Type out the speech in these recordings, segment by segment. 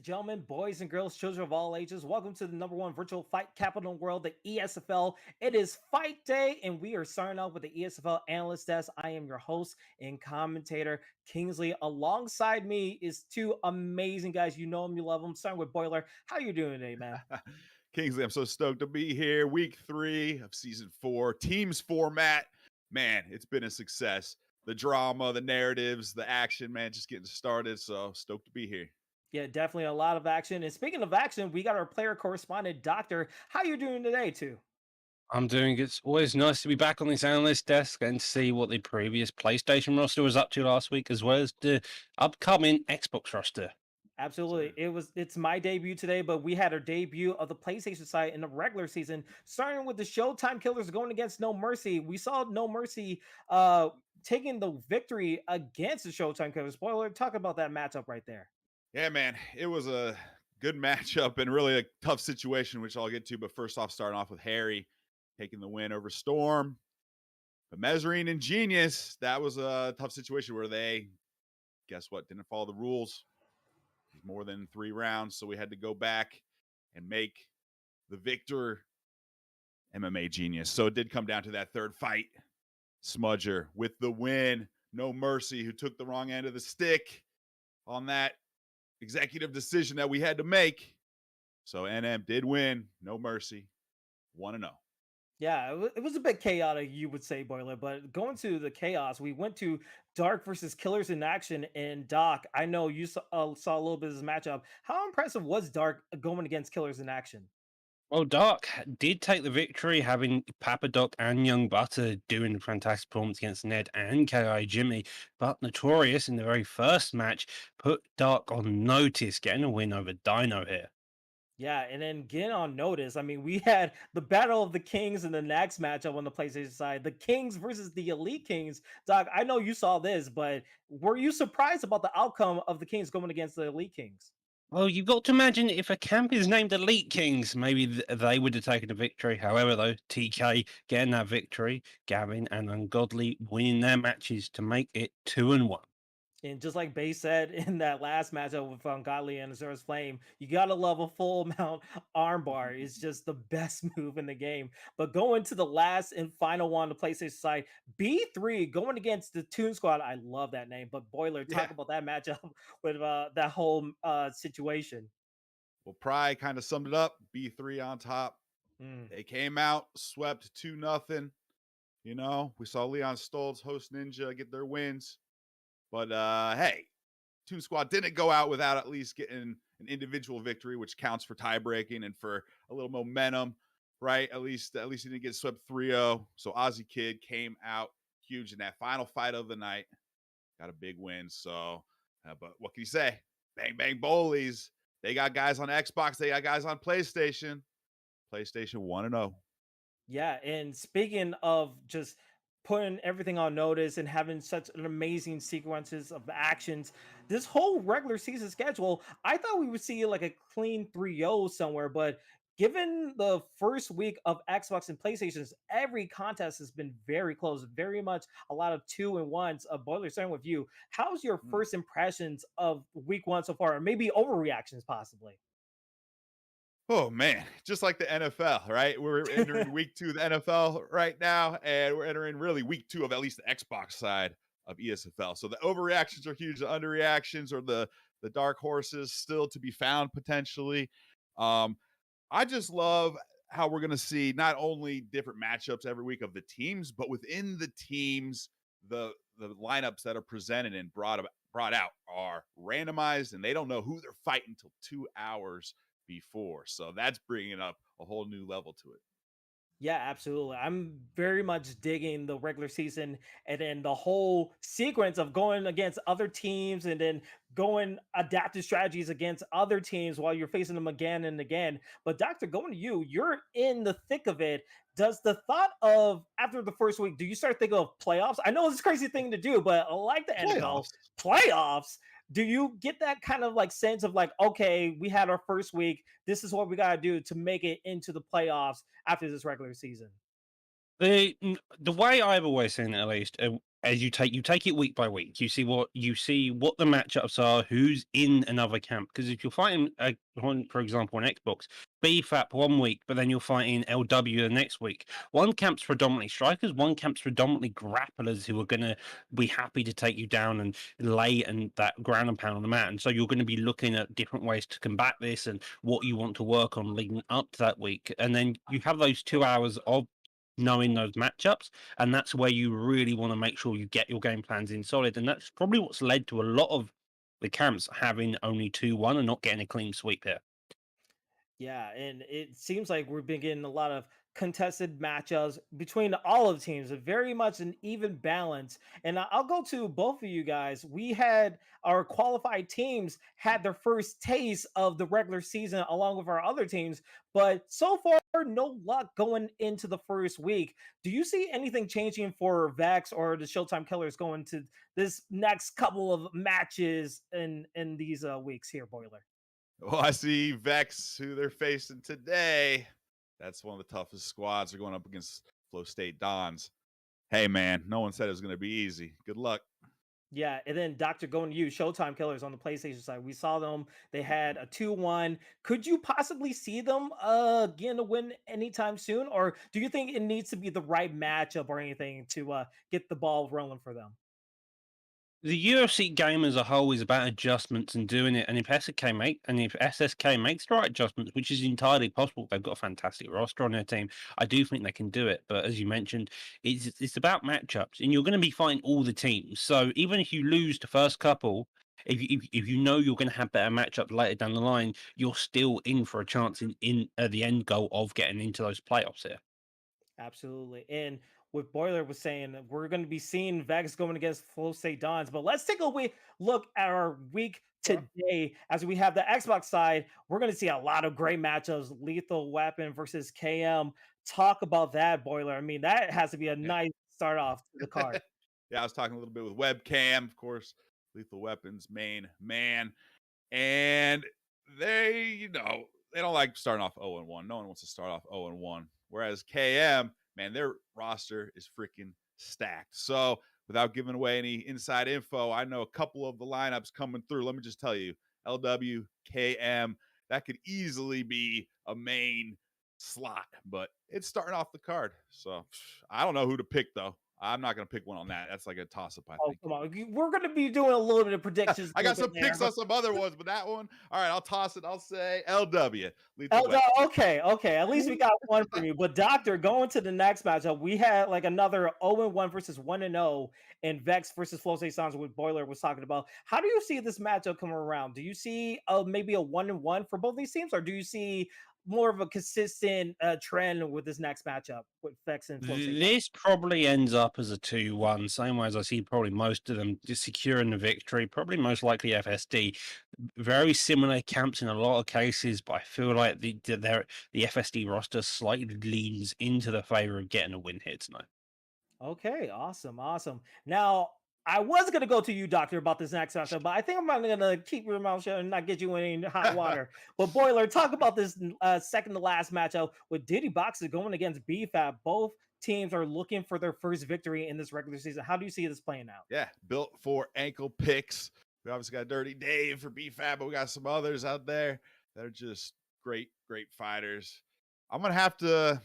gentlemen, boys and girls, children of all ages, welcome to the number one virtual fight capital in the world, the ESFL. It is fight day, and we are starting off with the ESFL Analyst desk. I am your host and commentator, Kingsley. Alongside me is two amazing guys. You know them, you love them. Starting with Boiler. How you doing today, man? Kingsley, I'm so stoked to be here. Week 3 of season 4, teams format. Man, it's been a success. The drama, the narratives, the action, man, just getting started. So stoked to be here. Yeah, definitely a lot of action. And speaking of action, we got our player correspondent, Doctor. How you doing today, too? I'm doing. It's always nice to be back on this analyst desk and see what the previous PlayStation roster was up to last week, as well as the upcoming Xbox roster. Absolutely. It's my debut today, but we had our debut of the PlayStation side in the regular season, starting with the Showtime Killers going against No Mercy. We saw No Mercy taking the victory against the Showtime Killers. Spoiler, talk about that matchup right there. Yeah, man, it was a good matchup and really a tough situation, which I'll get to. But first off, starting off with Harry taking the win over Storm. But Mezzarine and Genius, that was a tough situation where they, guess what, didn't follow the rules. More than 3 rounds, so we had to go back and make the victor MMA Genius. So it did come down to that third fight. Smudger with the win. No Mercy, who took the wrong end of the stick on that executive decision that we had to make. So NM did win. No Mercy. 1-0. Yeah, it was a bit chaotic, you would say, Boiler. But going to the chaos, we went to Dark versus Killers in action. And Doc, I know you saw a little bit of this matchup. How impressive was Dark going against Killers in action? Well, Dark did take the victory, having Papa Doc and Young Butter doing a fantastic performance against Ned and KI Jimmy. But Notorious in the very first match put Dark on notice, getting a win over Dino here. Yeah, and then getting on notice, I mean, we had the Battle of the Kings in the next matchup on the PlayStation side. The Kings versus the Elite Kings. Doc, I know you saw this, but were you surprised about the outcome of the Kings going against the Elite Kings? Well, you've got to imagine if a camp is named Elite Kings, maybe they would have taken the victory. However, though, TK getting that victory, Gavin and Ungodly winning their matches to make it 2-1. And just like Bay said in that last matchup with Ungodly and Azura's Flame, you gotta love a full mount armbar. It's just the best move in the game. But going to the last and final one on the PlayStation side, B3 going against the Toon Squad. I love that name. But Boiler, talk about that matchup with that whole situation. Well, Pry kind of summed it up. B3 on top. They came out, swept 2-0. You know, we saw Leon Stoltz, Host Ninja get their wins. But hey, Toon Squad didn't go out without at least getting an individual victory, which counts for tie breaking and for a little momentum, right? At least he didn't get swept 3-0. So Aussie Kid came out huge in that final fight of the night. Got a big win. So, but what can you say? Bang Bang Bowlies. They got guys on Xbox. They got guys on PlayStation. PlayStation 1-0. Yeah, and speaking of just putting everything on notice and having such an amazing sequences of actions, this whole regular season schedule, I thought we would see like a clean 3-0 somewhere, but given the first week of Xbox and PlayStations, every contest has been very close, very much a lot of 2-1s. Boiler, starting with you, how's your first impressions of week 1 so far, or maybe overreactions possibly? Oh, man, just like the NFL, right? We're entering week 2 of the NFL right now, and we're entering really week 2 of at least the Xbox side of ESFL. So the overreactions are huge. The underreactions or the dark horses still to be found potentially. I just love how we're going to see not only different matchups every week of the teams, but within the teams, the lineups that are presented and brought out are randomized, and they don't know who they're fighting until 2 hours before. So that's bringing up a whole new level to it. Yeah, absolutely. I'm very much digging the regular season and then the whole sequence of going against other teams and then going adaptive strategies against other teams while you're facing them again and again. But Doctor, going to you, you're in the thick of it. Does the thought of after the first week, do you start thinking of playoffs? I know it's a crazy thing to do, but I like the NFL playoffs. Do you get that kind of like sense of like, okay, we had our first week. This is what we got to do to make it into the playoffs after this regular season? The way I've always seen it, at least, as you take it week by week. You see what the matchups are, who's in another camp. Because if you're fighting, for example, on Xbox, Bfap 1 week, but then you're fighting LW the next week. One camp's predominantly strikers, one camp's predominantly grapplers who are going to be happy to take you down and lay and that ground and pound on the mat. And so you're going to be looking at different ways to combat this and what you want to work on leading up to that week. And then you have those 2 hours of knowing those matchups, and that's where you really want to make sure you get your game plans in solid. And that's probably what's led to a lot of the camps having only 2-1 and not getting a clean sweep here. Yeah, and it seems like we've been getting a lot of contested matchups between all of the teams, very much an even balance. And I'll go to both of you guys. We had our qualified teams had their first taste of the regular season along with our other teams, but so far, no luck going into the first week. Do you see anything changing for Vex or the Showtime Killers going to this next couple of matches in these weeks here, Boiler? Well, I see Vex, who they're facing today. That's one of the toughest squads. They're going up against Flow State Dons. Hey, man, no one said it was going to be easy. Good luck. Yeah, and then Doctor, going to you, Showtime Killers on the PlayStation side. We saw them; they had a 2-1. Could you possibly see them getting a win anytime soon, or do you think it needs to be the right matchup or anything to get the ball rolling for them? The UFC game as a whole is about adjustments and doing it. And if SSK makes the right adjustments, which is entirely possible, they've got a fantastic roster on their team. I do think they can do it. But as you mentioned, it's about matchups, and you're going to be fighting all the teams. So even if you lose the first couple, if you know you're going to have better matchups later down the line, you're still in for a chance in the end goal of getting into those playoffs here. Absolutely. And what Boiler was saying, we're going to be seeing Vegas going against Flow State Dons. But let's take a look at our week today as we have the Xbox side. We're going to see a lot of great matchups. Lethal Weapon versus KM. Talk about that, Boiler. I mean, that has to be a Yeah. nice start off to the card. Yeah, I was talking a little bit with Webcam, of course, Lethal Weapons main man. And they don't like starting off 0-1. No one wants to start off 0-1. Whereas KM, man, their roster is freaking stacked. So without giving away any inside info, I know a couple of the lineups coming through. Let me just tell you, LW, KM, that could easily be a main slot, but it's starting off the card. So I don't know who to pick, though. I'm not going to pick one on that. That's like a toss-up, I Oh, think. come on. We're going to be doing a little bit of predictions. I got some picks on some other ones, but that one, all right, I'll toss it. I'll say LW. Okay. At least we got one from you. But Doctor, going to the next matchup, we had like another 0-1 versus 1-0 and Vex versus Flow State Sounds, what Boiler was talking about. How do you see this matchup coming around? Do you see maybe a 1-1 for both these teams, or do you see more of a consistent trend with this next matchup with Vex and Flow State? This probably ends up as a 2-1, same way as I see probably most of them just securing the victory, probably most likely FSD. Very similar camps in a lot of cases, but I feel like the FSD roster slightly leans into the favor of getting a win here tonight. Okay, awesome. Now, I was gonna go to you, Doctor, about this next matchup, but I think I'm not gonna keep your mouth shut and not get you any hot water. But Boiler, talk about this second to last matchup with Diddy Boxer going against Bfap. Both teams are looking for their first victory in this regular season. How do you see this playing out? Yeah, built for ankle picks. We obviously got Dirty Dave for BFAB, but we got some others out there that are just great fighters. I'm going to have to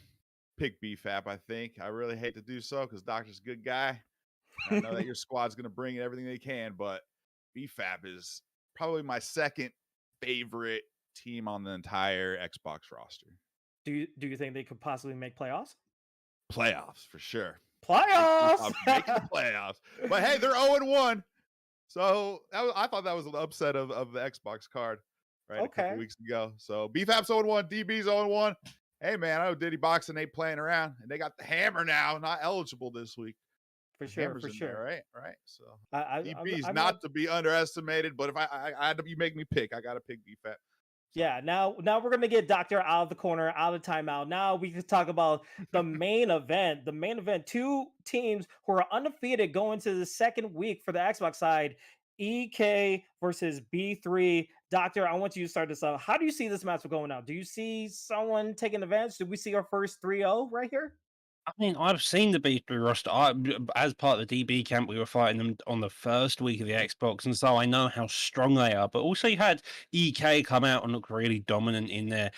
pick BFAP, I think. I really hate to do so because Doctor's a good guy. I know that your squad's going to bring everything they can, but BFAP is probably my second favorite team on the entire Xbox roster. Do you think they could possibly make playoffs? Playoffs, for sure. Playoffs! Making the playoffs. But hey, they're 0-1. So I thought that was an upset of the Xbox card, right? A couple weeks ago. So BFAP's 0-1, DB's 0-1. Hey man, I know Diddy Boxing ain't playing around, and they got the hammer now, not eligible this week. For sure. There, right. So DB's not to be underestimated, but if I you make me pick, I got to pick BFAP. Yeah, now we're gonna get Doctor out of the corner, out of timeout. Now we can talk about the main event. The main event, two teams who are undefeated going to the second week for the Xbox side. EK versus B3. Doctor, I want you to start this off. How do you see this match going out? Do you see someone taking advantage? Do we see our first 3-0 right here? I mean, I've seen the B3 roster. As part of the DB camp, we were fighting them on the first week of the Xbox, and so I know how strong they are. But also, you had EK come out and look really dominant in their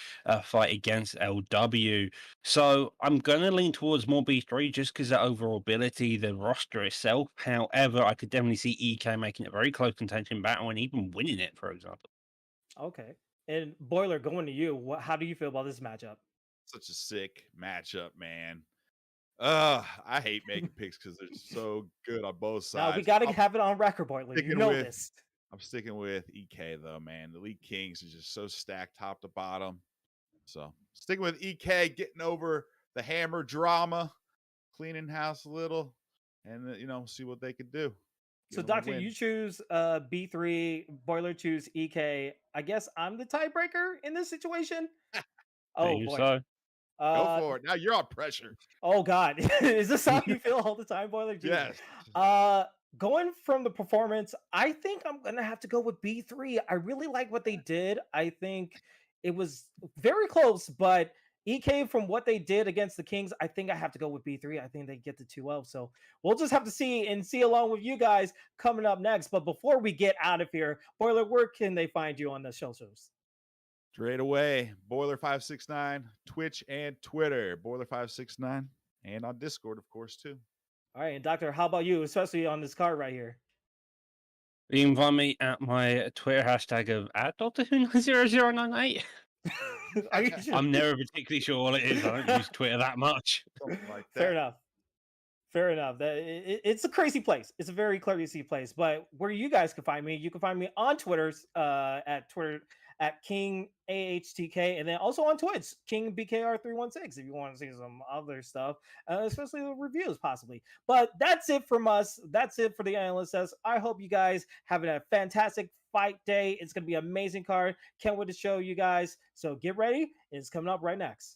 fight against LW. So I'm going to lean towards more B3 just because of overall ability, the roster itself. However, I could definitely see EK making a very close contention battle and even winning it, for example. Okay. And Boiler, going to you. How do you feel about this matchup? Such a sick matchup, man. I hate making picks because they're so good on both sides. Now we got to have it on record, Boiler. You know this. I'm sticking with EK though, man. The Elite Kings is just so stacked top to bottom. So sticking with EK, getting over the Hammer drama, cleaning house a little, and see what they could do. So, Doctor, you choose B3, Boiler choose EK. I guess I'm the tiebreaker in this situation. Oh boy. So. Go for it. Now you're on pressure. Oh God. Is this how you feel all the time, Boiler? Yes. Going from the performance, I think I'm gonna have to go with B3. I really like what they did. I think it was very close, but EK from what they did against the Kings, I think I have to go with B3. I think they get to 2-0. So we'll just have to see along with you guys coming up next. But before we get out of here, Boiler, where can they find you on the socials? Straight away, Boiler569, Twitch and Twitter, Boiler569, and on Discord, of course, too. All right, and Doctor, how about you, especially on this card right here? You can find me at my Twitter hashtag of @DoctorWho0098. I'm never particularly sure what it is. I don't use Twitter that much. Like that. Fair enough. Fair enough. It's a crazy place. It's a very crazy place. But where you guys can find me, you can find me on Twitter at King AHTK, and then also on Twitch, King BKR316, if you want to see some other stuff, especially the reviews possibly. But that's it from us. That's it for the Analyst Says. I hope you guys have a fantastic fight day. It's going to be an amazing card. Can't wait to show you guys. So get ready. It's coming up right next.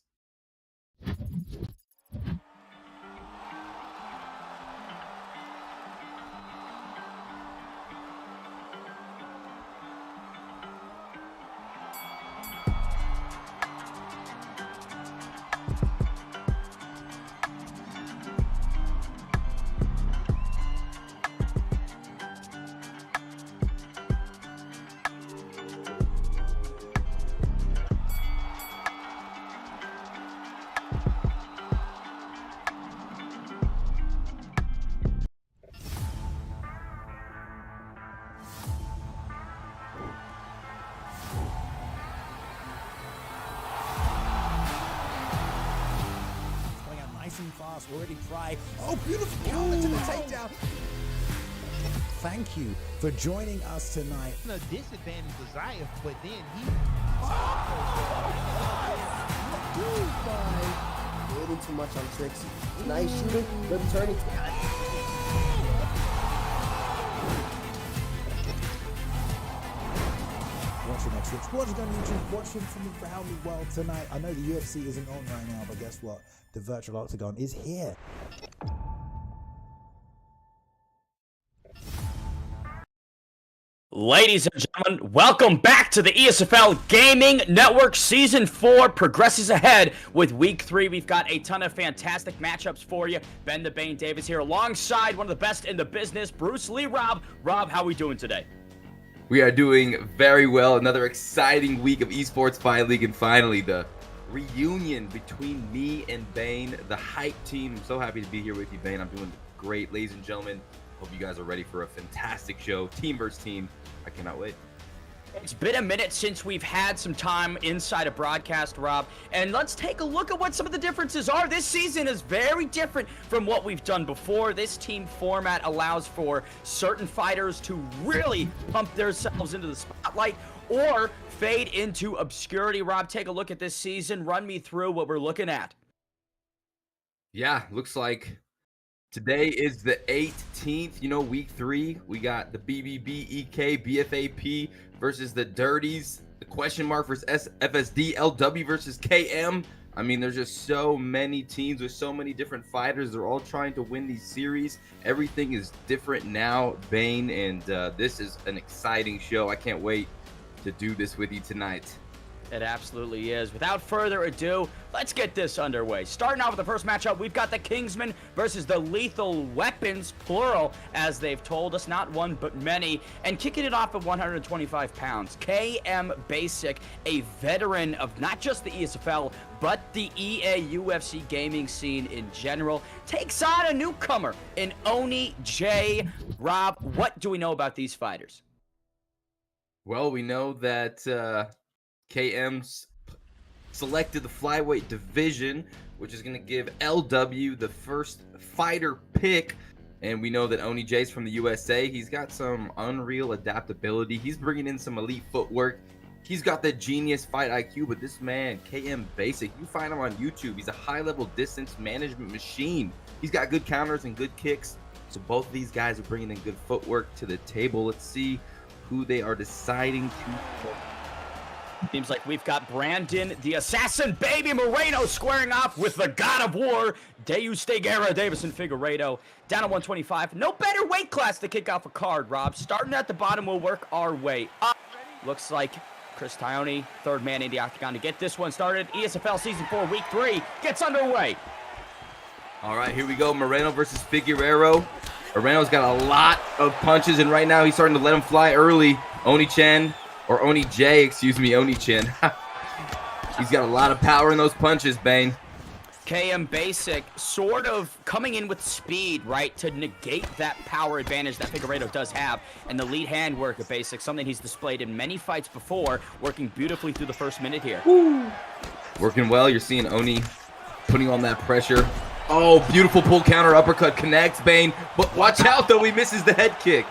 Fast, already try. Oh, beautiful counter to the takedown. Thank you for joining us tonight. The disadvantage was Zayef, but then he. A little too much on Trixie. Nice shooting, good turning. Watching on Twitch, watching on YouTube, watching from around the world tonight. I know the UFC isn't on right now, but guess what? The virtual octagon is here. Ladies and gentlemen, welcome back to the ESFL Gaming Network Season 4 progresses ahead with Week 3. We've got a ton of fantastic matchups for you. Ben the Bane Davis here alongside one of the best in the business, Bruce Lee. Rob, how are we doing today? We are doing very well. Another exciting week of Esports Fight League, and finally the reunion between me and Bane, the hype team. I'm so happy to be here with you, Bane. I'm doing great, ladies and gentlemen. Hope you guys are ready for a fantastic show, team versus team. I cannot wait. It's been a minute since we've had some time inside a broadcast, Rob, and let's take a look at what some of the differences are. This season is very different from what we've done before. This team format allows for certain fighters to really pump themselves into the spotlight or fade into obscurity. Rob, take a look at this season. Run me through what we're looking at. Yeah, looks like today is the 18th, week 3. We got the BBB, EK, BFAP versus the Dirties, the question mark versus FSD, LW versus KM. I mean, there's just so many teams with so many different fighters. They're all trying to win these series. Everything is different now, Bane, and this is an exciting show. I can't wait to do this with you tonight. It absolutely is. Without further ado, let's get this underway. Starting off with the first matchup, we've got the Kingsman versus the Lethal Weapons, plural, as they've told us, not one but many. And kicking it off at 125 pounds, KM Basic, a veteran of not just the ESFL, but the EA UFC gaming scene in general, takes on a newcomer in Oni J. Rob, what do we know about these fighters? Well, we know that KM's selected the flyweight division, which is going to give LW the first fighter pick. And we know that Oni J's from the USA. He's got some unreal adaptability. He's bringing in some elite footwork. He's got the genius fight IQ, but this man, KM Basic, you find him on YouTube. He's a high-level distance management machine. He's got good counters and good kicks. So both of these guys are bringing in good footwork to the table. Let's see who they are deciding to. Seems like we've got Brandon, the assassin baby Moreno, squaring off with the god of war, Deus de Guerra Davison Figueiredo, down at 125. No better weight class to kick off a card, Rob. Starting at the bottom, we'll work our way up. Looks like Chris Tione, third man in the octagon to get this one started. ESFL Season 4, Week 3 gets underway. All right, here we go. Moreno versus Figueiredo. Moreno's got a lot of punches, and right now he's starting to let him fly early. Oni-chan. Or Oni-J, excuse me, Oni-chan. He's got a lot of power in those punches, Bane. KM Basic sort of coming in with speed, right, to negate that power advantage that Figueiredo does have. And the lead hand work of Basic, something he's displayed in many fights before, working beautifully through the first minute here. Woo. Working well. You're seeing Oni putting on that pressure. Oh, beautiful pull counter uppercut connects, Bane. But watch out, though. He misses the head kick.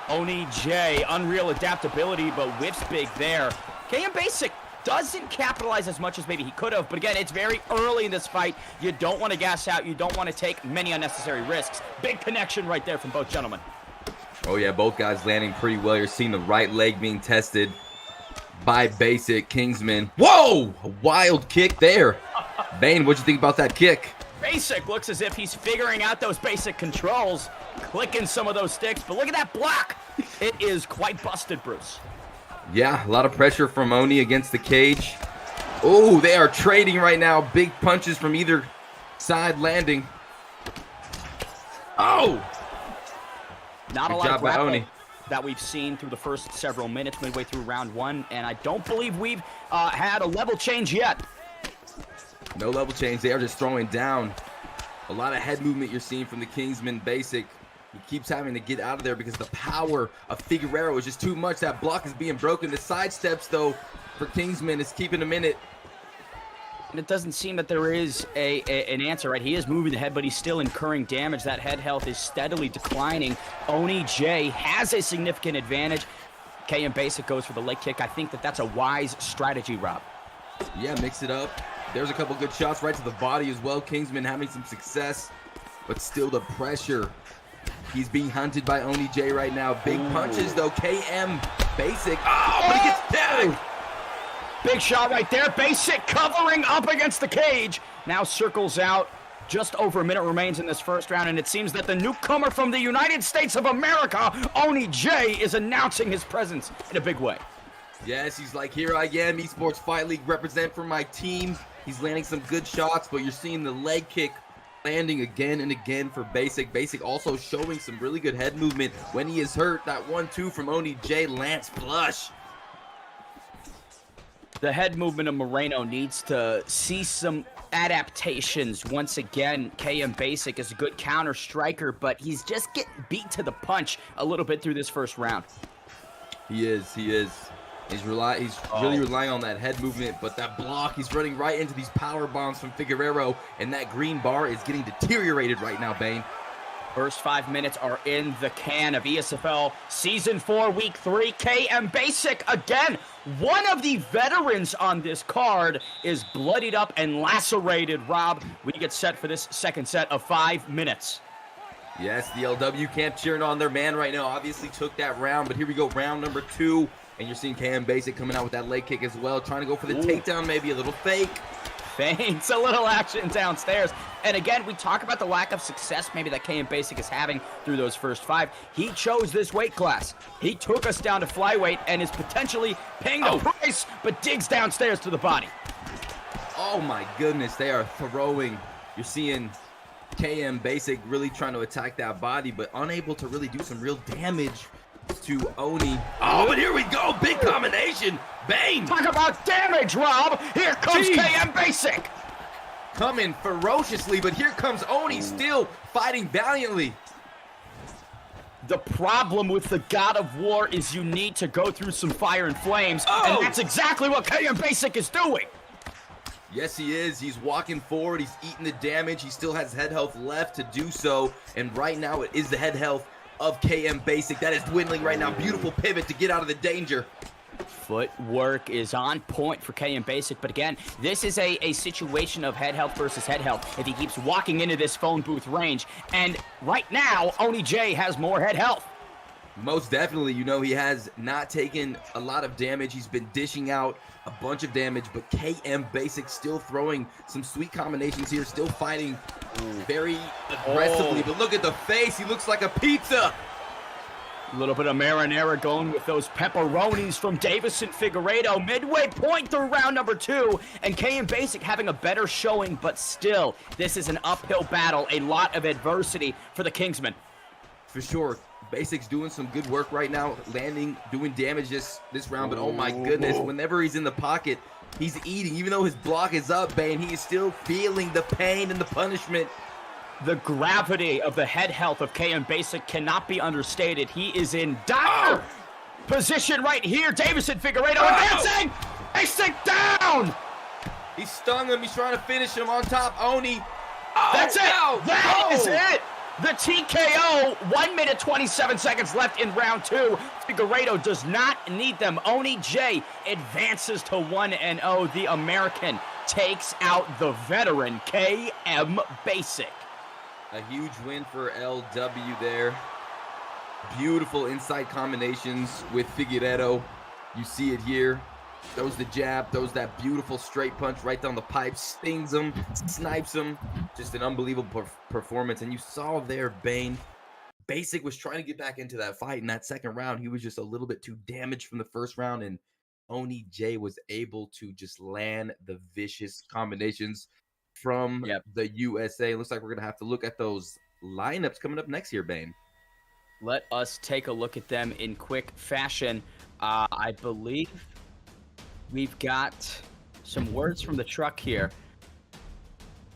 Oni J, unreal adaptability, but whiffs big there. KM Basic doesn't capitalize as much as maybe he could have, but again, it's very early in this fight. You don't want to gas out. You don't want to take many unnecessary risks. Big connection right there from both gentlemen. Oh, yeah, both guys landing pretty well. You're seeing the right leg being tested by Basic Kingsman. Whoa! A wild kick there. Bane, what'd you think about that kick? Basic looks as if he's figuring out those basic controls, clicking some of those sticks, but look at that block. It is quite busted, Bruce. Yeah, a lot of pressure from Oni against the cage. Oh, they are trading right now. Big punches from either side landing. Oh! Not a Good lot job of by grapple Oni. that we've seen through the first several minutes midway through round one, and I don't believe we've had a level change yet. No level change. They are just throwing down. A lot of head movement you're seeing from the Kingsman Basic. He keeps having to get out of there because the power of Figueiredo is just too much. That block is being broken. The side steps, though, for Kingsman is keeping him in it. And it doesn't seem that there is an answer, right? He is moving the head, but he's still incurring damage. That head health is steadily declining. Oni J has a significant advantage. KM Basic goes for the leg kick. I think that that's a wise strategy, Rob. Yeah, mix it up. There's a couple good shots right to the body as well. Kingsman having some success, but still the pressure. He's being hunted by Oni J right now. Big punches, though. KM Basic. Oh, but he gets tagged. Big shot right there. Basic covering up against the cage. Now circles out. Just over a minute remains in this first round, and it seems that the newcomer from the United States of America, Oni J, is announcing his presence in a big way. Yes, he's like, here I am, Esports Fight League, represent for my team. He's landing some good shots, but you're seeing the leg kick landing again and again for Basic. Basic also showing some really good head movement when he is hurt. That 1-2 from Oni J lands flush. The head movement of Moreno needs to see some adaptations. Once again, KM Basic is a good counter striker, but he's just getting beat to the punch a little bit through this first round. He is. He's really relying on that head movement, but that block, he's running right into these power bombs from Figueiredo, and that green bar is getting deteriorated right now, Bane. First 5 minutes are in the can of ESFL Season 4, Week 3. KM Basic, again, one of the veterans on this card, is bloodied up and lacerated. Rob, we get set for this second set of 5 minutes. Yes, the LW camp cheering on their man right now. Obviously took that round, but here we go, round number 2. And you're seeing KM Basic coming out with that leg kick as well, trying to go for the takedown, maybe a little fake. Bane's a little action downstairs. And again, we talk about the lack of success maybe that KM Basic is having through those first 5. He chose this weight class. He took us down to flyweight and is potentially paying the price, but digs downstairs to the body. Oh my goodness, they are throwing. You're seeing KM Basic really trying to attack that body, but unable to really do some real damage to Oni. Oh, but here we go. Big combination. Bane. Talk about damage, Rob. Here comes KM Basic. Coming ferociously, but here comes Oni still fighting valiantly. The problem with the God of War is you need to go through some fire and flames, and that's exactly what KM Basic is doing. Yes, he is. He's walking forward. He's eating the damage. He still has head health left to do so, and right now it is the head health of KM Basic. That is dwindling right now. Beautiful pivot to get out of the danger. Footwork is on point for KM Basic, but again, this is a situation of head health versus head health if he keeps walking into this phone booth range, and right now, Oni J has more head health. Most definitely. You know, he has not taken a lot of damage. He's been dishing out a bunch of damage, but KM Basic still throwing some sweet combinations here, still fighting very aggressively, but look at the face. He looks like a pizza. A little bit of marinara going with those pepperonis from Davison Figueiredo. Midway point through round number 2, and KM Basic having a better showing, but still, this is an uphill battle, a lot of adversity for the Kingsman. For sure. Basic's doing some good work right now, landing, doing damage this round, but oh my goodness, whenever he's in the pocket, he's eating. Even though his block is up, Bane, he is still feeling the pain and the punishment. The gravity of the head health of KM Basic cannot be understated. He is in dire position right here. Davison Figueiredo advancing! Basic down! He stung him. He's trying to finish him on top. Oni. That's it! That is it! The TKO, 1 minute 27 seconds left in round 2. Figueiredo does not need them. Oni J advances to 1-0. The American takes out the veteran KM Basic. A huge win for LW there. Beautiful inside combinations with Figueiredo. You see it here. Throws the jab, throws that beautiful straight punch right down the pipe, stings him, snipes him. Just an unbelievable performance. And you saw there, Bane, Basic was trying to get back into that fight in that second round. He was just a little bit too damaged from the first round, and Oni J was able to just land the vicious combinations from the USA. It looks like we're going to have to look at those lineups coming up next year, Bane. Let us take a look at them in quick fashion. I believe we've got some words from the truck here.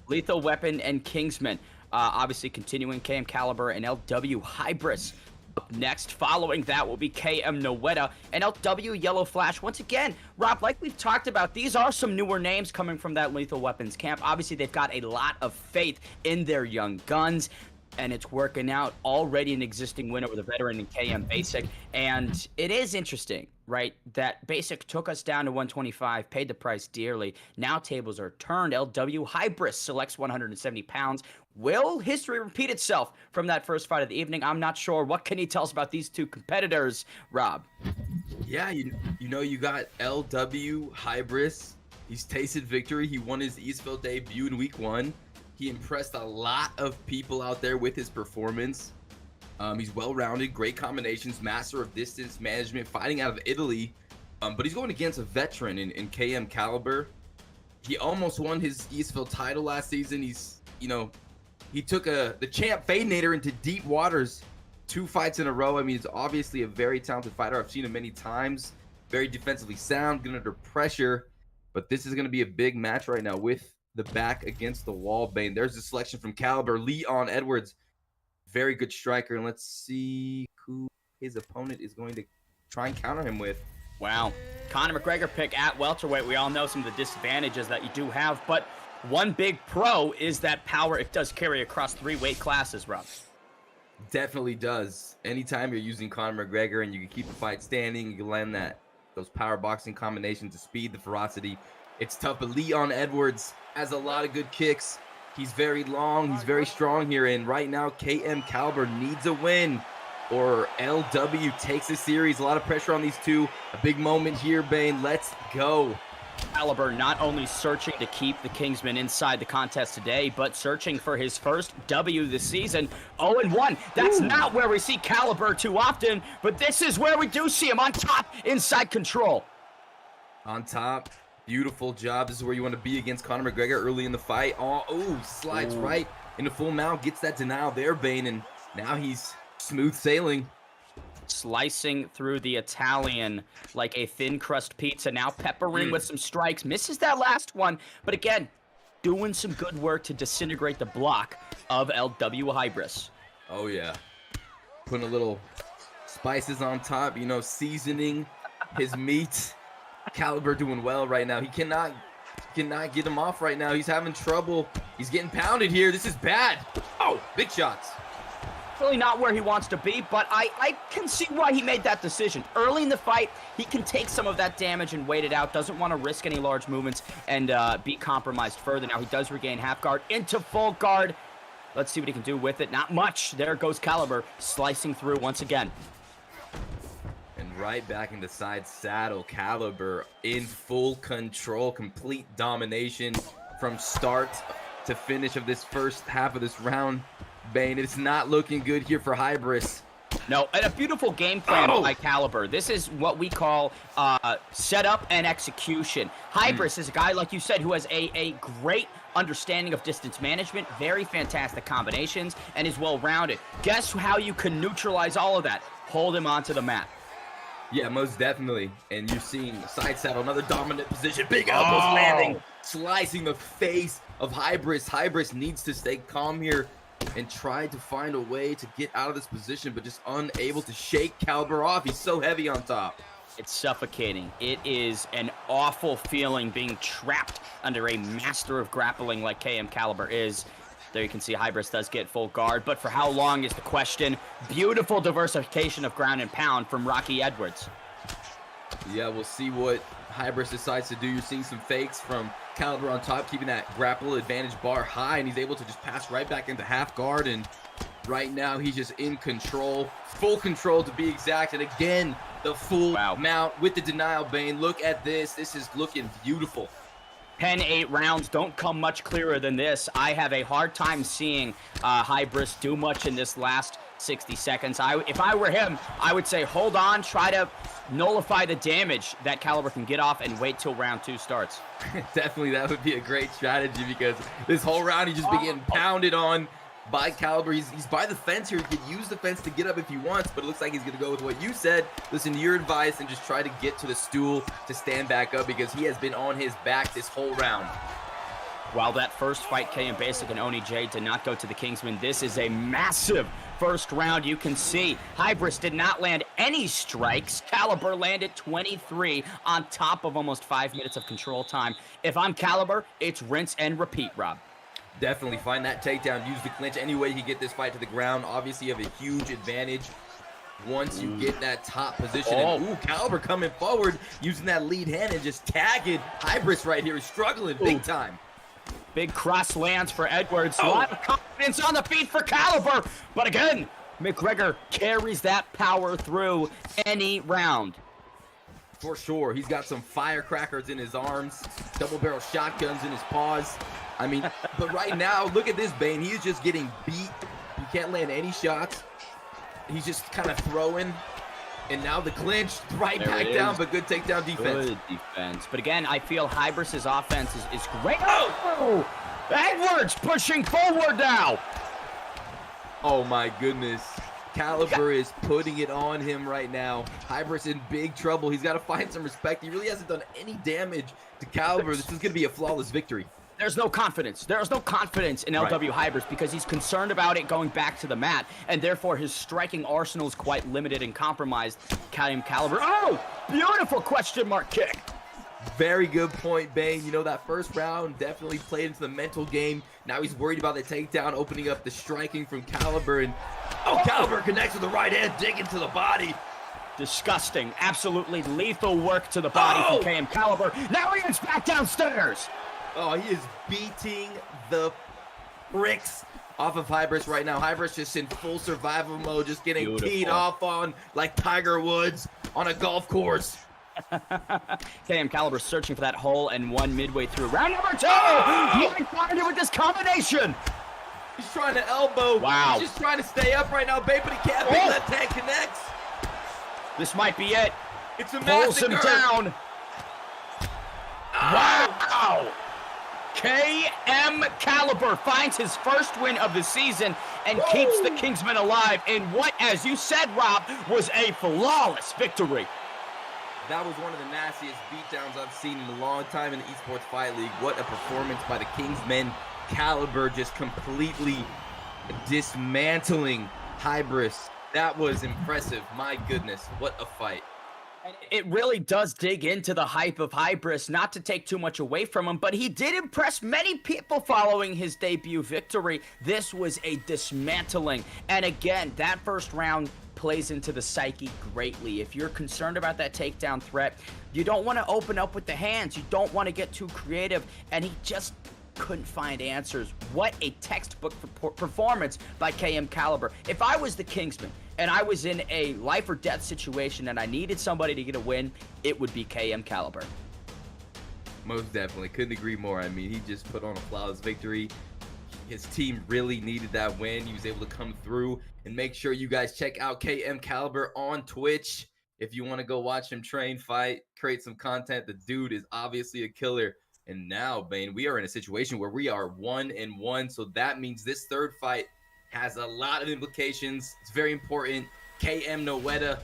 Lethal Weapon and Kingsman. Obviously continuing KM Caliber and LW Hybris. Up next, following that will be KM Noetta and LW Yellow Flash. Once again, Rob, like we've talked about, these are some newer names coming from that Lethal Weapons camp. Obviously, they've got a lot of faith in their young guns, and it's working out. Already an existing win over the veteran in KM Basic. And it is interesting, right, that Basic took us down to 125, paid the price dearly. Now tables are turned. LW Hybris selects 170 pounds. Will history repeat itself from that first fight of the evening? I'm not sure. What can he tell us about these two competitors, Rob? Yeah, you know, you got LW Hybris. He's tasted victory. He won his ESFL debut in week 1. He impressed a lot of people out there with his performance. He's well-rounded, great combinations, master of distance management, fighting out of Italy. But he's going against a veteran in KM Caliber. He almost won his ESFL title last season. He's, you know, he took the champ Fadenator into deep waters 2 fights in a row. I mean, he's obviously a very talented fighter. I've seen him many times. Very defensively sound, good under pressure. But this is going to be a big match right now with the back against the wall, Bane. There's a selection from Caliber. Leon Edwards, very good striker. And let's see who his opponent is going to try and counter him with. Wow. Conor McGregor pick at welterweight. We all know some of the disadvantages that you do have, but one big pro is that power it does carry across 3 weight classes, Rob. Definitely does. Anytime you're using Conor McGregor and you can keep the fight standing, you can land those power boxing combinations, the speed, the ferocity. It's tough, but Leon Edwards has a lot of good kicks. He's very long. He's very strong here. And right now, KM Caliber needs a win or LW takes the series. A lot of pressure on these two. A big moment here, Bane. Let's go. Caliber not only searching to keep the Kingsman inside the contest today, but searching for his first W this season. 0-1. That's not where we see Caliber too often, but this is where we do see him on top, inside control. On top. Beautiful job. This is where you want to be against Conor McGregor early in the fight. Slides right into full mount. Gets that denial there, Bane, and now he's smooth sailing. Slicing through the Italian like a thin crust pizza. Now peppering with some strikes. Misses that last one, but again, doing some good work to disintegrate the block of LW Hybris. Oh, yeah. Putting a little spices on top, you know, seasoning his meat. Caliber doing well right now. He cannot get him off right now. He's having trouble. He's getting pounded here. This is bad. Oh, big shots. Really not where he wants to be, but I can see why he made that decision. Early in the fight, he can take some of that damage and wait it out. Doesn't want to risk any large movements and be compromised further. Now he does regain half guard into full guard. Let's see what he can do with it. Not much. There goes Caliber, slicing through once again. And right back into side saddle. Caliber in full control, complete domination from start to finish of this first half of this round. Bane, it's not looking good here for Hybris. No, and a beautiful game plan by Caliber. This is what we call setup and execution. Hybris is a guy, like you said, who has a great understanding of distance management, very fantastic combinations, and is well-rounded. Guess how you can neutralize all of that? Hold him onto the mat. Yeah, most definitely. And you're seeing side saddle, another dominant position. Big elbows landing, slicing the face of Hybris. Hybris needs to stay calm here and try to find a way to get out of this position, but just unable to shake Caliber off. He's so heavy on top. It's suffocating. It is an awful feeling being trapped under a master of grappling like KM Caliber is. There you can see Hybris does get full guard, but for how long is the question. Beautiful diversification of ground and pound from Rocky Edwards. Yeah, we'll see what Hybris decides to do. You're seeing some fakes from Caliber on top, keeping that grapple advantage bar high, and he's able to just pass right back into half guard, and right now he's just in control, full control to be exact, and again, the full mount with the denial, Bane. Look at this. This is looking beautiful. 10-8 rounds don't come much clearer than this. I have a hard time seeing Hybris do much in this last 60 seconds. If I were him, I would say hold on, try to nullify the damage that Caliber can get off and wait till round 2 starts. Definitely, that would be a great strategy because this whole round he's just been getting pounded on by Caliber. He's by the fence here. He could use the fence to get up if he wants, but it looks like he's going to go with what you said. Listen to your advice and just try to get to the stool to stand back up because he has been on his back this whole round. While that first fight, KM Basic and Oni J did not go to the Kingsman, this is a massive first round. You can see Hybris did not land any strikes. Caliber landed 23 on top of almost 5 minutes of control time. If I'm Caliber, it's rinse and repeat, Rob. Definitely find that takedown, use the clinch any way you get this fight to the ground. Obviously, you have a huge advantage once you get that top position. And, Caliber coming forward, using that lead hand and just tagging Hybris right here. He's struggling big time. Big cross lands for Edwards. A lot of confidence on the feet for Caliber. But again, McGregor carries that power through any round. For sure. He's got some firecrackers in his arms, double barrel shotguns in his paws. I mean, but right now, look at this, Bane. He's just getting beat. He can't land any shots. He's just kind of throwing. And now the clinch, right back down, but good takedown defense. Good defense. But again, I feel Hybris' offense is great. Oh! Edwards pushing forward now. Oh, my goodness. Caliber is putting it on him right now. Hybris in big trouble. He's got to find some respect. He really hasn't done any damage to Caliber. This is going to be a flawless victory. There's no confidence. There is no confidence in LW Hybris because he's concerned about it going back to the mat, and therefore his striking arsenal is quite limited and compromised. Caliber. Oh, beautiful question mark kick. Very good point, Bane. You know, that first round definitely played into the mental game. Now he's worried about the takedown, opening up the striking from Caliber. And Caliber connects with the right hand, digging to the body. Disgusting. Absolutely lethal work to the body from KM Caliber. Now he gets back downstairs. Oh, he is beating the bricks off of Hybris right now. Hybris just in full survival mode, just getting teed off on like Tiger Woods on a golf course. KM Caliber searching for that hole and one midway through round number 2. He might find it with this combination. He's trying to elbow. Wow. He's just trying to stay up right now, babe, but he can't. Big left hand connects. This might be it. It's a Pulls him massacre. down. Wow. KM Caliber finds his first win of the season and keeps the Kingsman alive in what, as you said, Rob, was a flawless victory. That was one of the nastiest beatdowns I've seen in a long time in the Esports Fight League. What a performance by the Kingsman. Caliber just completely dismantling hybris. That was impressive. My goodness, what a fight. And it really does dig into the hype of hybris, not to take too much away from him, but he did impress many people following his debut victory. This was a dismantling. And again, that first round plays into the psyche greatly. If you're concerned about that takedown threat, you don't want to open up with the hands. You don't want to get too creative. And he just couldn't find answers. What a textbook performance by KM Caliber. If I was the Kingsman and I was in a life or death situation and I needed somebody to get a win, it would be KM Caliber. Most definitely. Couldn't agree more. I mean, he just put on a flawless victory. His team really needed that win. He was able to come through, and make sure you guys check out KM Caliber on Twitch if you want to go watch him train, fight, create some content. The dude is obviously a killer. And now, Bane, we are in a situation where we are 1-1. So that means this third fight has a lot of implications. It's very important. KM Noetta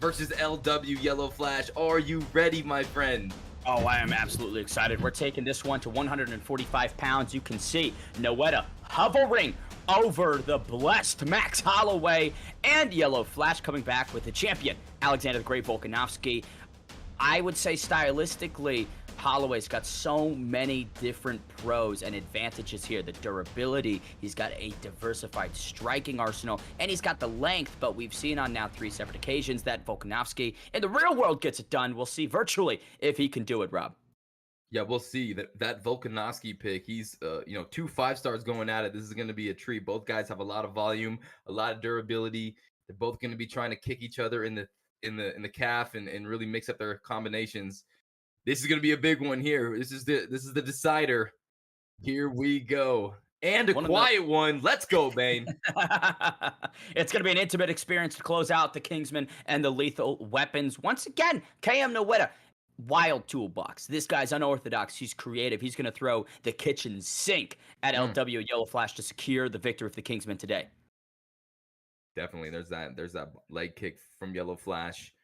versus LW Yellow Flash. Are you ready, my friend? Oh, I am absolutely excited. We're taking this one to 145 pounds. You can see Noetta hovering over the blessed Max Holloway, and Yellow Flash coming back with the champion, Alexander the Great Volkanovski. I would say stylistically, Holloway's got so many different pros and advantages here. The durability, he's got a diversified striking arsenal, and he's got the length, but we've seen on now 3 separate occasions that Volkanovski in the real world gets it done. We'll see virtually if he can do it, Rob. Yeah, we'll see. That Volkanovski pick, he's 2 5-stars going at it. This is going to be a treat. Both guys have a lot of volume, a lot of durability. They're both going to be trying to kick each other in the calf and really mix up their combinations. This is going to be a big one here. This is the decider. Here we go. And a quiet one. Let's go, Bane. It's going to be an intimate experience to close out the Kingsman and the lethal weapons. Once again, KM Noetta, wild toolbox. This guy's unorthodox. He's creative. He's going to throw the kitchen sink at LW Yellow Flash to secure the victory for the Kingsman today. Definitely. There's that leg kick from Yellow Flash.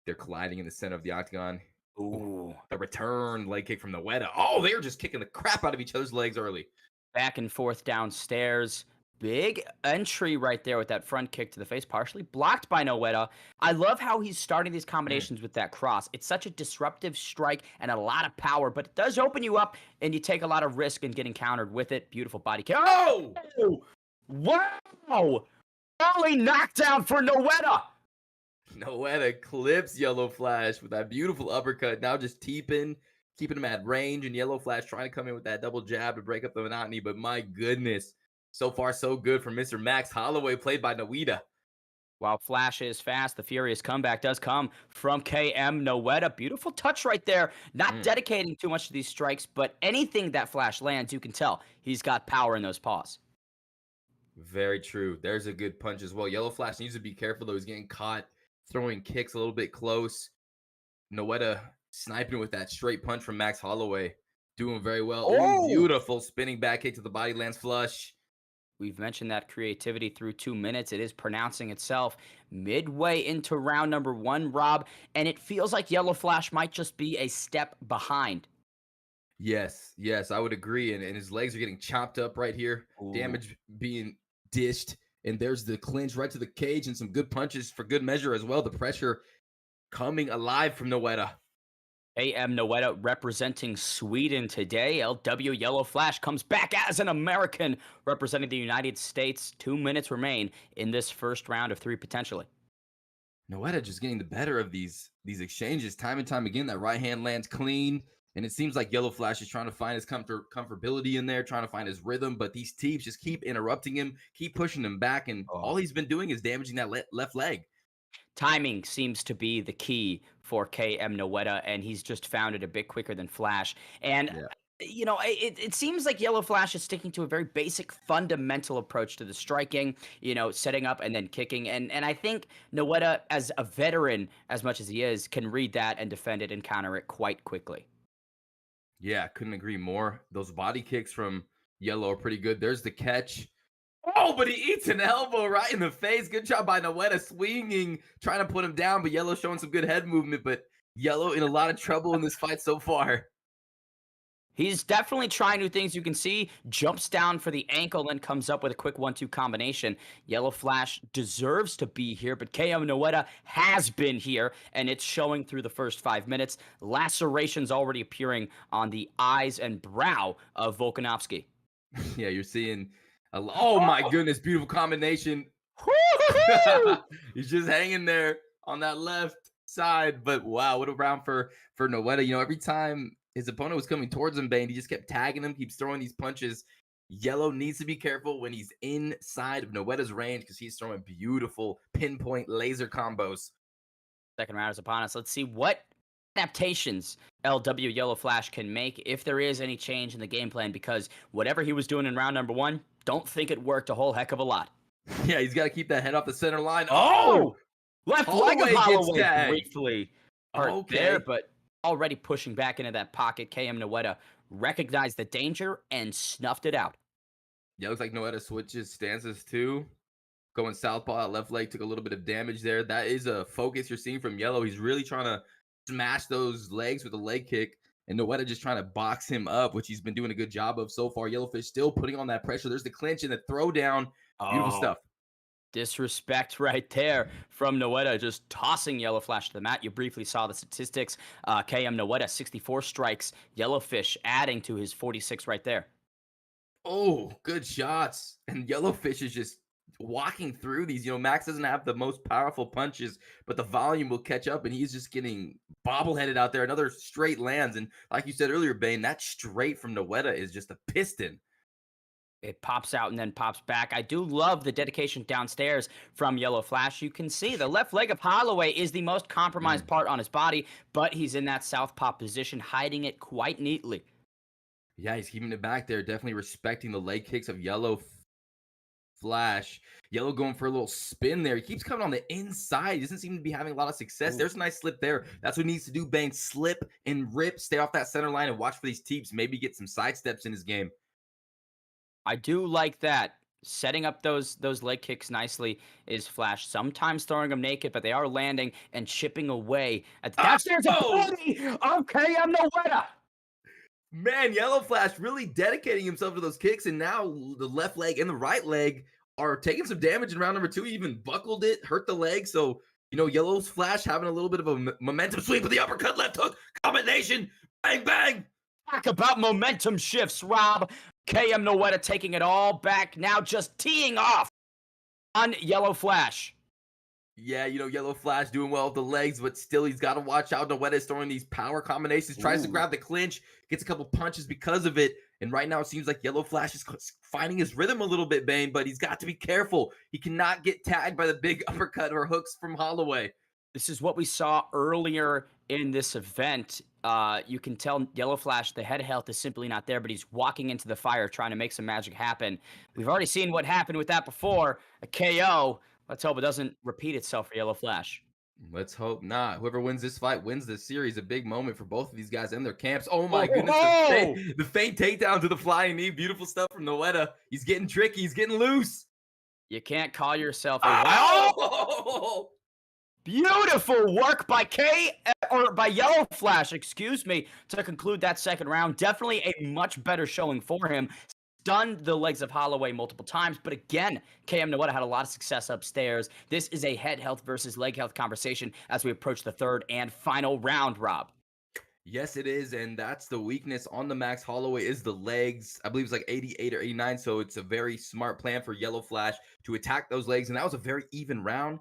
They're colliding in the center of the octagon. Ooh, the return leg kick from Noetta. Oh, they're just kicking the crap out of each other's legs early. Back and forth downstairs. Big entry right there with that front kick to the face, partially blocked by Noetta. I love how he's starting these combinations with that cross. It's such a disruptive strike and a lot of power, but it does open you up, and you take a lot of risk in getting countered with it. Beautiful body kick. Oh! Wow! Early knockdown for Noetta. Noetta clips Yellow Flash with that beautiful uppercut. Now just keeping him at range, and Yellow Flash trying to come in with that double jab to break up the monotony. But my goodness, so far so good from Mr. Max Holloway, played by Noetta. While Flash is fast, the furious comeback does come from KM Noetta. Beautiful touch right there. Not dedicating too much to these strikes, but anything that Flash lands, you can tell he's got power in those paws. Very true. There's a good punch as well. Yellow Flash needs to be careful, though. He's getting caught throwing kicks a little bit close. Noetta sniping with that straight punch from Max Holloway. Doing very well. Oh! Ooh, beautiful spinning back kick to the body, lands flush. We've mentioned that creativity through 2 minutes. It is pronouncing itself midway into round number 1, Rob, and it feels like Yellow Flash might just be a step behind. Yes, I would agree. And his legs are getting chopped up right here. Ooh. Damage being dished. And there's the clinch right to the cage and some good punches for good measure as well. The pressure coming alive from Noetta. KM Noetta representing Sweden today. LW Yellow Flash comes back as an American representing the United States. 2 minutes remain in this first round of 3 potentially. Noetta just getting the better of these exchanges time and time again. That right hand lands clean. And it seems like Yellow Flash is trying to find his comfortability in there, trying to find his rhythm. But these teams just keep interrupting him, keep pushing him back. And all he's been doing is damaging that left leg. Timing seems to be the key for KM Noetta, and he's just found it a bit quicker than Flash. And you know, it seems like Yellow Flash is sticking to a very basic, fundamental approach to the striking, you know, setting up and then kicking. And I think Noetta, as a veteran, as much as he is, can read that and defend it and counter it quite quickly. Yeah, couldn't agree more. Those body kicks from Yellow are pretty good. There's the catch. Oh, but he eats an elbow right in the face. Good job by Noetta, swinging, trying to put him down, but Yellow showing some good head movement. But Yellow in a lot of trouble in this fight so far. He's definitely trying new things. You can see jumps down for the ankle, then comes up with a quick 1-2 combination. Yellow Flash deserves to be here, but KM Noetta has been here, and it's showing through the first 5 minutes. Lacerations already appearing on the eyes and brow of Volkanovski. Yeah, you're seeing oh my goodness, beautiful combination. He's just hanging there on that left side, but wow, what a round for Noetta. You know, every time his opponent was coming towards him, Bane, he just kept tagging him, keeps throwing these punches. Yellow needs to be careful when he's inside of Noetta's range because he's throwing beautiful pinpoint laser combos. Second round is upon us. Let's see what adaptations LW Yellow Flash can make if there is any change in the game plan, because whatever he was doing in round number 1, don't think it worked a whole heck of a lot. Yeah, he's got to keep that head off the center line. Left leg of Holloway briefly hurt there, but already pushing back into that pocket. KM Noetta recognized the danger and snuffed it out. Yeah, looks like Noetta switches stances too. Going southpaw, left leg took a little bit of damage there. That is a focus you're seeing from Yellow. He's really trying to smash those legs with a leg kick, and Noetta just trying to box him up, which he's been doing a good job of so far. Yellowfish still putting on that pressure. There's the clinch and the throwdown. Beautiful stuff. Disrespect right there from Noetta, just tossing Yellow Flash to the mat. You briefly saw the statistics. KM Noetta, 64 strikes. Yellowfish adding to his 46 right there. Oh, good shots. And Yellowfish is just walking through these. You know, Max doesn't have the most powerful punches, but the volume will catch up, and he's just getting bobbleheaded out there. Another straight lands. And like you said earlier, Bane, that straight from Noetta is just a piston. It pops out and then pops back. I do love the dedication downstairs from Yellow Flash. You can see the left leg of Holloway is the most compromised part on his body, but he's in that southpaw position, hiding it quite neatly. Yeah, he's keeping it back there. Definitely respecting the leg kicks of Yellow Flash. Yellow going for a little spin there. He keeps coming on the inside. He doesn't seem to be having a lot of success. There's a nice slip there. That's what he needs to do, Bang. Slip and rip. Stay off that center line and watch for these teeps. Maybe get some side steps in his game. I do like that. Setting up those leg kicks nicely is Flash. Sometimes throwing them naked, but they are landing and chipping away at the downstairs ability of KM Noetta. Man, Yellow Flash really dedicating himself to those kicks, and now the left leg and the right leg are taking some damage in round number 2. He even buckled it, hurt the leg. So, you know, Yellow Flash having a little bit of a momentum sweep with the uppercut, left hook, combination, bang, bang. Talk about momentum shifts, Rob. KM Noetta taking it all back, now just teeing off on Yellow Flash. Yeah, you know, Yellow Flash doing well with the legs, but still he's got to watch out. Noetta is throwing these power combinations, tries to grab the clinch, gets a couple punches because of it. And right now it seems like Yellow Flash is finding his rhythm a little bit, Bane, but he's got to be careful. He cannot get tagged by the big uppercut or hooks from Holloway. This is what we saw earlier in this event. You can tell Yellow Flash, the head health is simply not there, but he's walking into the fire trying to make some magic happen. We've already seen what happened with that before, a KO. Let's hope it doesn't repeat itself for Yellow Flash. Let's hope not. Whoever wins this fight wins this series. A big moment for both of these guys and their camps. Oh my goodness. The feint takedown to the flying knee. Beautiful stuff from Noetta. He's getting tricky. He's getting loose. You can't call yourself a Beautiful work by Yellow Flash, excuse me, to conclude that second round. Definitely a much better showing for him. Stunned the legs of Holloway multiple times, but again, KM Noetta had a lot of success upstairs. This is a head health versus leg health conversation as we approach the third and final round, Rob. Yes, it is, and that's the weakness on the Max Holloway is the legs. I believe it's like 88 or 89, so it's a very smart plan for Yellow Flash to attack those legs, and that was a very even round.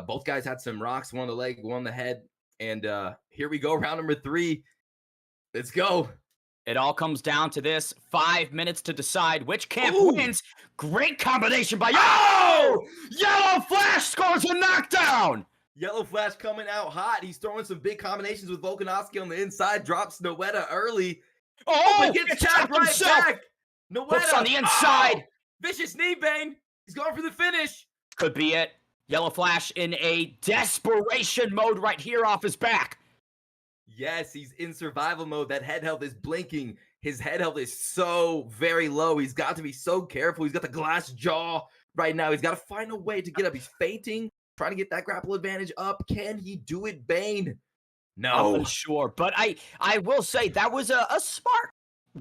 Both guys had some rocks, one on the leg, one on the head. And here we go, round number 3. Let's go. It all comes down to this. 5 minutes to decide which camp wins. Great combination by Yellow Flash scores a knockdown. Yellow Flash coming out hot. He's throwing some big combinations with Volkanovski on the inside. Drops Noetta early. But gets tagged right back. Hooks Noetta on the inside. Vicious knee, Bane. He's going for the finish. Could be it. Yellow Flash in a desperation mode right here off his back. Yes, he's in survival mode. That head health is blinking. His head health is so very low. He's got to be so careful. He's got the glass jaw right now. He's got to find a way to get up. He's fainting, trying to get that grapple advantage up. Can he do it, Bane? No. I'm sure. But I will say that was a smart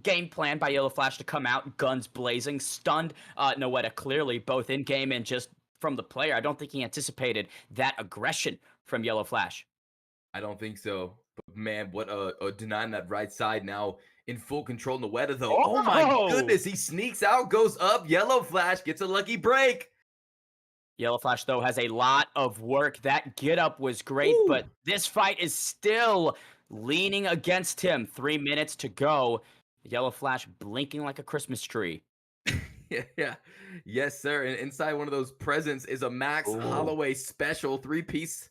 game plan by Yellow Flash to come out, guns blazing, stunned Noetta clearly, both in game and just from the player. I don't think he anticipated that aggression from Yellow Flash. I don't think so. But man, what a denying that right side now in full control. Noetta, though. Oh my goodness. He sneaks out, goes up. Yellow Flash gets a lucky break. Yellow Flash, though, has a lot of work. That get up was great, but this fight is still leaning against him. 3 minutes to go. Yellow Flash blinking like a Christmas tree. Yeah. Yes, sir. And inside one of those presents is a Max Holloway special 3-piece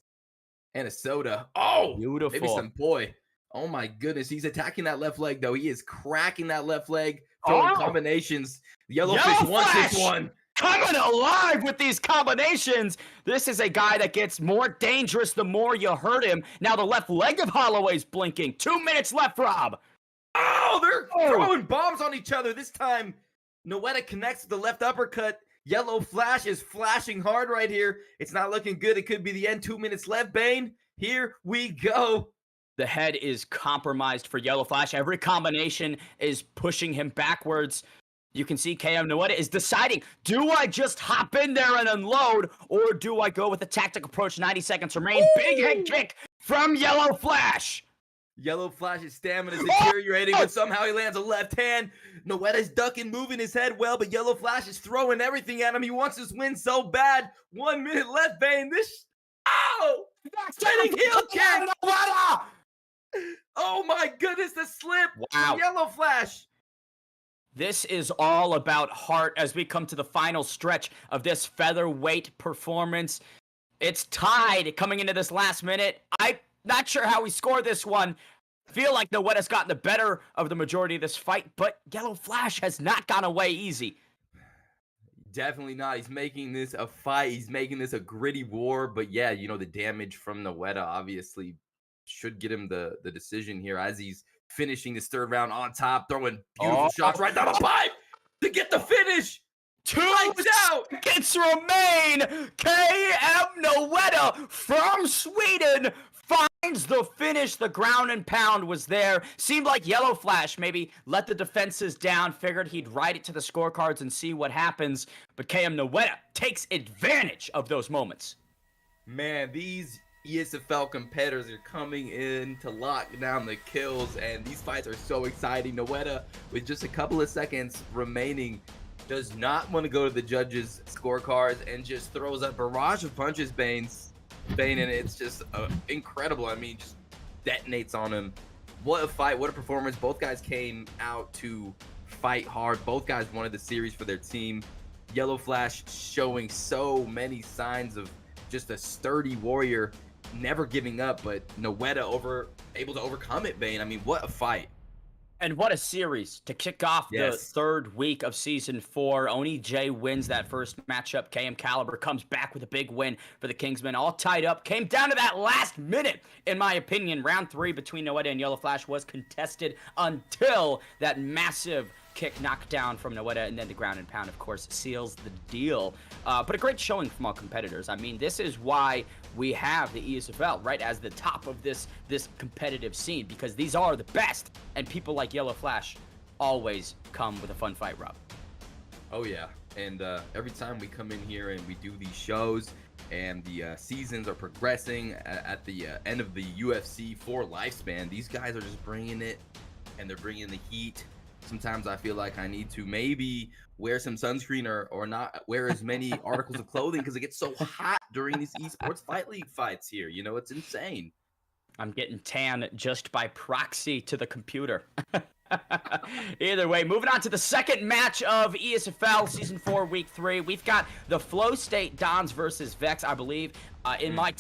and a soda. Oh, beautiful. Maybe some poi. Oh my goodness. He's attacking that left leg, though. He is cracking that left leg, throwing combinations. Yellowfish wants this one. Coming alive with these combinations. This is a guy that gets more dangerous the more you hurt him. Now the left leg of Holloway's blinking. 2 minutes left, Rob. Oh, they're throwing bombs on each other. This time, Noetta connects with the left uppercut. Yellow Flash is flashing hard right here. It's not looking good. It could be the end. 2 minutes left, Bane. Here we go. The head is compromised for Yellow Flash. Every combination is pushing him backwards. You can see KM Noetta is deciding, do I just hop in there and unload, or do I go with a tactic approach? 90 seconds remain. Big head kick from Yellow Flash. Yellow Flash's stamina is deteriorating, but somehow he lands a left hand. Noetta's ducking, moving his head well, but Yellow Flash is throwing everything at him. He wants this win so bad. 1 minute left, Bane. Spinning heel kick. Oh my goodness, the slip. Wow. Yellow Flash. This is all about heart as we come to the final stretch of this featherweight performance. It's tied coming into this last minute. I'm not sure how we score this one. Feel like Noetta's gotten the better of the majority of this fight, but Yellow Flash has not gone away easy. Definitely not. He's making this a fight. He's making this a gritty war. But yeah, you know, the damage from Noetta obviously should get him the decision here as he's finishing this third round on top, throwing beautiful shots right down the pipe to get the finish. 2 seconds remain. KM Noetta from Sweden finds the finish. The ground and pound was there. Seemed like Yellow Flash maybe let the defenses down, figured he'd write it to the scorecards and see what happens. But KM Noetta takes advantage of those moments. Man, these ESFL competitors are coming in to lock down the kills, and these fights are so exciting. Noetta, with just a couple of seconds remaining, does not want to go to the judges' scorecards and just throws a barrage of punches, Bane, and it's just incredible. I mean, just detonates on him. What a fight, what a performance. Both guys came out to fight hard. Both guys wanted the series for their team. Yellow Flash showing so many signs of just a sturdy warrior, never giving up, but Noetta able to overcome it, Bane. I mean, what a fight. And what a series to kick off the third week of Season 4. Oni J wins that first matchup. KM Caliber comes back with a big win for the Kingsmen. All tied up. Came down to that last minute, in my opinion. Round 3 between Noetta and Yellow Flash was contested until that massive kick knockdown from Noetta, and then the ground and pound, of course, seals the deal. But a great showing from all competitors. I mean, this is why we have the ESFL right as the top of this competitive scene, because these are the best, and people like Yellow Flash always come with a fun fight, Rob. Oh yeah, and every time we come in here and we do these shows and the seasons are progressing at the end of the UFC 4 lifespan, these guys are just bringing it, and they're bringing the heat. Sometimes I feel like I need to maybe wear some sunscreen or not wear as many articles of clothing because it gets so hot during these Esports Fight League fights here. You know, it's insane. I'm getting tan just by proxy to the computer. Either way, moving on to the second match of ESFL Season 4, Week 3. We've got the Flow State Dons versus Vex, I believe. In my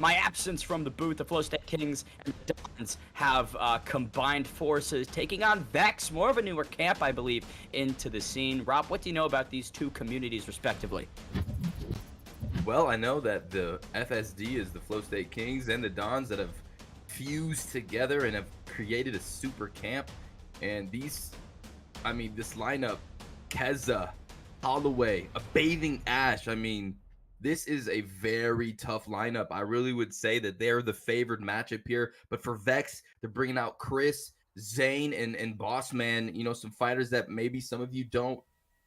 absence from the booth, the Flow State Kings and the Dons have combined forces, taking on Vex, more of a newer camp, I believe, into the scene. Rob, what do you know about these two communities, respectively? Well, I know that the FSD is the Flow State Kings and the Dons that have fused together and have created a super camp. And this lineup, Kezza, Holloway, a Bathing Ash, this is a very tough lineup. I really would say that they're the favored matchup here. But for Vex, they're bringing out Chris, Zane, and Bossman, some fighters that maybe some of you don't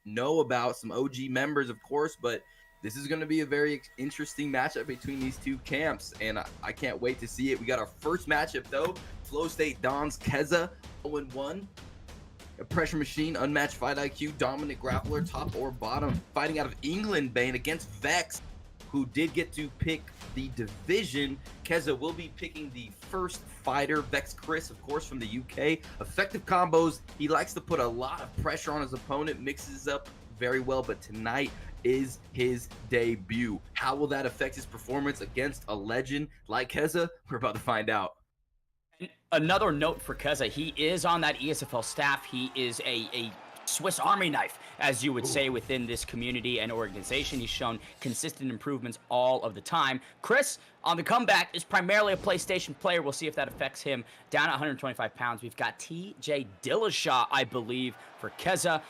know about, some OG members, of course, but this is going to be a very interesting matchup between these two camps, and I can't wait to see it. We got our first matchup, though. Flow State Dons, Kezza, 0-1. A pressure machine, unmatched fight IQ, dominant grappler, top or bottom. Fighting out of England, Bane, against Vex, who did get to pick the division. Kezza will be picking the first fighter. Vex Chris, of course, from the UK. Effective combos. He likes to put a lot of pressure on his opponent, mixes up very well, but tonight is his debut. How will that affect his performance against a legend like Kezza? We're about to find out. Another note for Kezza, he is on that ESFL staff. He is a Swiss Army knife, as you would say, within this community and organization. He's shown consistent improvements all of the time. Chris, on the comeback, is primarily a PlayStation player. We'll see if that affects him. Down at 125 pounds, we've got TJ Dillashaw, I believe, for Kezza,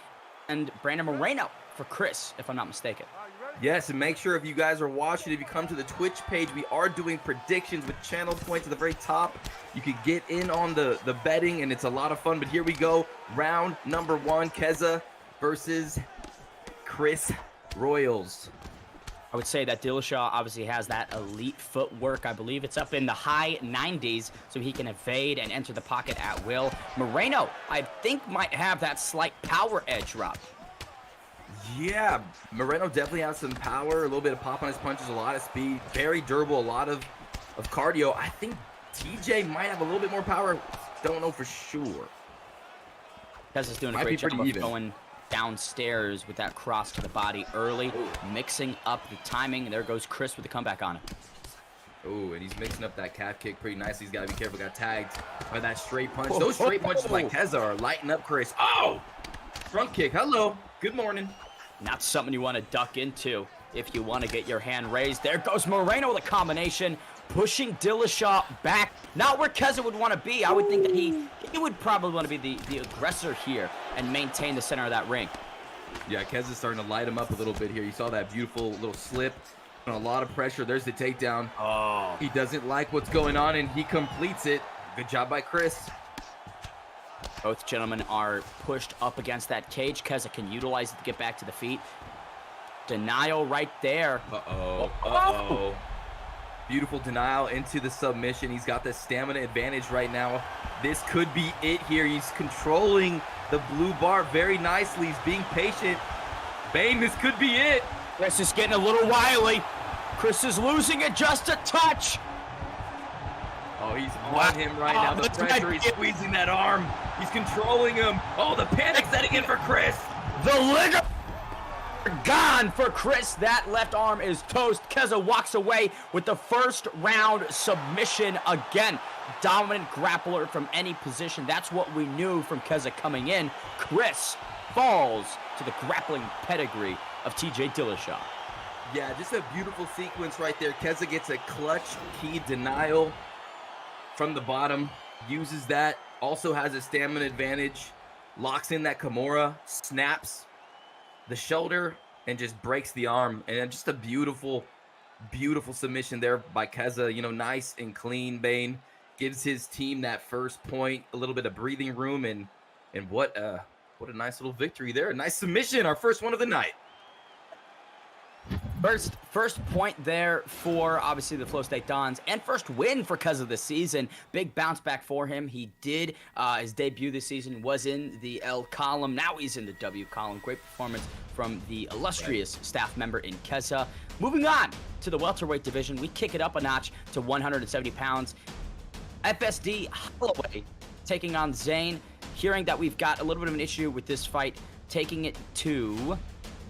and Brandon Moreno for Chris, if I'm not mistaken. Yes, and make sure if you guys are watching, if you come to the Twitch page, we are doing predictions with channel points at the very top. You could get in on the betting, and it's a lot of fun. But here we go. Round number 1, Kezza versus Chris Royals. I would say that Dillashaw obviously has that elite footwork. I believe it's up in the high 90s, so he can evade and enter the pocket at will. Moreno, I think, might have that slight power edge, Rob. Yeah, Moreno definitely has some power, a little bit of pop on his punches, a lot of speed, very durable, a lot of cardio. I think TJ might have a little bit more power. Don't know for sure. Kezza's doing a great job of going downstairs with that cross to the body early, mixing up the timing. There goes Chris with the comeback on him. Oh, and he's mixing up that calf kick pretty nicely. He's got to be careful. Got tagged by that straight punch. Those straight punches by Kezza are lighting up Chris. Oh! Front kick. Hello. Good morning. Not something you want to duck into if you want to get your hand raised. There goes Moreno with a combination, pushing Dillashaw back. Not where Kezza would want to be. I would think that he would probably want to be the aggressor here and maintain the center of that ring. Yeah, Kezza's starting to light him up a little bit here. You saw that beautiful little slip. A lot of pressure. There's the takedown. Oh. He doesn't like what's going on, and he completes it. Good job by Chris. Both gentlemen are pushed up against that cage. Kezza can utilize it to get back to the feet. Denial right there. Uh-oh. Uh-oh. Beautiful denial into the submission. He's got the stamina advantage right now. This could be it here. He's controlling the blue bar very nicely. He's being patient. Bane, this could be it. Chris is getting a little wily. Chris is losing it just a touch. Oh, he's on him right now. The pressure, he's squeezing that arm. He's controlling him. Oh, the panic setting in for Chris. The leg gone for Chris. That left arm is toast. Kezza walks away with the first round submission again. Dominant grappler from any position. That's what we knew from Kezza coming in. Chris falls to the grappling pedigree of TJ Dillashaw. Yeah, just a beautiful sequence right there. Kezza gets a clutch key denial from the bottom, uses that, also has a stamina advantage, locks in that Kimura, snaps the shoulder, and just breaks the arm. And just a beautiful, beautiful submission there by Kezza. Nice and clean. Bane gives his team that first point, a little bit of breathing room, and what a nice little victory there. A nice submission, our first one of the night. First point there for, obviously, the Flow State Dons, and first win for Kezza this season. Big bounce back for him. He did, his debut this season was in the L column. Now he's in the W column. Great performance from the illustrious staff member in Kezza. Moving on to the welterweight division, we kick it up a notch to 170 pounds. FSD Holloway taking on Zane. hearing that we've got a little bit of an issue with this fight, taking it to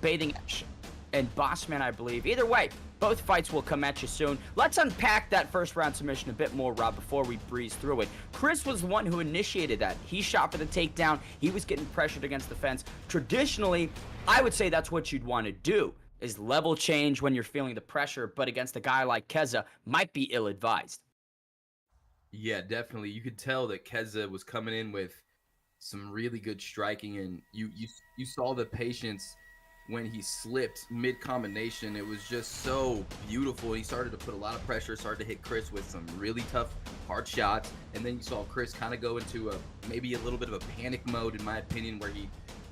Bathing Ash and Bossman, I believe. Either way, both fights will come at you soon. Let's unpack that first round submission a bit more, Rob, before we breeze through it. Chris was the one who initiated that. He shot for the takedown. He was getting pressured against the fence. Traditionally, I would say that's what you'd want to do, is level change when you're feeling the pressure, but against a guy like Kezza, might be ill-advised. Yeah, definitely. You could tell that Kezza was coming in with some really good striking, and you saw the patience when he slipped mid-combination. It was just so beautiful. He started to put a lot of pressure, started to hit Chris with some really tough, hard shots, and then you saw Chris kind of go into maybe a little bit of a panic mode, in my opinion, where he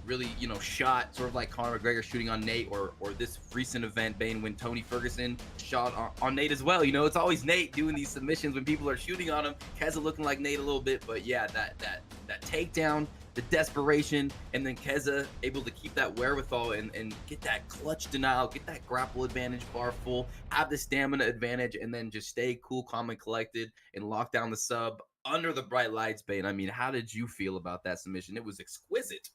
really, shot sort of like Conor McGregor shooting on Nate, or this recent event, Bane, when Tony Ferguson shot on Nate as well. It's always Nate doing these submissions when people are shooting on him. Kezza looking like Nate a little bit, but yeah, that takedown, the desperation, and then Kezza able to keep that wherewithal and get that clutch denial, get that grapple advantage bar full, have the stamina advantage, and then just stay cool, calm, and collected and lock down the sub under the bright lights, Bane. I mean, how did you feel about that submission? It was exquisite.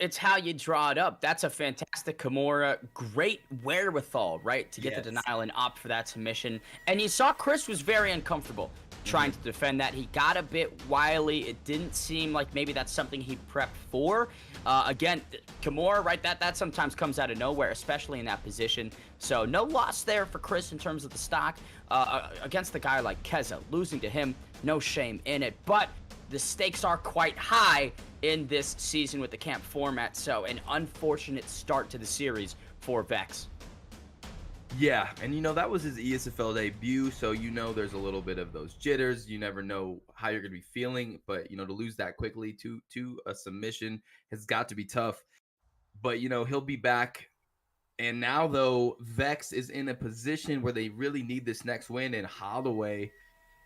It's how you draw it up. That's a fantastic Kimura. Great wherewithal, right? To get the denial and opt for that submission. And you saw Chris was very uncomfortable trying to defend that. He got a bit wily. It didn't seem like maybe that's something he prepped for. Again, Kimura, right? That sometimes comes out of nowhere, especially in that position. So no loss there for Chris in terms of the stock. Against a guy like Kezza, losing to him, no shame in it. But the stakes are quite high in this season with the camp format, so an unfortunate start to the series for Vex. Yeah, and that was his ESFL debut, so there's a little bit of those jitters. You never know how you're going to be feeling, but to lose that quickly to a submission has got to be tough. But he'll be back. And now, though, Vex is in a position where they really need this next win, and Holloway,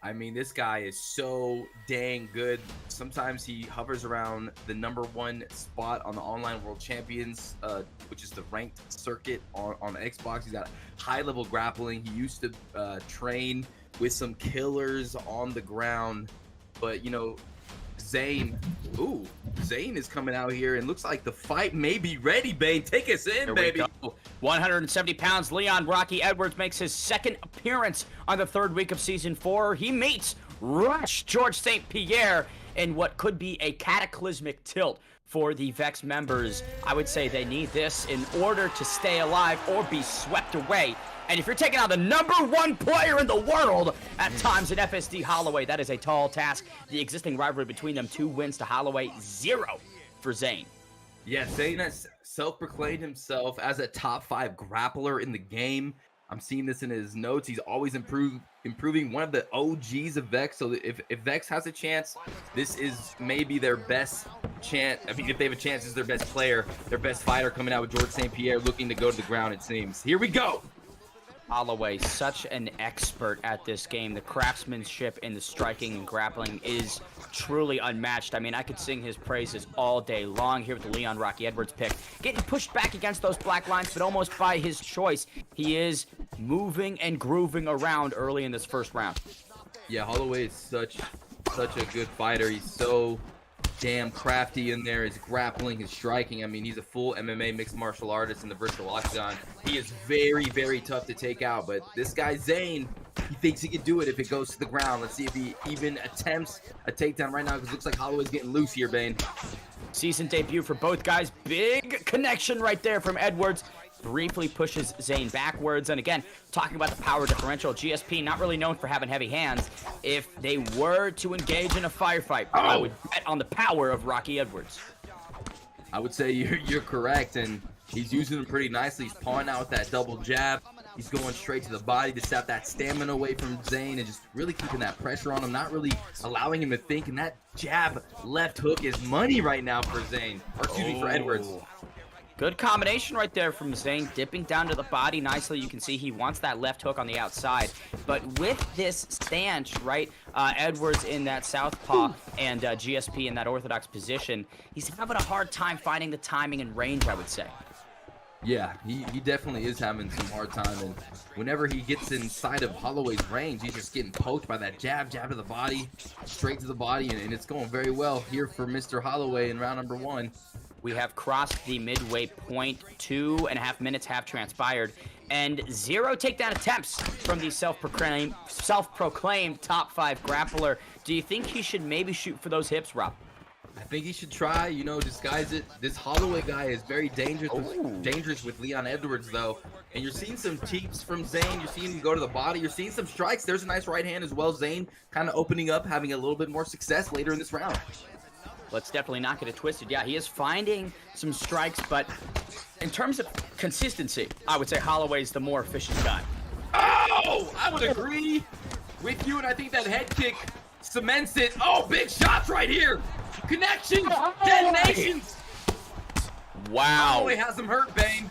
I mean, this guy is so dang good. Sometimes he hovers around the #1 spot on the Online World Champions, which is the ranked circuit on Xbox. He's got high-level grappling. He used to train with some killers on the ground. But, Zane is coming out here, and looks like the fight may be ready, Bane. Take us in, baby. 170 pounds, Leon Rocky Edwards makes his second appearance on the third week of Season 4. He meets Rush George St. Pierre in what could be a cataclysmic tilt for the Vex members. I would say they need this in order to stay alive or be swept away. And if you're taking out the #1 player in the world at times in FSD Holloway, that is a tall task. The existing rivalry between them, 2 wins to Holloway, 0 for Zane. Yeah, Zane has self-proclaimed himself as a top 5 grappler in the game. I'm seeing this in his notes. He's always improving, one of the OGs of Vex. So if Vex has a chance, this is maybe their best chance. I mean, if they have a chance, this is their best player, their best fighter coming out with George St. Pierre looking to go to the ground, it seems. Here we go. Holloway, such an expert at this game. The craftsmanship in the striking and grappling is truly unmatched. I mean, I could sing his praises all day long here with the Leon Rocky Edwards pick. Getting pushed back against those black lines, but almost by his choice. He is moving and grooving around early in this first round. Yeah, Holloway is such a good fighter. He's so damn crafty in there. His grappling, his striking. I mean, he's a full MMA mixed martial artist in the virtual octagon. He is very, very tough to take out. But this guy, Zane, he thinks he can do it if it goes to the ground. Let's see if he even attempts a takedown right now, because it looks like Holloway's getting loose here, Bane. Season debut for both guys. Big connection right there from Edwards. Briefly pushes Zane backwards. And again, talking about the power differential, GSP not really known for having heavy hands. If they were to engage in a firefight, I would bet on the power of Rocky Edwards. I would say you're correct, and he's using them pretty nicely. He's pawing out with that double jab. He's going straight to the body to sap that stamina away from Zane and just really keeping that pressure on him, not really allowing him to think. And that jab left hook is money right now for Zane, or excuse me, for Edwards. Good combination right there from Zane, dipping down to the body nicely. You can see he wants that left hook on the outside. But with this stance, right, Edwards in that southpaw and GSP in that orthodox position, he's having a hard time finding the timing and range, I would say. Yeah, he definitely is having some hard time, and whenever he gets inside of Holloway's range, he's just getting poked by that jab to the body, straight to the body, and it's going very well here for Mr. Holloway in round number 1. We have crossed the midway point. 2.5 minutes have transpired, and 0 takedown attempts from the self-proclaimed top 5 grappler. Do you think he should maybe shoot for those hips, Rob? I think he should try, disguise it. This Holloway guy is very dangerous with Leon Edwards, though. And you're seeing some teeps from Zane. You're seeing him go to the body. You're seeing some strikes. There's a nice right hand as well. Zane kind of opening up, having a little bit more success later in this round. Let's definitely not get it twisted. Yeah, he is finding some strikes, but in terms of consistency, I would say Holloway's the more efficient guy. Oh, I would agree with you, and I think that head kick cements it. Oh, big shots right here. Connections, detonations. Wow. Holloway has him hurt, Bane.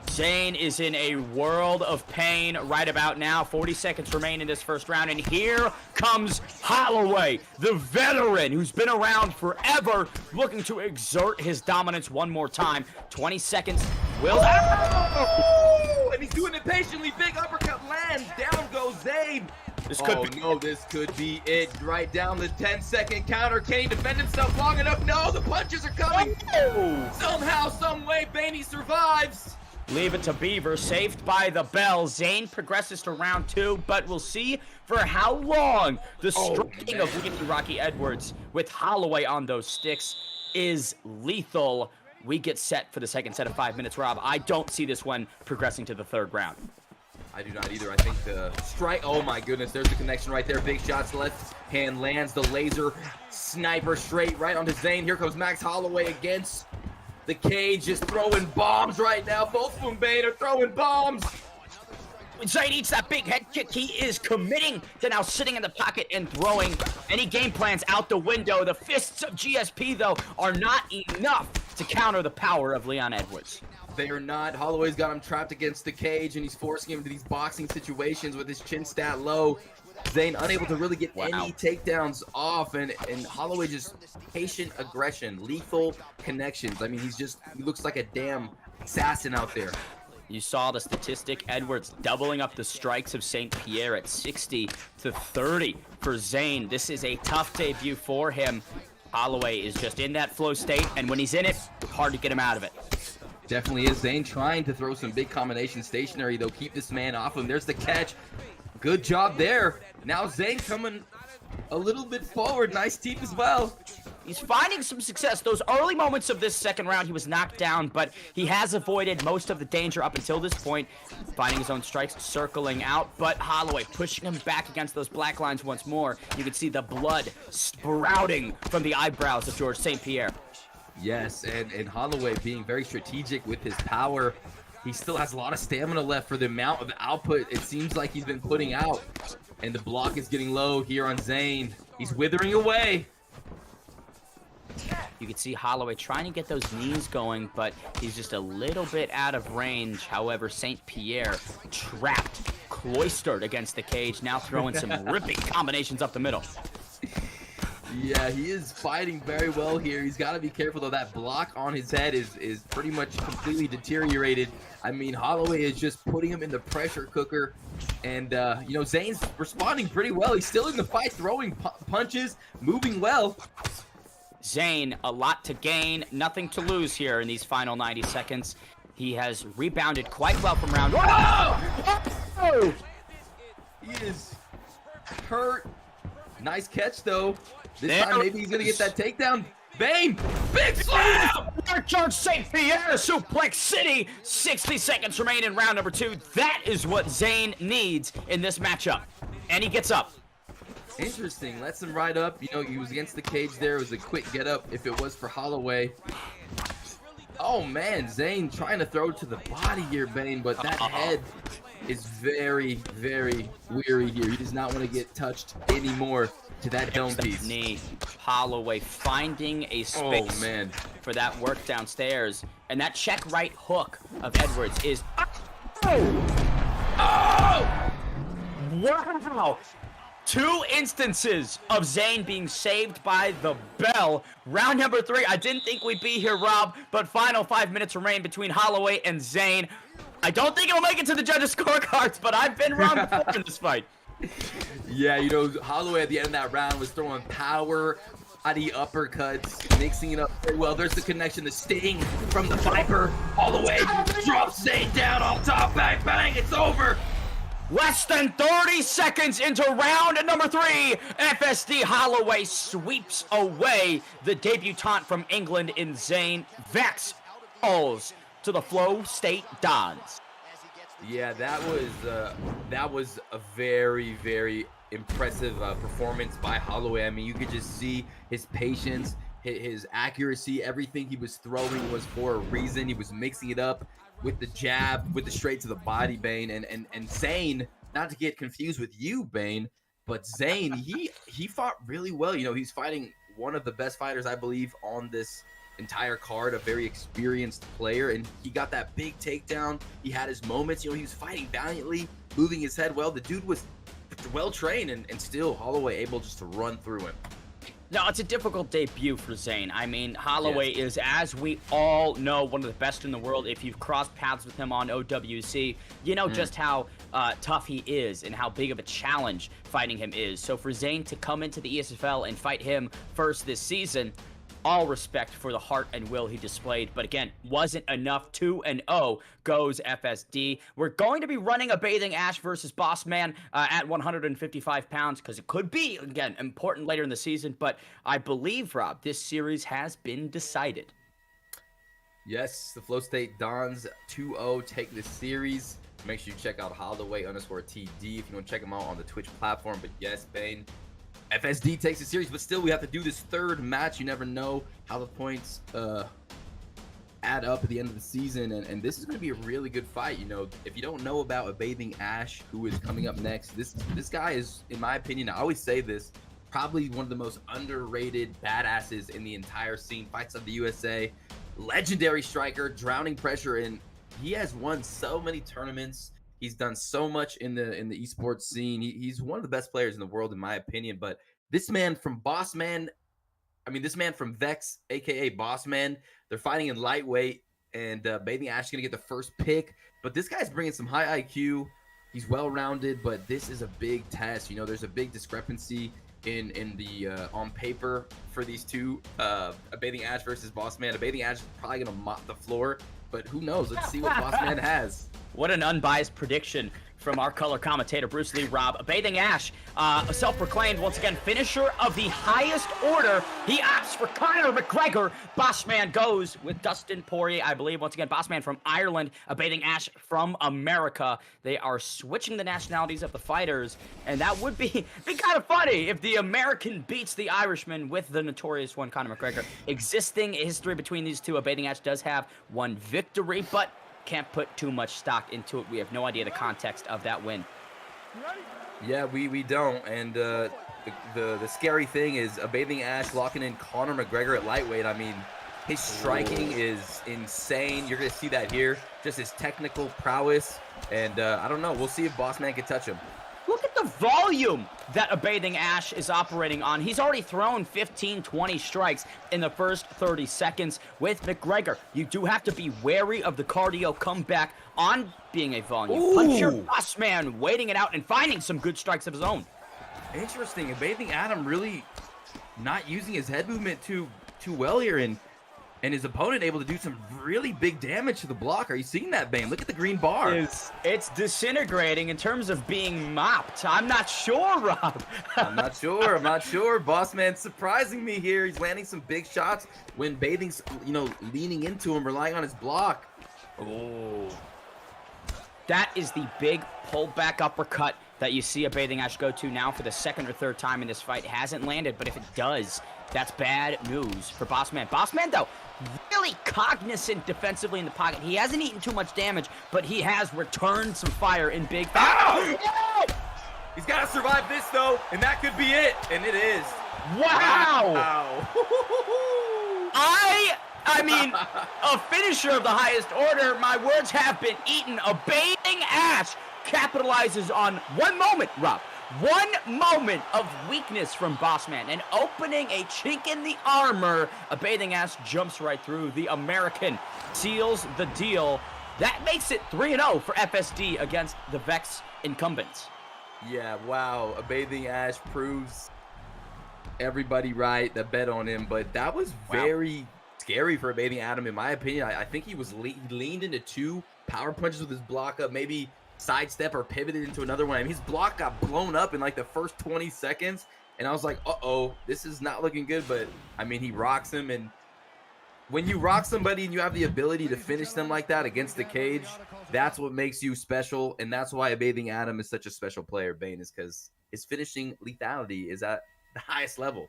Zane is in a world of pain right about now. 40 seconds remain in this first round, and here comes Holloway, the veteran who's been around forever, looking to exert his dominance one more time. 20 seconds will... Oh, and he's doing it patiently. Big uppercut lands. Down goes Zane. This could be... no, this could be it. Right down the 10-second counter. Can he defend himself long enough? No, the punches are coming. Oh. Somehow, some way, Baney survives. Leave it to Beaver, saved by the bell. Zane progresses to round 2, but we'll see for how long the striking of Ricky Rocky Edwards with Holloway on those sticks is lethal. We get set for the second set of 5 minutes, Rob. I don't see this one progressing to the 3rd round. I do not either. I think the strike, oh my goodness, there's the connection right there. Big shots, left hand lands the laser sniper straight right onto Zane. Here comes Max Holloway against the cage, just throwing bombs right now. Both of them, Bane, are throwing bombs. When Zane eats that big head kick, he is committing to now sitting in the pocket and throwing any game plans out the window. The fists of GSP, though, are not enough to counter the power of Leon Edwards. They are not. Holloway's got him trapped against the cage, and he's forcing him into these boxing situations with his chin stat low. Zane unable to really get any takedowns off, and Holloway just patient aggression, lethal connections. I mean, he looks like a damn assassin out there. You saw the statistic, Edwards doubling up the strikes of St. Pierre at 60 to 30 for Zane. This is a tough debut for him. Holloway is just in that flow state, and when he's in it, hard to get him out of it. Definitely is. Zane trying to throw some big combination stationary, though. Keep this man off him. There's the catch. Good job there. Now Zane coming a little bit forward. Nice teep as well. He's finding some success. Those early moments of this second round, he was knocked down, but he has avoided most of the danger up until this point, finding his own strikes, circling out, but Holloway pushing him back against those black lines once more. You can see the blood sprouting from the eyebrows of George St. Pierre. Yes, and Holloway being very strategic with his power. He still has a lot of stamina left for the amount of output it seems like he's been putting out. And the block is getting low here on Zane. He's withering away. You can see Holloway trying to get those knees going, but he's just a little bit out of range. However, St. Pierre trapped, cloistered against the cage, now throwing some ripping combinations up the middle. Yeah, he is fighting very well here. He's got to be careful, though. That block on his head is pretty much completely deteriorated. I mean, Holloway is just putting him in the pressure cooker. And, Zane's responding pretty well. He's still in the fight, throwing punches, moving well. Zane, a lot to gain, nothing to lose here in these final 90 seconds. He has rebounded quite well from round one. Oh! He is hurt. Nice catch, though. This time, maybe he's going to get that takedown. Bane! Big slam! George St. Pierre, Suplex City. 60 seconds remain in round number 2. That is what Zane needs in this matchup. And he gets up. Interesting. Lets him ride up. He was against the cage there. It was a quick get up if it was for Holloway. Oh, man. Zane trying to throw to the body here, Bane, but that head is very, very weary here. He does not want to get touched anymore to that dome piece. Knee. Holloway finding a space for that work downstairs. And that check right hook of Edwards is... Oh! Wow! 2 instances of Zayn being saved by the bell. Round number 3, I didn't think we'd be here, Rob, but final 5 minutes remain between Holloway and Zayn. I don't think it'll make it to the judges' scorecards, but I've been wrong before in this fight. Yeah, you know, Holloway at the end of that round was throwing power, body uppercuts, mixing it up very well. There's the connection, the sting from the Viper. Holloway drops Zayn down off top, bang, bang, it's over. Less than 30 seconds into round number 3, FSD Holloway sweeps away the debutant from England in Zayn. Vex falls to the Flow State Dons. Yeah, that was a very, very impressive performance by Holloway. I mean, you could just see his patience, his accuracy. Everything he was throwing was for a reason. He was mixing it up with the jab, with the straight to the body, Bane. And Zayn, not to get confused with you, Bane, but Zayn, he fought really well. You know, he's fighting one of the best fighters, I believe, on this entire card, a very experienced player, and he got that big takedown. He had his moments. You know, he was fighting valiantly, moving his head well. The dude was well trained, and still Holloway able just to run through him. No, it's a difficult debut for Zayn. I mean, Holloway is, as we all know, one of the best in the world. If you've crossed paths with him on OWC, you know just how tough he is and how big of a challenge fighting him is. So for Zayn to come into the ESFL and fight him first this season, all respect for the heart and will he displayed, but again, wasn't enough. 2-0 goes FSD. We're going to be running a Bathing Ash versus Boss Man at 155 pounds because it could be, again, important later in the season, but I believe, Rob, this series has been decided. Yes, the Flow State Dons 2-0 take this series. Make sure you check out Holloway_TD if you want to check them out on the Twitch platform, but yes, Bane, FSD takes the series, but still we have to do this third match. You never know how the points add up at the end of the season, and this is going to be a really good fight. You know, if you don't know about a Bathing Ash, who is coming up next, this guy is, in my opinion, I always say this, probably one of the most underrated badasses in the entire scene. Fights of the USA, legendary striker, drowning pressure, and he has won so many tournaments. He's done so much in the esports scene. He's one of the best players in the world, in my opinion. But this man from this man from Vex, aka Boss Man, they're fighting in lightweight, and Bathing Ash is gonna get the first pick. But this guy's bringing some high IQ. He's well-rounded, but this is a big test. You know, there's a big discrepancy in the on paper for these two. A Bathing Ash versus Boss Man. A Bathing Ash is probably gonna mop the floor, but who knows? Let's see what Boss Man has. What an unbiased prediction from our color commentator, Bruce Lee. Rob, Bathing Ash, a self-proclaimed, once again, finisher of the highest order. He opts for Conor McGregor. Bossman goes with Dustin Poirier, I believe. Once again, Bossman from Ireland, a Bathing Ash from America. They are switching the nationalities of the fighters, and that would be kind of funny if the American beats the Irishman with the notorious one, Conor McGregor. Existing history between these two, a Bathing Ash does have one victory, but can't put too much stock into it. We have no idea the context of that win. Yeah, we don't. And the scary thing is a Bathing Ash locking in Conor McGregor at lightweight. I mean, his striking is insane. You're going to see that here. Just his technical prowess. And I don't know. We'll see if Boss Man can touch him. Look at the volume that a Bathing Ash is operating on. He's already thrown 15, 20 strikes in the first 30 seconds with McGregor. You do have to be wary of the cardio comeback on being a volume puncher. Boss Man waiting it out and finding some good strikes of his own. Interesting. Bathing Adam really not using his head movement too well here, and his opponent able to do some really big damage to the block. Are you seeing that, Bane? Look at the green bar. It's disintegrating in terms of being mopped. I'm not sure, Rob. I'm not sure. Boss Man surprising me here. He's landing some big shots when Bathing's, leaning into him, relying on his block. Oh. That is the big pullback uppercut that you see a Bathing Ash go to now for the second or third time in this fight. It hasn't landed, but if it does, that's bad news for Boss Man. Boss Man, though, really cognizant defensively in the pocket. He hasn't eaten too much damage, but he has returned some fire in big... Oh! He's got to survive this, though, and that could be it, and it is. Wow! I mean, a finisher of the highest order. My words have been eaten. A Bathing Ash capitalizes on one moment, Rob. One moment of weakness from Bossman and opening a chink in the armor. A bathing ass jumps right through. The American seals the deal. That makes it 3-0 for FSD against the Vex incumbents. Yeah, wow. A bathing ash proves everybody right that bet on him, but that was very scary for a bathing Adam, in my opinion. I think he leaned into 2 power punches with his block up, maybe sidestep or pivoted into another one. I mean, his block got blown up in like the first 20 seconds, and I was like, uh-oh, this is not looking good. But I mean, he rocks him, and when you rock somebody and you have the ability to finish them like that against the cage, that's what makes you special. And that's why a bathing Adam is such a special player, Bane, is because his finishing lethality is at the highest level.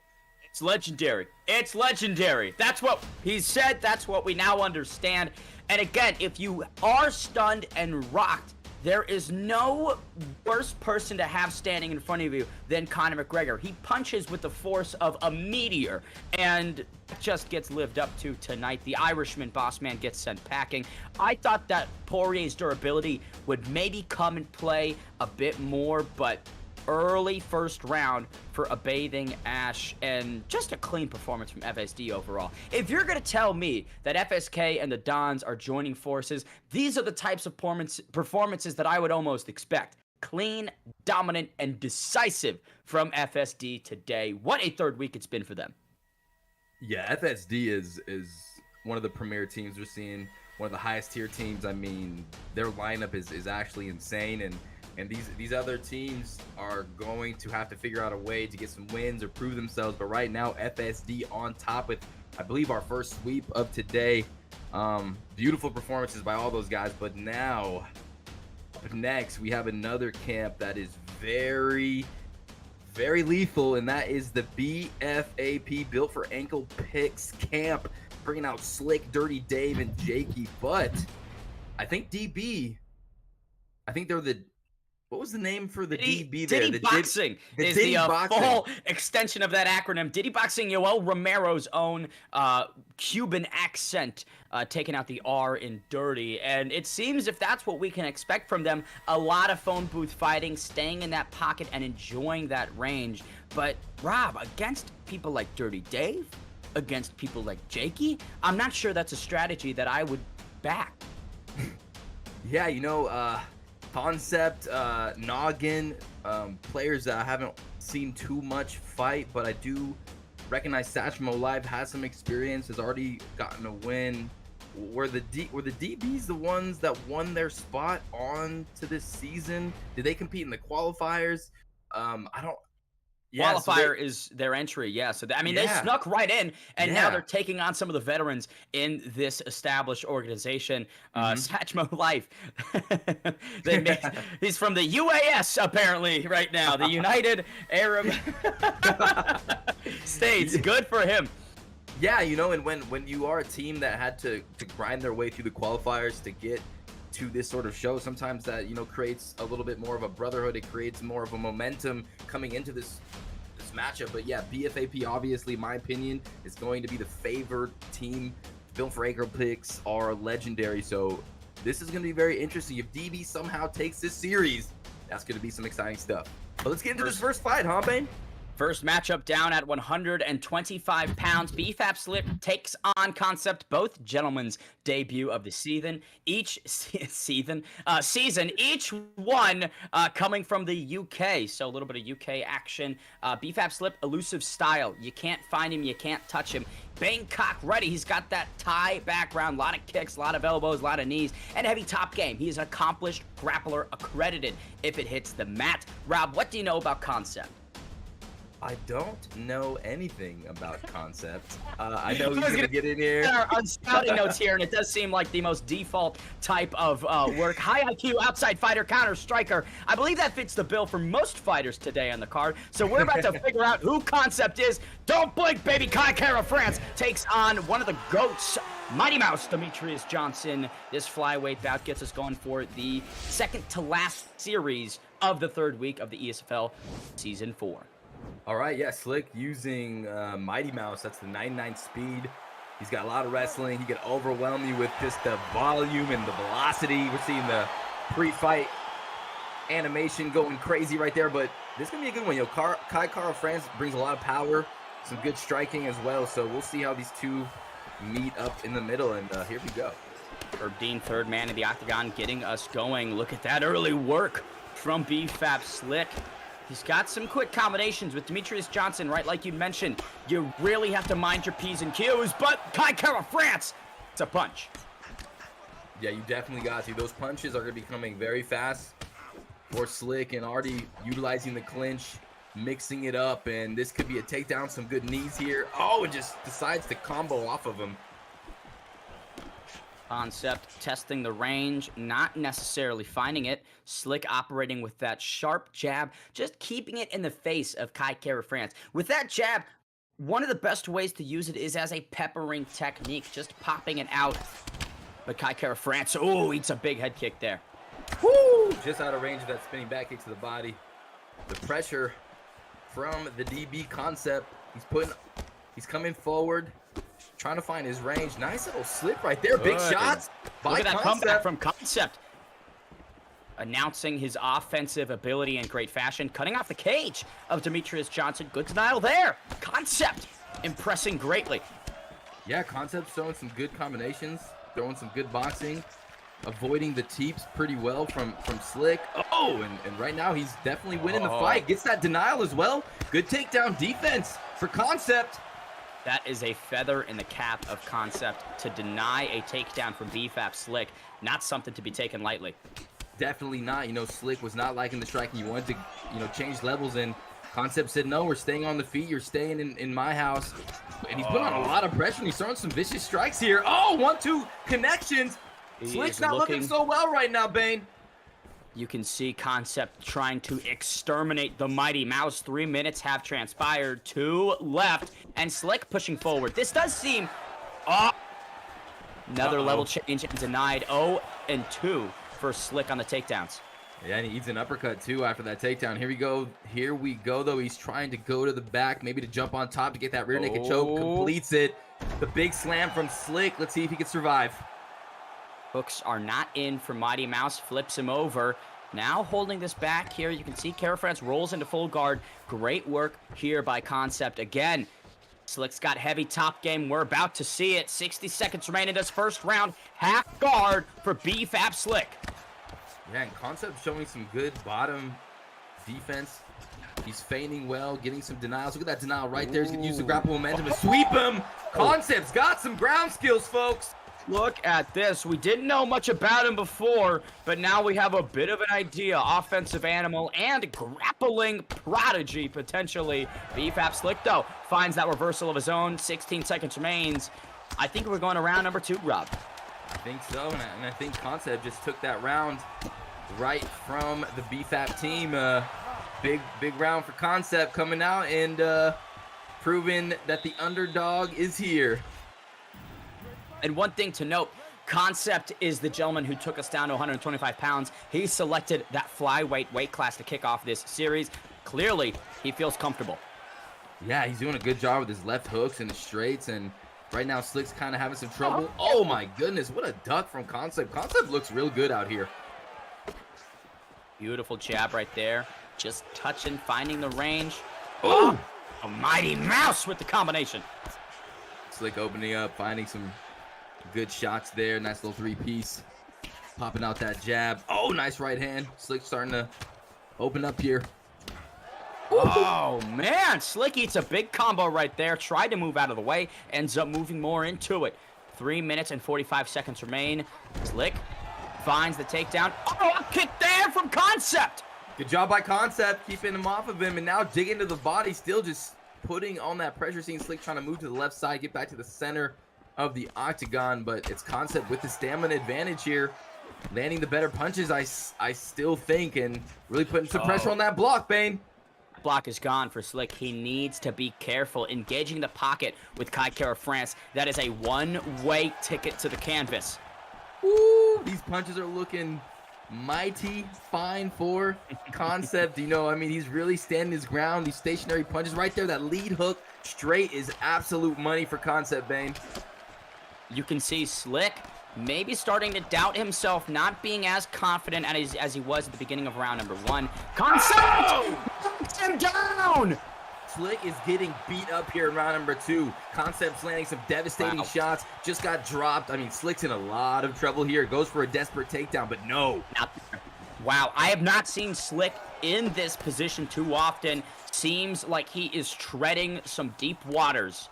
It's legendary. It's legendary. That's what he said. That's what we now understand. And again, if you are stunned and rocked, there is no worse person to have standing in front of you than Conor McGregor. He punches with the force of a meteor, and just gets lived up to tonight. The Irishman Bossman gets sent packing. I thought that Poirier's durability would maybe come and play a bit more, but early first round for a bathing Ash, and just a clean performance from FSD overall. If you're going to tell me that FSK and the Dons are joining forces, these are the types of performances that I would almost expect. Clean, dominant, and decisive from FSD today. What a third week it's been for them. Yeah, FSD is one of the premier teams we're seeing, one of the highest tier teams. I mean, their lineup is actually insane, and these other teams are going to have to figure out a way to get some wins or prove themselves. But right now, FSD on top with, I believe, our first sweep of today. Beautiful performances by all those guys. But now, up next, we have another camp that is very, very lethal, and that is the BFAP Built for Ankle Picks camp, bringing out Slick, Dirty Dave, and Jakey. But I think DB, I think they're the, what was the name for the DB there? Diddy Boxing is the full extension of that acronym. Diddy Boxing, Yoel Romero's own Cuban accent, taking out the R in dirty. And it seems if that's what we can expect from them, a lot of phone booth fighting, staying in that pocket and enjoying that range. But Rob, against people like Dirty Dave, against people like Jakey, I'm not sure that's a strategy that I would back. Yeah, you know, Concept, Noggin, players that I haven't seen too much fight, but I do recognize Satchmo Live has some experience, has already gotten a win. Were the DBs the ones that won their spot on to this season? Did they compete in the qualifiers? I don't. Yeah, Qualifier is their entry, yeah. So, they snuck right in, and now they're taking on some of the veterans in this established organization. Satchmo Life. He's from the UAS, apparently, right now. The United Arab States. Good for him. Yeah, you know, and when you are a team that had to grind their way through the qualifiers to get to this sort of show, sometimes that, you know, creates a little bit more of a brotherhood. It creates more of a momentum coming into this matchup. But yeah, BFAP, obviously, in my opinion, is going to be the favored team. Built for Ankle Picks are legendary, so this is going to be very interesting. If DB somehow takes this series, that's going to be some exciting stuff. But let's get into this first fight, huh, Bane? First matchup down at 125 pounds. Bfap Slip takes on Concept, both gentlemen's debut of the season. Season, each one coming from the UK. So a little bit of UK action. Bfap Slip, elusive style. You can't find him, you can't touch him. Bangkok ready. He's got that Thai background, a lot of kicks, a lot of elbows, a lot of knees, and heavy top game. He is an accomplished grappler, accredited if it hits the mat. Rob, what do you know about Concept? I don't know anything about Concept. I know he's going to get in here. On scouting notes here, and it does seem like the most default type of work. High IQ, outside fighter, counter striker. I believe that fits the bill for most fighters today on the card. So we're about to figure out who Concept is. Don't blink, baby. Kai Kara France takes on one of the GOATs, Mighty Mouse Demetrius Johnson. This flyweight bout gets us going for the second to last series of the third week of the ESFL Season 4. All right, yeah, Slick using Mighty Mouse. That's the 99 speed. He's got a lot of wrestling. He can overwhelm you with just the volume and the velocity. We're seeing the pre-fight animation going crazy right there, but this is going to be a good one. Kai Kara-France brings a lot of power, some good striking as well, so we'll see how these two meet up in the middle, and here we go. Herb Dean, third man in the octagon, getting us going. Look at that early work from Bfap Slick. He's got some quick combinations with Demetrius Johnson, right? Like you mentioned, you really have to mind your P's and Q's, but Kai Kara-France, it's a punch. Yeah, you definitely got to. Those punches are going to be coming very fast for Slick, and already utilizing the clinch, mixing it up, and this could be a takedown, some good knees here. Oh, it just decides to combo off of him. Concept testing the range, not necessarily finding it. Slick operating with that sharp jab, just keeping it in the face of Kai Kara-France. With that jab, one of the best ways to use it is as a peppering technique, just popping it out. But Kai Kara-France, oh, eats a big head kick there. Woo! Just out of range of that spinning back kick to the body. The pressure from the DB Concept. He's coming forward, trying to find his range. Nice little slip right there. Big shots by Look at that Concept. comeback from Concept. Announcing his offensive ability in great fashion. Cutting off the cage of Demetrius Johnson. Good denial there. Concept impressing greatly. Yeah, Concept showing some good combinations, throwing some good boxing, avoiding the teeps pretty well from Slick. Oh, and right now he's definitely winning the fight. Gets that denial as well. Good takedown defense for Concept. That is a feather in the cap of Concept to deny a takedown from Bfap Slick. Not something to be taken lightly. Definitely not. You know, Slick was not liking the striking. He wanted to, change levels, and Concept said, no, we're staying on the feet. You're staying in my house. And he's putting on a lot of pressure, and he's throwing some vicious strikes here. Oh, 1-2 connections. Slick's not looking so well right now, Bane. You can see Concept trying to exterminate the Mighty Mouse. 3 minutes have transpired, 2 left, and Slick pushing forward. This does seem... Another level change and denied. 0-2 for Slick on the takedowns. Yeah, and he eats an uppercut, too, after that takedown. Here we go, though. He's trying to go to the back, maybe to jump on top to get that rear naked choke. Completes it. The big slam from Slick. Let's see if he can survive. Hooks are not in for Mighty Mouse, flips him over. Now holding this back here, you can see Kara-France rolls into full guard. Great work here by Concept again. Slick's got heavy top game. We're about to see it. 60 seconds remain in this first round. Half guard for Bfap Slick. Yeah, and Concept showing some good bottom defense. He's feigning well, getting some denials. Look at that denial right there. He's going to use the grapple momentum to sweep him. Concept's got some ground skills, folks. Look at this. We didn't know much about him before, but now we have a bit of an idea. Offensive animal and grappling prodigy, potentially. Bfap Slick, though, finds that reversal of his own. 16 seconds remains. I think we're going to round number 2, Rob. I think so, and I think Concept just took that round right from the Bfap team. Big round for Concept coming out and proving that the underdog is here. And one thing to note, Concept is the gentleman who took us down to 125 pounds. He selected that flyweight weight class to kick off this series. Clearly, he feels comfortable. Yeah, he's doing a good job with his left hooks and the straights, and right now Slick's kind of having some trouble. Oh my goodness, what a duck from Concept. Concept looks real good out here. Beautiful jab right there. Just touching, finding the range. Oh, a Mighty Mouse with the combination. Slick opening up, finding some good shots there. Nice little 3-piece. Popping out that jab. Oh, nice right hand. Slick starting to open up here. Oh, man. Slick eats a big combo right there. Tried to move out of the way. Ends up moving more into it. 3 minutes and 45 seconds remain. Slick finds the takedown. Oh, a kick there from Concept. Good job by Concept, keeping him off of him. And now digging to the body. Still just putting on that pressure. Seeing Slick trying to move to the left side. Get back to the center of the octagon, but it's Concept with the stamina advantage here, landing the better punches, I still think, and really putting some pressure on that block, Bane. Block is gone for Slick. He needs to be careful. Engaging the pocket with Kai Kara-France. That is a one-way ticket to the canvas. Ooh, these punches are looking mighty fine for Concept. He's really standing his ground. These stationary punches right there, that lead hook straight is absolute money for Concept, Bane. You can see Slick maybe starting to doubt himself, not being as confident as he was at the beginning of round number 1. Concept knocks him down. Slick is getting beat up here in round number 2. Concept's landing some devastating shots. Just got dropped. I mean, Slick's in a lot of trouble here. Goes for a desperate takedown, but no. Wow, I have not seen Slick in this position too often. Seems like he is treading some deep waters.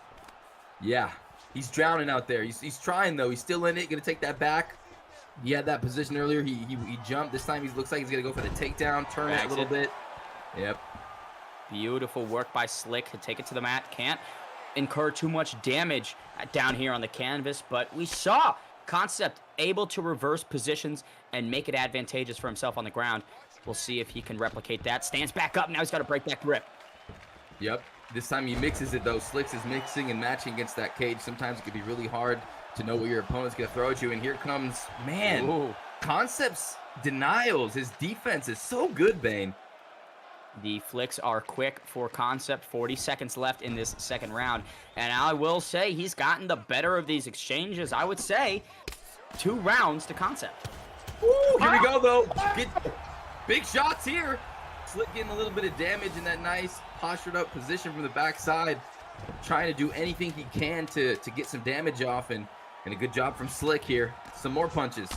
Yeah, he's drowning out there. He's trying, though. He's still in it. Going to take that back. He had that position earlier. He jumped. This time he looks like he's going to go for the takedown. Turn it a little bit. Yep. Beautiful work by Slick to take it to the mat. Can't incur too much damage down here on the canvas, but we saw Concept able to reverse positions and make it advantageous for himself on the ground. We'll see if he can replicate that. Stands back up. Now he's got to break that grip. Yep. This time he mixes it, though. Slicks is mixing and matching against that cage. Sometimes it can be really hard to know what your opponent's going to throw at you. And here comes, man, Ooh. Concept's denials. His defense is so good, Bane. The flicks are quick for Concept. 40 seconds left in this second round. And I will say he's gotten the better of these exchanges. I would say 2 rounds to Concept. Ooh, here we go, though. Get big shots here. Slick getting a little bit of damage in that nice postured up position from the backside. Trying to do anything he can to get some damage off. And a good job from Slick here. Some more punches.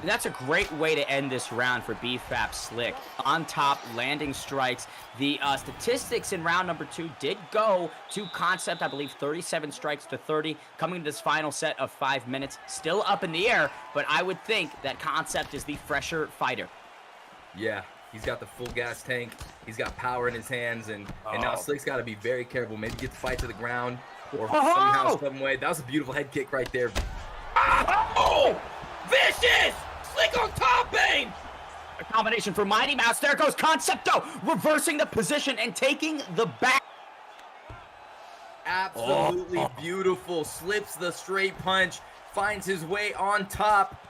That's a great way to end this round for Bfap Slick. On top, landing strikes. The statistics in round number 2 did go to Concept, I believe 37 strikes to 30, coming to this final set of 5 minutes. Still up in the air, but I would think that Concept is the fresher fighter. Yeah, he's got the full gas tank. He's got power in his hands, and now Slick's got to be very careful. Maybe get the fight to the ground or somehow, some way. That was a beautiful head kick right there. Oh! Vicious! Slick on top, Bane! A combination for Mighty Mouse. There goes Concept, though, reversing the position and taking the back. Absolutely beautiful. Slips the straight punch, finds his way on top.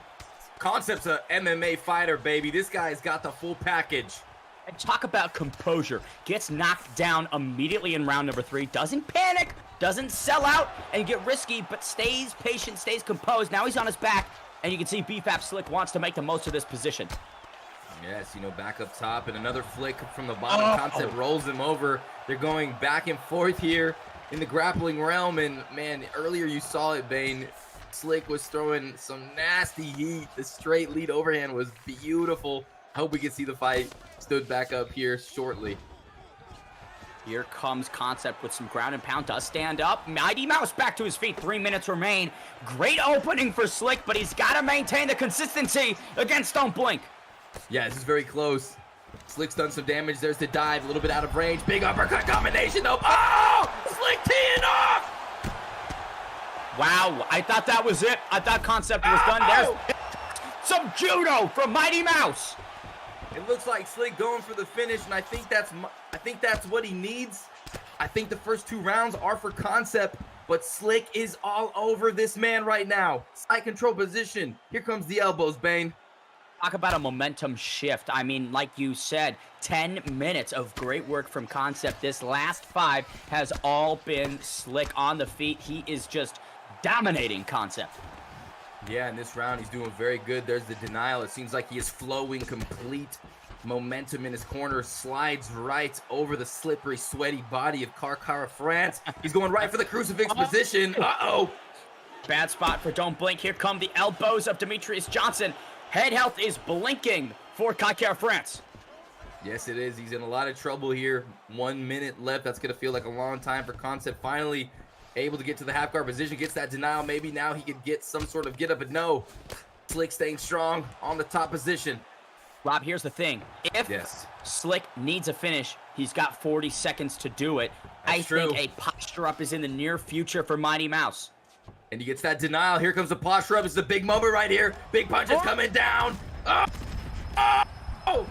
Concept's a MMA fighter, baby. This guy's got the full package. And talk about composure. Gets knocked down immediately in round number 3. Doesn't panic, doesn't sell out and get risky, but stays patient, stays composed. Now he's on his back. And you can see Bfap Slick wants to make the most of this position. Yes, back up top, and another flick from the bottom. Concept rolls him over. They're going back and forth here in the grappling realm, and man, earlier you saw it, Bane. Slick was throwing some nasty heat. The straight lead overhand was beautiful. I hope we can see the fight stood back up here shortly. Here comes Concept with some ground and pound. Does stand up. Mighty Mouse back to his feet. 3 minutes remain. Great opening for Slick, but he's got to maintain the consistency against Don't Blink. Yeah, this is very close. Slick's done some damage. There's the dive. A little bit out of range. Big uppercut combination, though. Oh! Slick teeing off! Wow, I thought that was it. I thought Concept was done. There's some judo from Mighty Mouse. It looks like Slick going for the finish, and I think that's what he needs. I think the first 2 rounds are for Concept, but Slick is all over this man right now. Side control position. Here comes the elbows, Bane. Talk about a momentum shift. I mean, like you said, 10 minutes of great work from Concept. This last 5 has all been Slick on the feet. He is just dominating Concept. Yeah, in this round, he's doing very good. There's the denial. It seems like he is flowing complete momentum in his corner. Slides right over the slippery, sweaty body of Carcara France. He's going right for the crucifix position. Uh-oh. Bad spot for Don't Blink. Here come the elbows of Demetrius Johnson. Head health is blinking for Carcara France. Yes, it is. He's in a lot of trouble here. 1 minute left. That's going to feel like a long time for Concept. Finally able to get to the half guard position, gets that denial. Maybe now he could get some sort of get up, but no. Slick staying strong on the top position. Rob, here's the thing. If Slick needs a finish, he's got 40 seconds to do it. I think a posture up is in the near future for Mighty Mouse. And he gets that denial. Here comes the posture up. It's the big moment right here. Big punches coming down. Oh!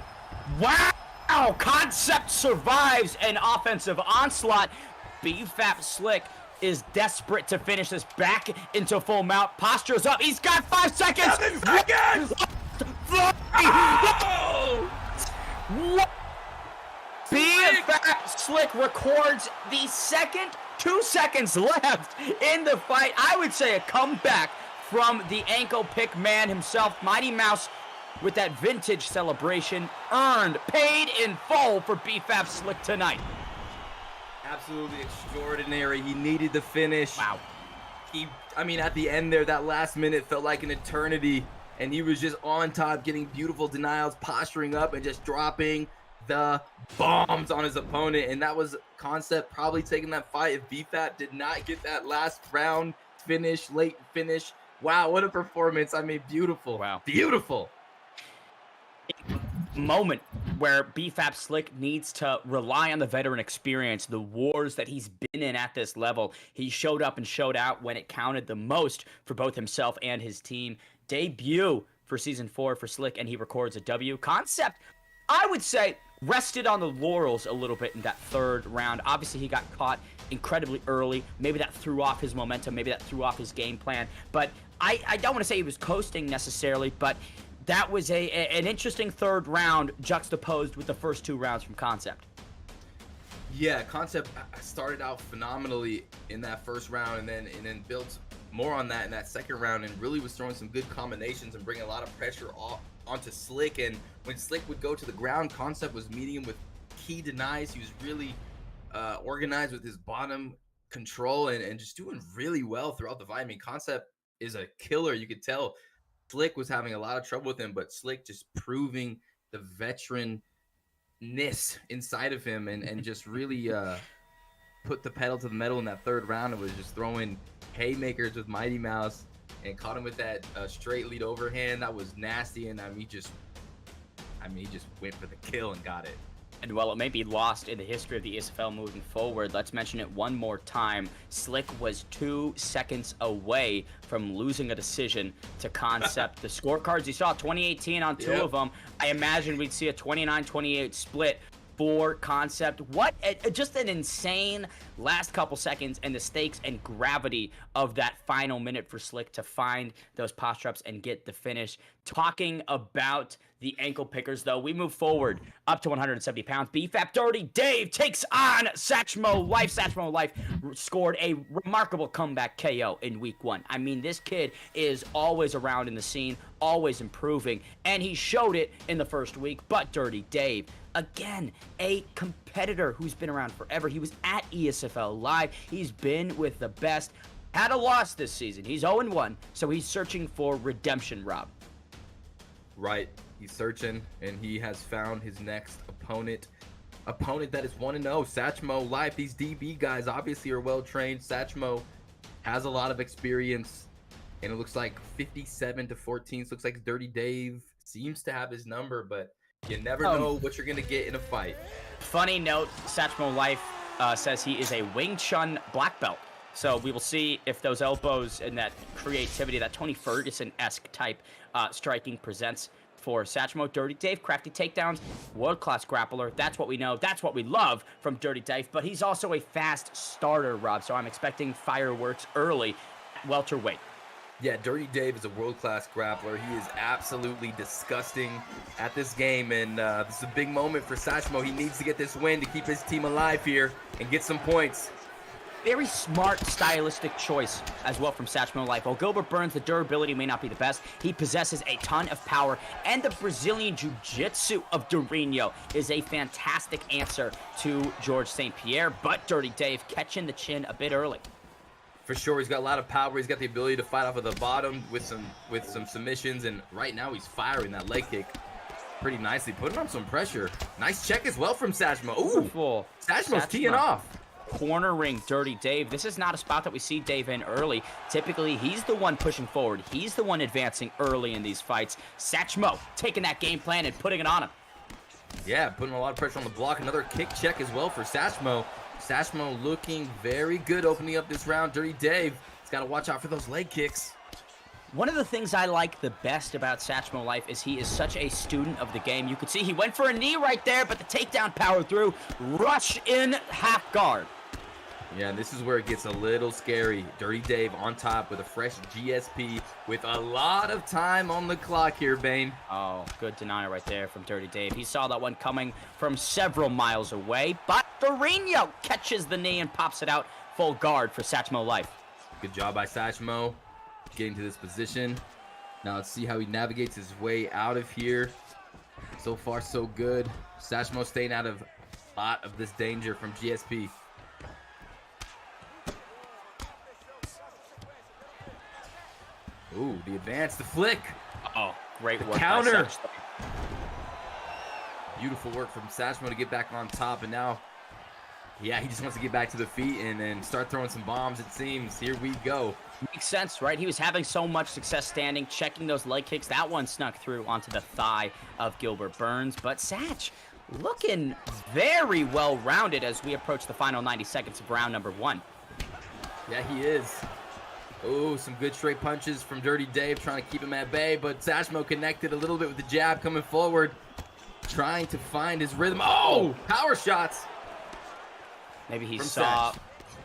Wow! Concept survives an offensive onslaught. Bfap Slick is desperate to finish this back into full mount. Posture's up. He's got 5 seconds. 7 seconds. Oh! Bfap Slick records the second 2 seconds left in the fight. I would say a comeback from the ankle pick man himself, Mighty Mouse, with that vintage celebration, earned, paid in full for Bfap Slick tonight. Absolutely extraordinary. He needed the finish. Wow. I mean, at the end there, that last minute felt like an eternity, and he was just on top, getting beautiful denials, posturing up, and just dropping the bombs on his opponent. And that was Concept probably taking that fight if Bfap did not get that last round finish, late finish. Wow, what a performance. I mean, beautiful. Wow. Beautiful. Moment where Bfap Slick needs to rely on the veteran experience, the wars that he's been in at this level. He showed up and showed out when it counted the most for both himself and his team. Debut for Season 4 for Slick, and he records a W. Concept, I would say, rested on the laurels a little bit in that third round. Obviously, he got caught incredibly early. Maybe that threw off his momentum. Maybe that threw off his game plan. But I don't want to say he was coasting necessarily, but that was an interesting third round juxtaposed with the first 2 rounds from Concept. Yeah, Concept started out phenomenally in that first round, and then built more on that in that second round, and really was throwing some good combinations and bringing a lot of pressure onto Slick. And when Slick would go to the ground, Concept was meeting him with key denies. He was really organized with his bottom control and just doing really well throughout the fight. I mean, Concept is a killer. You could tell Slick was having a lot of trouble with him, but Slick just proving the veteranness inside of him and just really put the pedal to the metal in that third round and was just throwing haymakers with Mighty Mouse and caught him with that straight lead overhand. That was nasty, and he just went for the kill and got it. And while it may be lost in the history of the ESFL moving forward, let's mention it one more time. Slick was 2 seconds away from losing a decision to Concept. The scorecards you saw, 2018 on 2 of them. I imagine we'd see a 29-28 split for Concept. What just an insane last couple seconds, and the stakes and gravity of that final minute for Slick to find those posture ups and get the finish. Talking about the ankle pickers, though, we move forward up to 170 pounds. Bfap Dirty Dave takes on Satchmo Life. Satchmo Life scored a remarkable comeback KO in week 1. I mean, this kid is always around in the scene, always improving, and he showed it in the first week. But Dirty Dave, again, a competitor who's been around forever. He was at ESFL Live. He's been with the best. Had a loss this season. He's 0-1, so he's searching for redemption, Rob. Right. He's searching, and he has found his next opponent that is 1-0. Satchmo Life. These DB guys obviously are well trained. Satchmo has a lot of experience, and it looks like 57-14. Looks like Dirty Dave seems to have his number, but you never know what you're gonna get in a fight. Funny note: Satchmo Life says he is a Wing Chun black belt. So we will see if those elbows and that creativity, that Tony Ferguson-esque type striking presents for Satchmo. Dirty Dave, crafty takedowns, world-class grappler. That's what we know. That's what we love from Dirty Dave. But he's also a fast starter, Rob. So I'm expecting fireworks early at welterweight. Yeah, Dirty Dave is a world-class grappler. He is absolutely disgusting at this game, and this is a big moment for Satchmo. He needs to get this win to keep his team alive here and get some points. Very smart stylistic choice as well from Satchmo Life. While Gilbert Burns, the durability may not be the best, he possesses a ton of power, and the Brazilian Jiu-Jitsu of Durinho is a fantastic answer to George St. Pierre, but Dirty Dave catching the chin a bit early. For sure, he's got a lot of power. He's got the ability to fight off of the bottom with some submissions, and right now he's firing that leg kick pretty nicely, putting on some pressure. Nice check as well from Satchmo. Ooh, Satchmo's teeing off. Cornering Dirty Dave. This is not a spot that we see Dave in early. Typically, he's the one pushing forward. He's the one advancing early in these fights. Satchmo taking that game plan and putting it on him. Yeah, putting a lot of pressure on the block. Another kick check as well for Satchmo. Satchmo looking very good opening up this round. Dirty Dave has got to watch out for those leg kicks. One of the things I like the best about Satchmo Life is he is such a student of the game. You could see he went for a knee right there, but the takedown powered through. Rush in half guard. Yeah, and this is where it gets a little scary. Dirty Dave on top with a fresh GSP with a lot of time on the clock here, Bane. Oh, good denial right there from Dirty Dave. He saw that one coming from several miles away, but Durinho catches the knee and pops it out full guard for Satchmo Life. Good job by Satchmo. getting to this position. Now let's see how he navigates his way out of here. So far, so good. Satchmo staying out of a lot of this danger from GSP. Ooh, the advance, the flick. Oh, great work. Counter. By Satch. Beautiful work from Satchmo to get back on top. And now, yeah, he just wants to get back to the feet and then start throwing some bombs, it seems. Here we go. Makes sense, right? He was having so much success standing, checking those leg kicks. That one snuck through onto the thigh of Gilbert Burns. But Satch looking very well-rounded as we approach the final 90 seconds of round number 1. Yeah, he is. Oh, some good straight punches from Dirty Dave, trying to keep him at bay, but Satchmo connected a little bit with the jab coming forward, trying to find his rhythm. Oh, power shots. Maybe he From saw Satch.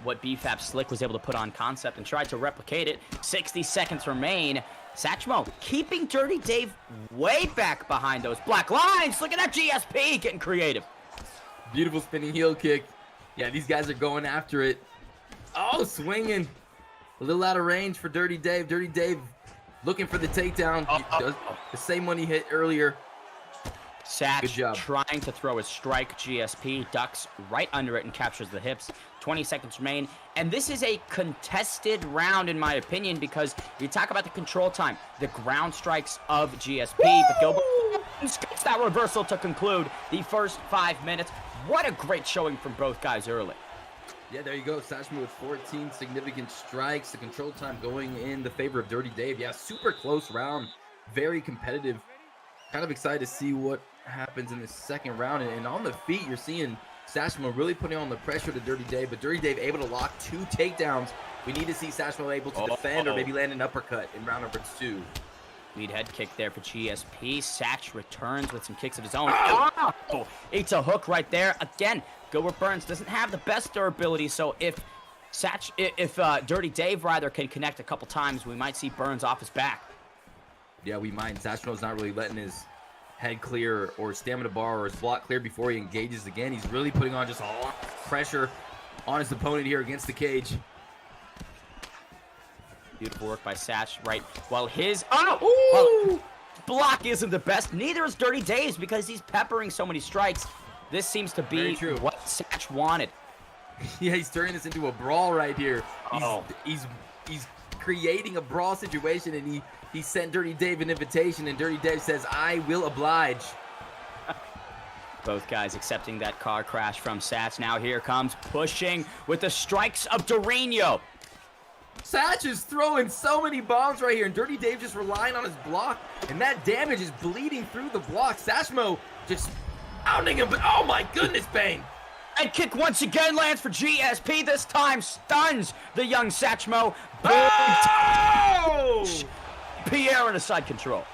what Bfap Slick was able to put on concept and tried to replicate it. 60 seconds remain. Satchmo keeping Dirty Dave way back behind those black lines. Look at that GSP getting creative. Beautiful spinning heel kick. Yeah, these guys are going after it. Oh, swinging. A little out of range for Dirty Dave. Dirty Dave looking for the takedown. He does the same one he hit earlier. Satch Good job. trying to throw a strike. GSP ducks right under it and captures the hips. 20 seconds remain. And this is a contested round, in my opinion, because you talk about the control time, the ground strikes of GSP. But Gilbert gets that reversal to conclude the first 5 minutes. What a great showing from both guys early. Yeah, there you go. Satchmo with 14 significant strikes. The control time going in the favor of Dirty Dave. Yeah, super close round. Very competitive. Kind of excited to see what happens in the second round. And on the feet, you're seeing Satchmo really putting on the pressure to Dirty Dave. But Dirty Dave able to lock 2 takedowns. We need to see Satchmo able to defend or maybe land an uppercut in round number 2. Lead head kick there for GSP. Satch returns with some kicks of his own. Oh! It's a hook right there. Again, Gilbert Burns doesn't have the best durability, so if Dirty Dave rather can connect a couple times, we might see Burns off his back. Yeah, we might. Satchmo's not really letting his head clear or stamina bar or his block clear before he engages again. He's really putting on just a lot of pressure on his opponent here against the cage. Beautiful work by Satch, right? While his well, block isn't the best, neither is Dirty Dave's because he's peppering so many strikes. This seems to be what Satch wanted. Yeah, he's turning this into a brawl right here. He's creating a brawl situation, and he sent Dirty Dave an invitation, and Dirty Dave says, "I will oblige." Both guys accepting that car crash from Satch. Now here comes pushing with the strikes of Dorino. Satch is throwing so many bombs right here, and Dirty Dave just relying on his block, and that damage is bleeding through the block. Satchmo just pounding him, but oh my goodness, Bane. And kick once again lands for GSP. This time stuns the young Satchmo. Oh! Pierre in a side control.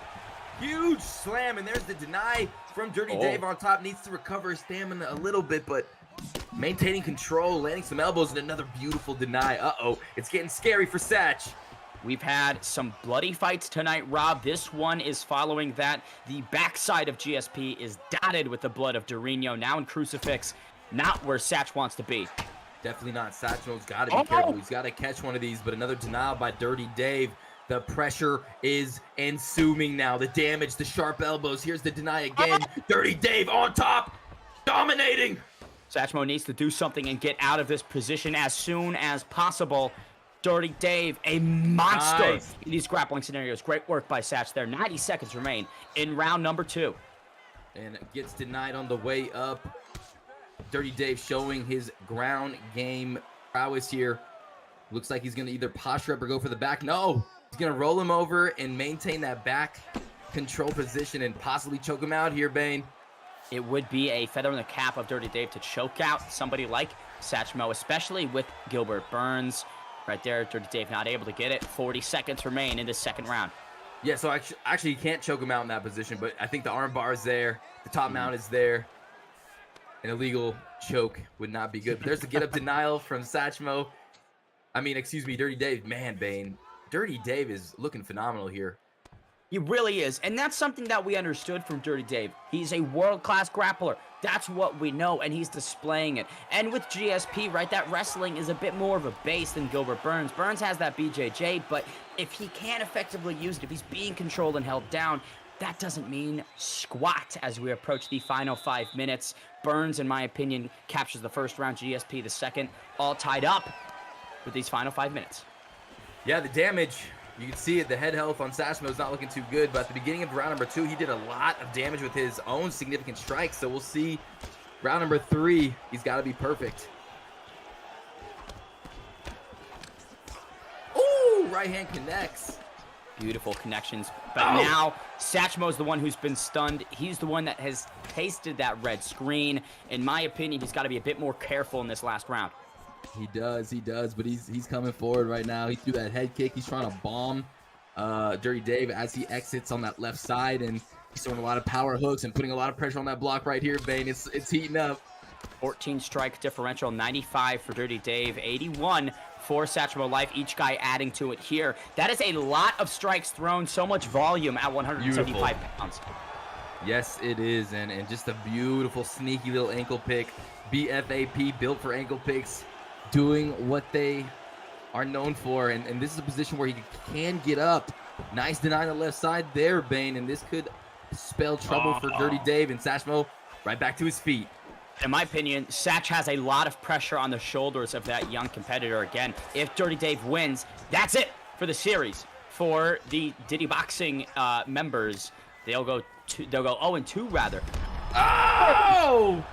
Huge slam, and there's the deny from Dirty Dave on top. Needs to recover his stamina a little bit, but maintaining control, landing some elbows, and another beautiful deny. Uh-oh, it's getting scary for Satch. We've had some bloody fights tonight, Rob. This one is following that. The backside of GSP is dotted with the blood of Dorino, now in crucifix. Not where Satch wants to be. Definitely not. Satchmo's got to be careful. He's got to catch one of these, but another denial by Dirty Dave. The pressure is ensuing now. The damage, the sharp elbows. Here's the deny again. Dirty Dave on top, dominating. Satchmo needs to do something and get out of this position as soon as possible. Dirty Dave, a monster in these grappling scenarios. Great work by Satch there. 90 seconds remain in round number 2. And gets denied on the way up. Dirty Dave showing his ground game prowess here. Looks like he's going to either posture up or go for the back. No, he's going to roll him over and maintain that back control position and possibly choke him out here, Bane. It would be a feather in the cap of Dirty Dave to choke out somebody like Satchmo, especially with Gilbert Burns. Right there, Dirty Dave not able to get it. 40 seconds remain in this second round. Yeah, so actually you can't choke him out in that position, but I think the arm bar is there. The top mount is there. An illegal choke would not be good. But there's the get-up denial from Satchmo. I mean, excuse me, Dirty Dave. Man, Bane. Dirty Dave is looking phenomenal here. He really is. And that's something that we understood from Dirty Dave. He's a world-class grappler. That's what we know, and he's displaying it. And with GSP, right, that wrestling is a bit more of a base than Gilbert Burns. Burns has that BJJ, but if he can't effectively use it, if he's being controlled and held down, that doesn't mean squat as we approach the final 5 minutes. Burns, in my opinion, captures the first round, GSP the second, all tied up with these final 5 minutes. Yeah, the damage, you can see it. The head health on Satchmo is not looking too good, but at the beginning of round number 2, he did a lot of damage with his own significant strikes. So we'll see round number 3. He's got to be perfect. Ooh, right hand connects. Beautiful connections. But now, Satchmo's the one who's been stunned. He's the one that has tasted that red screen. In my opinion, he's got to be a bit more careful in this last round. He does, but he's coming forward right now. He threw that head kick. He's trying to bomb Dirty Dave as he exits on that left side, and he's throwing a lot of power hooks and putting a lot of pressure on that block right here, Bane. It's heating up. 14 strike differential, 95 for Dirty Dave, 81 for Satchmo Life, each guy adding to it here. That is a lot of strikes thrown, so much volume at 175 pounds. Yes, it is, and just a beautiful, sneaky little ankle pick. Bfap, built for ankle picks, doing what they are known for, and this is a position where he can get up. Nice deny on the left side there, Bane, and this could spell trouble for Dirty Dave, and Satchmo right back to his feet. In my opinion, Satch has a lot of pressure on the shoulders of that young competitor. Again, if Dirty Dave wins, that's it for the series. For the Diddy Boxing members, they'll go 0-2 rather. Oh!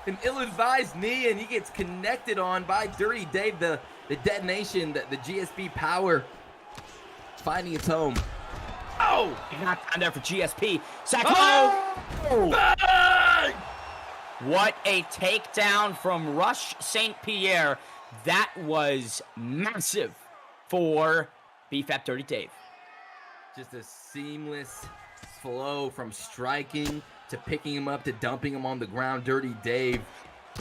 An ill-advised knee, and he gets connected on by Dirty Dave. The detonation, the GSP power finding its home. Oh! Not down there for GSP. Satchmo! Bang! What a takedown from Rush St. Pierre. That was massive for Bfap Dirty Dave. Just a seamless flow from striking to picking him up to dumping him on the ground. Dirty Dave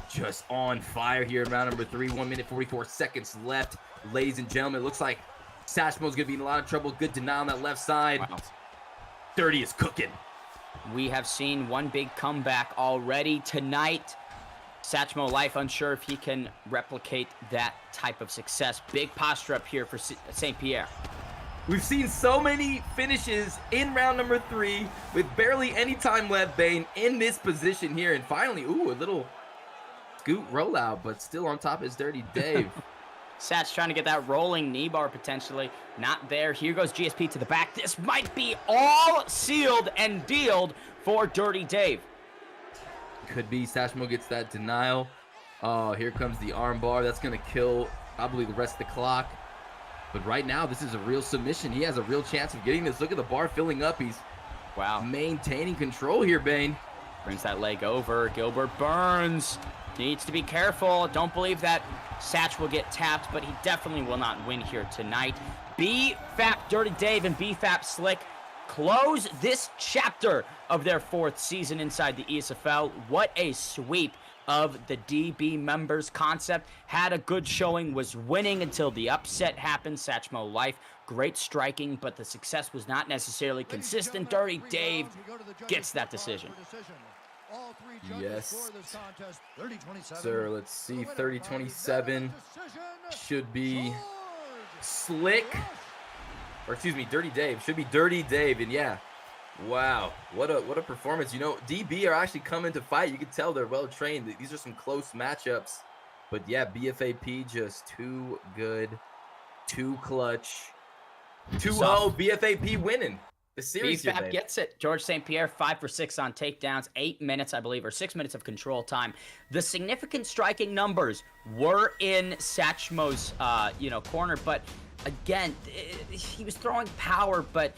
just on fire here in round number 3. 1 minute 44 seconds left. Ladies and gentlemen, it looks like Satchmo's going to be in a lot of trouble. Good denial on that left side. Wow. Dirty is cooking. We have seen one big comeback already tonight. Satchmo Life unsure if he can replicate that type of success. Big posture up here for St. Pierre. We've seen so many finishes in round number 3 with barely any time left, Bane, in this position here. And finally, ooh, a little scoot rollout, but still on top is Dirty Dave. Satch trying to get that rolling knee bar potentially. Not there. Here goes GSP to the back. This might be all sealed and dealed for Dirty Dave. Could be. Satchmo gets that denial. Oh, here comes the arm bar. That's going to kill probably the rest of the clock. But right now, this is a real submission. He has a real chance of getting this. Look at the bar filling up. He's maintaining control here, Bane. Brings that leg over. Gilbert Burns needs to be careful. Don't believe that Satch will get tapped, but he definitely will not win here tonight. Bfap Dirty Dave and Bfap Slick close this chapter of their 4th season inside the ESFL. What a sweep of the DB members. Concept had a good showing, was winning until the upset happened. Satchmo Life, great striking, but the success was not necessarily consistent. Dirty Dave gets that decision. Yes, sir. Let's see. 30-27 should be Slick, or excuse me, Dirty Dave. Should be Dirty Dave. And yeah, wow, what a performance. You know, DB are actually coming to fight. You can tell they're well trained. These are some close matchups. But yeah, BFAP just too good, too clutch. 2-0 BFAP winning the series. Bfap gets it. George St. Pierre 5 for 6 on takedowns, 8 minutes, I believe, or 6 minutes of control time. The significant striking numbers were in Satchmo's, corner, but again, he was throwing power, but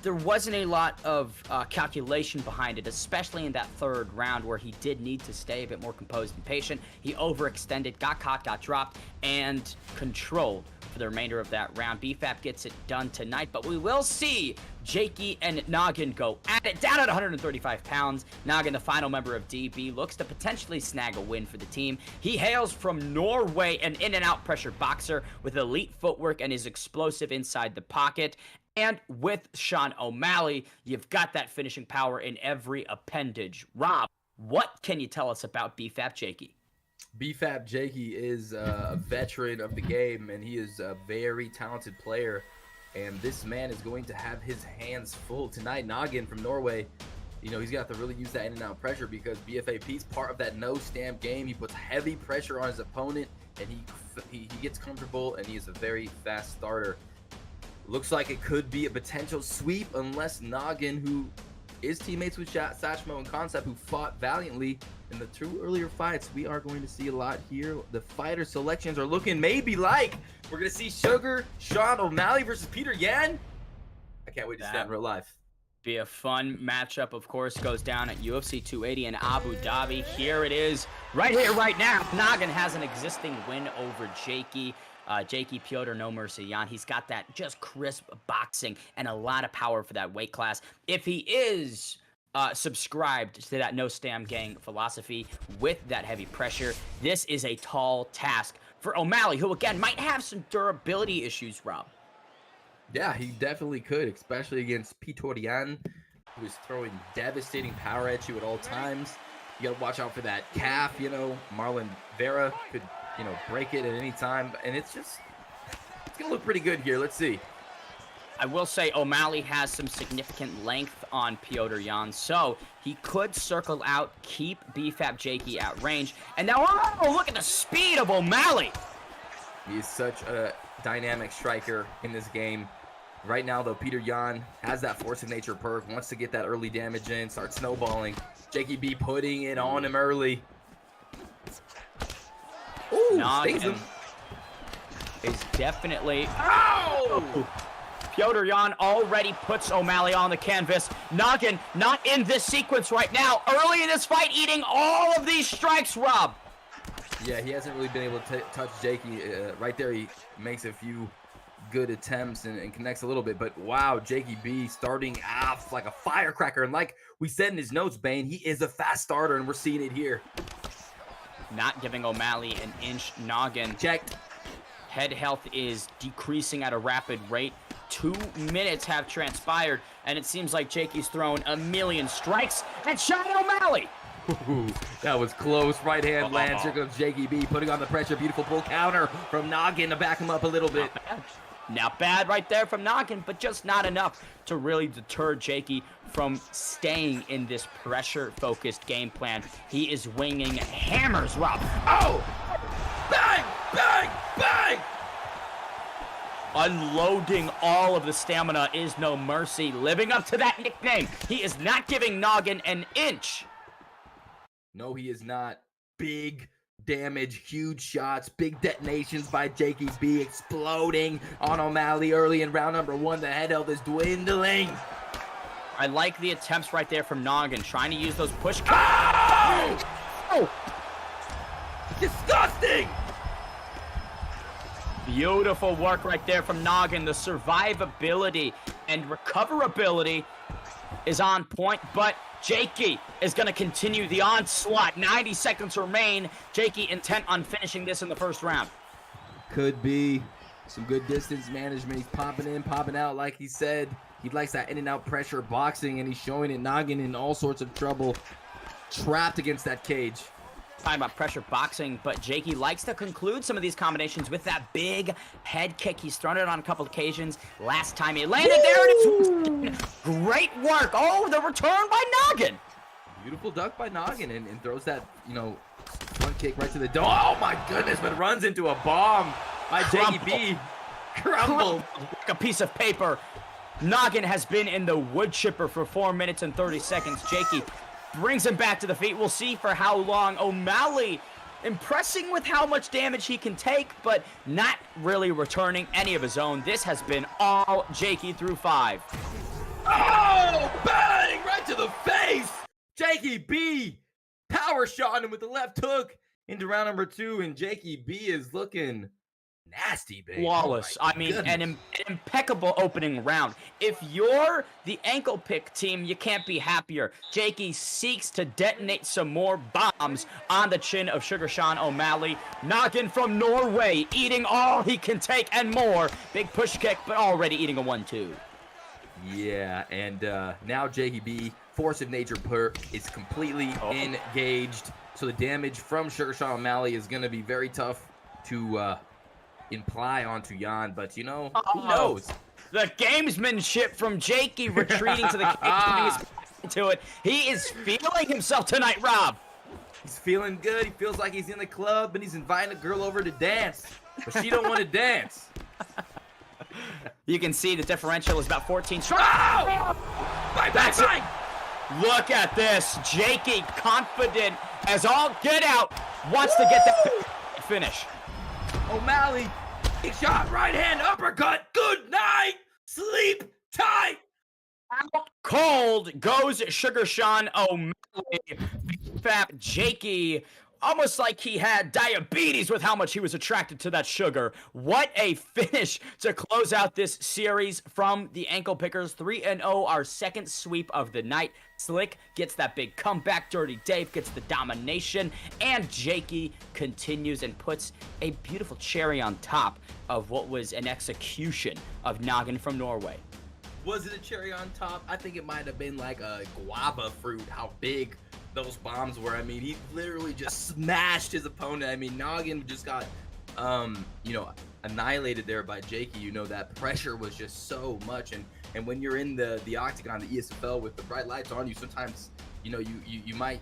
there wasn't a lot of calculation behind it, especially in that 3rd round where he did need to stay a bit more composed and patient. He overextended, got caught, got dropped, and controlled for the remainder of that round. Bfap gets it done tonight, but we will see Jakey and Noggin go at it, down at 135 pounds. Noggin, the final member of DB, looks to potentially snag a win for the team. He hails from Norway, an in-and-out pressure boxer with elite footwork and is explosive inside the pocket. And with Sean O'Malley, you've got that finishing power in every appendage. Rob, what can you tell us about Bfap Jakey? Bfap Jakey is a veteran of the game, and he is a very talented player. And this man is going to have his hands full tonight. Noggin from Norway, you know, he's got to really use that in-and-out pressure because BFAP is part of that no-stamp game. He puts heavy pressure on his opponent, and he gets comfortable, and he is a very fast starter. Looks like it could be a potential sweep unless Noggin, who is teammates with Satchmo and Concept, who fought valiantly in the 2 earlier fights. We are going to see a lot here. The fighter selections are looking maybe like we're going to see Sugar, Sean O'Malley versus Peter Yan. I can't wait to see that in real life. Be a fun matchup, of course, goes down at UFC 280 in Abu Dhabi. Here it is, right here, right now. Noggin has an existing win over Jakey. Jakey, Piotr, no mercy, Jan. He's got that just crisp boxing and a lot of power for that weight class. If he is subscribed to that no-stam gang philosophy with that heavy pressure, this is a tall task for O'Malley, who, again, might have some durability issues, Rob. Yeah, he definitely could, especially against Piotr Yan, who is throwing devastating power at you at all times. You got to watch out for that calf, you know. Marlon Vera could, you know, break it at any time, and it's going to look pretty good here. Let's see. I will say O'Malley has some significant length on Piotr Yan, so he could circle out, keep Bfap Jakey at range. And now, oh, look at the speed of O'Malley. He is such a dynamic striker in this game. Right now, though, Peter Yan has that force of nature perk, wants to get that early damage in, start snowballing. Jakey B putting it on him early. Ooh, stays him. Is definitely... Oh! Piotr Yan already puts O'Malley on the canvas. Noggin not in this sequence right now. Early in this fight, eating all of these strikes, Rob. Yeah, he hasn't really been able to touch Jakey. Right there, he makes a few good attempts and connects a little bit. But wow, Jakey B starting off like a firecracker. And like we said in his notes, Bane, he is a fast starter, and we're seeing it here. Not giving O'Malley an inch. Noggin. Checked. Head health is decreasing at a rapid rate. 2 minutes have transpired, and it seems like Jakey's thrown a million strikes and shot O'Malley. Ooh, that was close. Right hand lands. Here comes Jakey B putting on the pressure. Beautiful pull counter from Noggin to back him up a little bit. Not bad right there from Noggin, but just not enough to really deter Jakey from staying in this pressure-focused game plan. He is winging hammers, Rob. Oh! Bang! Bang! Bang! Unloading all of the stamina is no mercy. Living up to that nickname. He is not giving Noggin an inch. No, he is not. Big damage, huge shots, big detonations by Jakey B, exploding on O'Malley early in round number 1. The head health is dwindling. I like the attempts right there from Noggin, trying to use those push. Oh! Oh! Disgusting! Beautiful work right there from Noggin. The survivability and recoverability is on point, but Jakey is going to continue the onslaught. 90 seconds remain. Jakey intent on finishing this in the first round. Could be some good distance management. He's popping in, popping out, like he said. He likes that in-and-out pressure boxing, and he's showing it. Noggin in all sorts of trouble, trapped against that cage. Talking about pressure boxing, but Jakey likes to conclude some of these combinations with that big head kick. He's thrown it on a couple occasions. Last time he landed, there it is. Great work. Oh, the return by Noggin. Beautiful duck by Noggin, and throws that, you know, front kick right to the dome. Oh my goodness, but runs into a bomb by Jakey B. Crumbled like a piece of paper. Noggin has been in the wood chipper for 4 minutes and 30 seconds. Jakey brings him back to the feet. We'll see for how long. O'Malley impressing with how much damage he can take, but not really returning any of his own. This has been all Jakey through 5. Oh, bang! Right to the face! Jakey B power shot him with the left hook into round number 2, and Jakey B is looking nasty, babe. Flawless. Oh my I mean, goodness. an impeccable opening round. If you're the ankle pick team, you can't be happier. Jakey seeks to detonate some more bombs on the chin of Sugar Sean O'Malley. Noggin from Norway, eating all he can take and more. Big push kick, but already eating a 1-2. Yeah, and now Jakey B, Force of Nature perk, is completely engaged. So the damage from Sugar Sean O'Malley is going to be very tough to imply onto Jan, but you know, who knows? The gamesmanship from Jakey retreating to the cage. To it. He is feeling himself tonight, Rob. He's feeling good. He feels like he's in the club and he's inviting a girl over to dance, but she don't want to dance. You can see the differential is about 14 strikes. Oh! That's it. Look at this. Jakey, confident as all get out, wants to get that finish. O'Malley, big shot, right hand, uppercut. Good night. Sleep tight. Out cold goes Sugar Sean O'Malley. Bfap Jakey, almost like he had diabetes with how much he was attracted to that sugar. What a finish to close out this series from the ankle pickers. 3-0, our second sweep of the night. Slick gets that big comeback. Dirty Dave gets the domination. And Jakey continues and puts a beautiful cherry on top of what was an execution of Noggin from Norway. Was it a cherry on top? I think it might have been like a guava fruit, how big those bombs were. I mean, he literally just smashed his opponent. I mean, Noggin just got, annihilated there by Jakey. You know, that pressure was just so much. And when you're in the octagon, the ESFL, with the bright lights on you, sometimes, you know, you might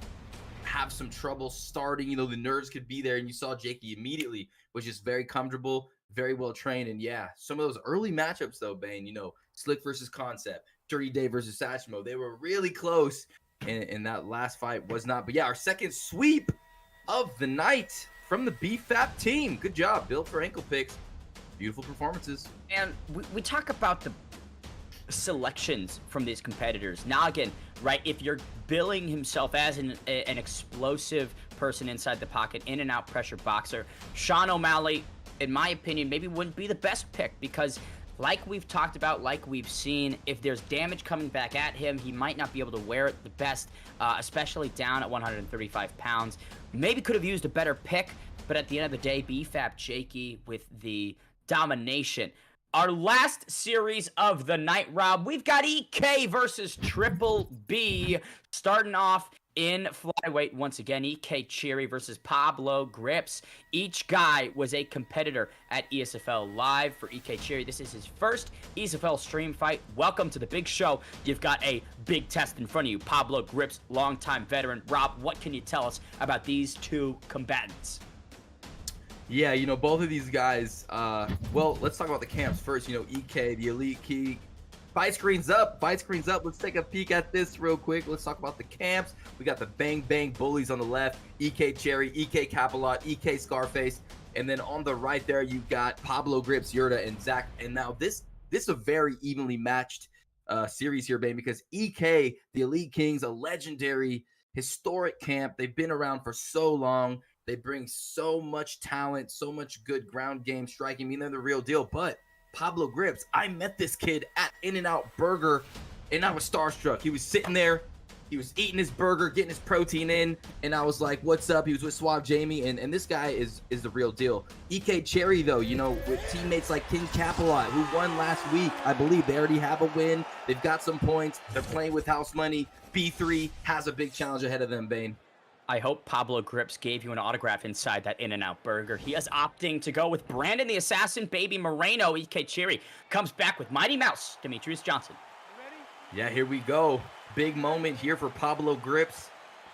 have some trouble starting. You know, the nerves could be there. And you saw Jakey immediately was just very comfortable, very well trained. And yeah, some of those early matchups though, Bane, you know, Slick versus Concept, Dirty Dave versus Satchmo, they were really close. And that last fight was not. But yeah, our second sweep of the night from the Bfap team. Good job, built for ankle picks. Beautiful performances. And we talk about the selections from these competitors. Noggin, right? If you're billing himself as an explosive person inside the pocket, in and out pressure boxer, Sean O'Malley, in my opinion, maybe wouldn't be the best pick because, like we've talked about, like we've seen, if there's damage coming back at him, he might not be able to wear it the best, especially down at 135 pounds. Maybe could have used a better pick, but at the end of the day, Bfap Jakey with the domination. Our last series of the night, Rob, we've got EK versus Triple B, starting off in flyweight. Once again, EK Cherry versus Pablo Grips. Each guy was a competitor at ESFL Live. For EK Cherry, this is his first ESFL stream fight. Welcome to the big show. You've got a big test in front of you. Pablo Grips, longtime veteran. Rob, what can you tell us about these two combatants? Yeah, you know, both of these guys, well, let's talk about the camps first. You know, EK, the Elite Key. Fight screen's up. Let's take a peek at this real quick. Let's talk about the camps. We got the Bang Bang Bullies on the left, EK Cherry, EK Capalot, EK Scarface. And then on the right there, you've got Pablo Grips, Yurta, and Zach. And now this is a very evenly matched series here, babe, because EK, the Elite Kings, a legendary, historic camp. They've been around for so long. They bring so much talent, so much good ground game striking. I mean, they're the real deal. But Pablo Grips, I met this kid at In-N-Out Burger, and I was starstruck. He was sitting there. He was eating his burger, getting his protein in, and I was like, what's up? He was with Suave Jamie, and this guy is the real deal. EK Cherry, though, you know, with teammates like King Capalot, who won last week, I believe. They already have a win. They've got some points. They're playing with house money. B3 has a big challenge ahead of them, Bane. I hope Pablo Grips gave you an autograph inside that In-N-Out Burger. He is opting to go with Brandon the Assassin, Baby Moreno. EK Cherry comes back with Mighty Mouse, Demetrius Johnson. Yeah, here we go. Big moment here for Pablo Grips.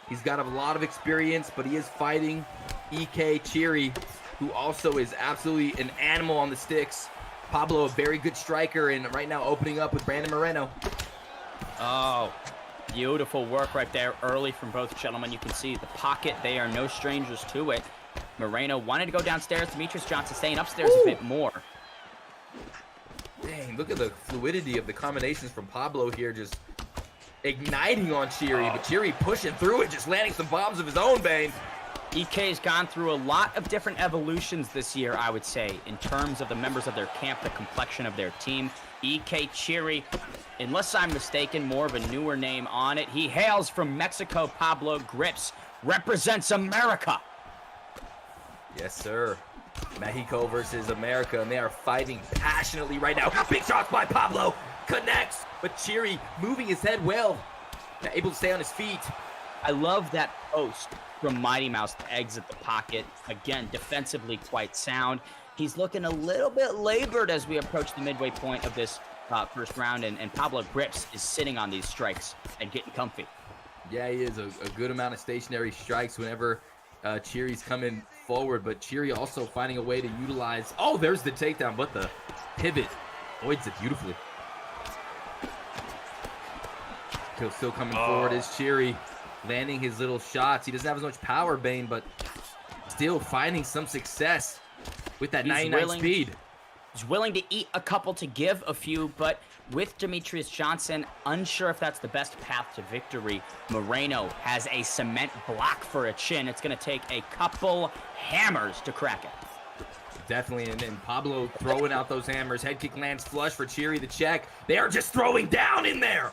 He's got a lot of experience, but he is fighting EK Cherry, who also is absolutely an animal on the sticks. Pablo, a very good striker, and right now opening up with Brandon Moreno. Oh, beautiful work right there early from both gentlemen. You can see the pocket. They are no strangers to it. Moreno wanted to go downstairs. Demetrius Johnson staying upstairs a bit more. Dang, look at the fluidity of the combinations from Pablo here, just igniting on Cherry, but Cherry pushing through it, just landing some bombs of his own, Bane. EK's gone through a lot of different evolutions this year, I would say, in terms of the members of their camp, the complexion of their team. EK Cheery, unless I'm mistaken, more of a newer name on it. He hails from Mexico. Pablo Grips represents America. Yes, sir. Mexico versus America, and they are fighting passionately right now. Big shots by Pablo. Connects, but Cheery moving his head well. Able to stay on his feet. I love that post from Mighty Mouse to exit the pocket. Again, defensively quite sound. He's looking a little bit labored as we approach the midway point of this first round, and Pablo Grips is sitting on these strikes and getting comfy. Yeah, he is a good amount of stationary strikes whenever Cheery's coming forward, but Cheery also finding a way to utilize. Oh, there's the takedown, but the pivot avoids it beautifully. Still coming forward is Cheery, landing his little shots. He doesn't have as much power, Bane, but still finding some success with that 99 speed. He's willing to eat a couple to give a few, but with Demetrius Johnson, unsure if that's the best path to victory. Moreno has a cement block for a chin. It's going to take a couple hammers to crack it. Definitely, and then Pablo throwing out those hammers. Head kick lands flush for Cheery the check. They are just throwing down in there.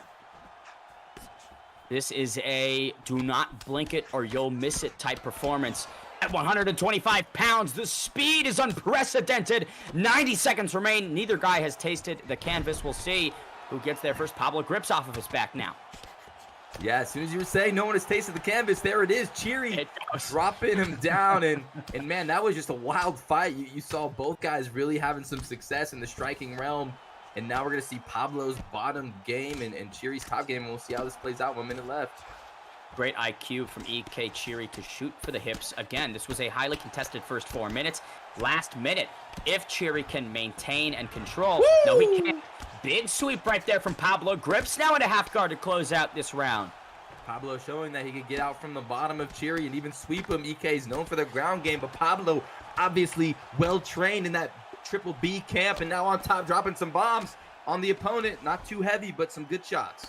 This is a do not blink it or you'll miss it type performance. At 125 pounds, the speed is unprecedented. 90 seconds remain. Neither guy has tasted the canvas. We'll see who gets their first. Pablo Grips off of his back now. Yeah, as soon as you were saying no one has tasted the canvas, there it is. Cheery dropping him down. And man, that was just a wild fight. You saw both guys really having some success in the striking realm. And now we're going to see Pablo's bottom game and Cheery's top game. And we'll see how this plays out. 1 minute left. Great IQ from EK Cheery to shoot for the hips. Again, this was a highly contested first 4 minutes. Last minute, if Cheery can maintain and control. Woo! No, he can't. Big sweep right there from Pablo. Grips now in a half guard to close out this round. Pablo showing that he could get out from the bottom of Cheery and even sweep him. EK is known for their ground game, but Pablo obviously well-trained in that Triple B camp, and now on top dropping some bombs on the opponent. Not too heavy, but some good shots.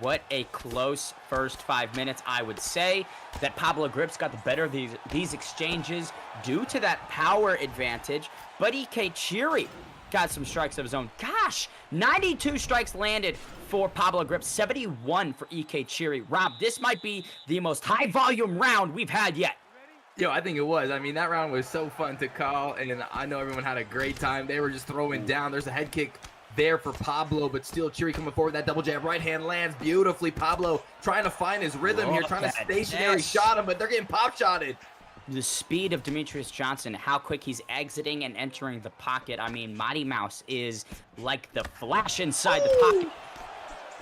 What a close first 5 minutes. I would say that Pablo Grips got the better of these exchanges due to that power advantage, but EK Cheery got some strikes of his own. Gosh, 92 strikes landed for Pablo Grips, 71 for EK Cheery. Rob, this might be the most high volume round we've had yet. Yo, I think it was. I mean, that round was so fun to call, and I know everyone had a great time. They were just throwing down. There's a head kick there for Pablo, but still Cheery coming forward. That double jab right hand lands beautifully. Pablo trying to find his rhythm here, trying to stationary shot him, but they're getting pop shotted. The speed of Demetrius Johnson, how quick he's exiting and entering the pocket. I mean, Mighty Mouse is like the Flash inside the pocket,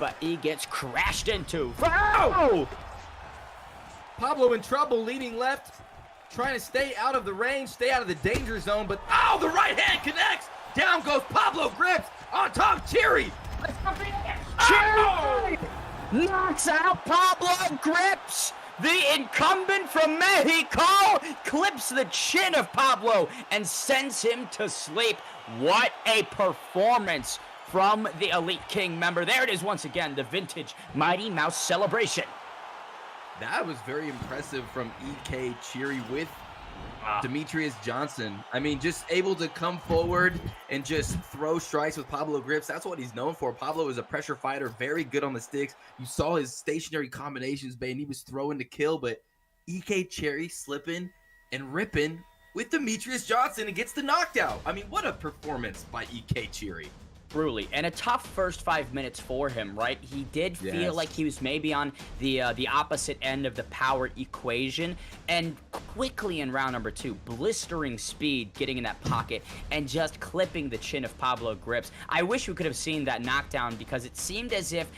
but he gets crashed into. Oh! Pablo in trouble, leaning left, trying to stay out of the range, stay out of the danger zone, but oh, the right hand connects. Down goes Pablo Grips on top. Cheery. Cheery knocks out Pablo Grips. The incumbent from Mexico clips the chin of Pablo and sends him to sleep. What a performance from the Elite King member. There it is once again, the vintage Mighty Mouse celebration. That was very impressive from EK Cheery with Demetrius Johnson. I mean, just able to come forward and just throw strikes with Pablo Grips. That's what he's known for. Pablo is a pressure fighter, very good on the sticks. You saw his stationary combinations, man. He was throwing to kill, but EK Cheery slipping and ripping with Demetrius Johnson and gets the knockout. I mean, what a performance by EK Cheery. Truly, and a tough first 5 minutes for him, right? He did feel like he was maybe on the opposite end of the power equation, and quickly in round number 2, blistering speed, getting in that pocket and just clipping the chin of Pablo Grips. I wish we could have seen that knockdown because it seemed as if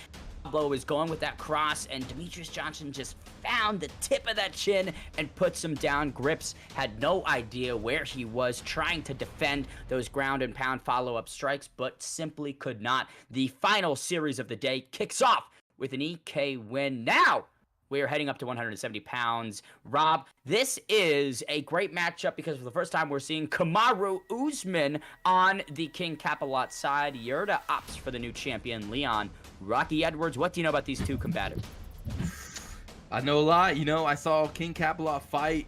Pablo was going with that cross and Demetrius Johnson just found the tip of that chin and puts him down. Grips had no idea where he was, trying to defend those ground and pound follow-up strikes, but simply could not. The final series of the day kicks off with an EK win. Now we are heading up to 170 pounds. Rob, this is a great matchup because for the first time we're seeing Kamaru Usman on the King Kapalot side. Yerda opts for the new champion, Leon Rocky Edwards. What do you know about these two combatants? I know a lot. You know, I saw King Capalot fight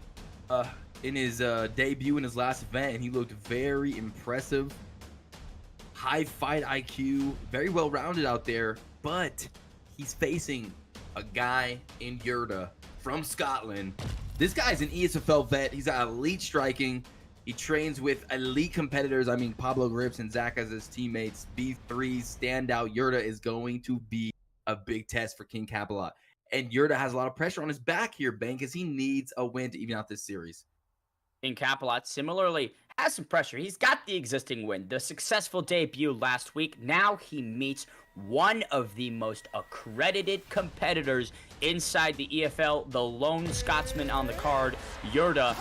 in his debut in his last event, and he looked very impressive. High fight IQ, very well rounded out there, but he's facing a guy in Yurda from Scotland. This guy's an ESFL vet. He's got elite striking. He trains with elite competitors. I mean, Pablo Grips and Zach as his teammates. B3 standout. Yurda is going to be a big test for King Capalot. And Yurda has a lot of pressure on his back here, Ben, because he needs a win to even out this series. King Capalot similarly has some pressure. He's got the existing win, the successful debut last week. Now he meets one of the most accredited competitors inside the EFL, the lone Scotsman on the card, Yurda.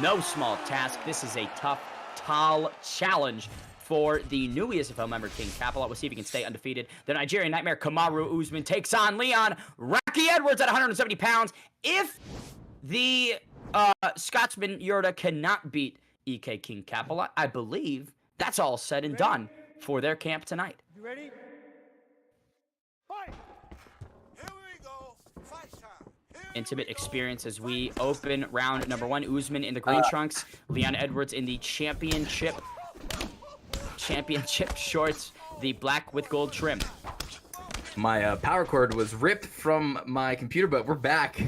No small task. This is a tough, tall challenge for the new ESFL member, King Capalot. We'll see if he can stay undefeated. The Nigerian Nightmare, Kamaru Usman, takes on Leon Rocky Edwards at 170 pounds. If the Scotsman Yurda cannot beat EK King Capalot, I believe that's all said and done for their camp tonight. You ready? Fight! Here we go. Fight time. Intimate experience as we open round number 1. Usman in the green trunks, Leon Edwards in the championship shorts, the black with gold trim. My power cord was ripped from my computer, but we're back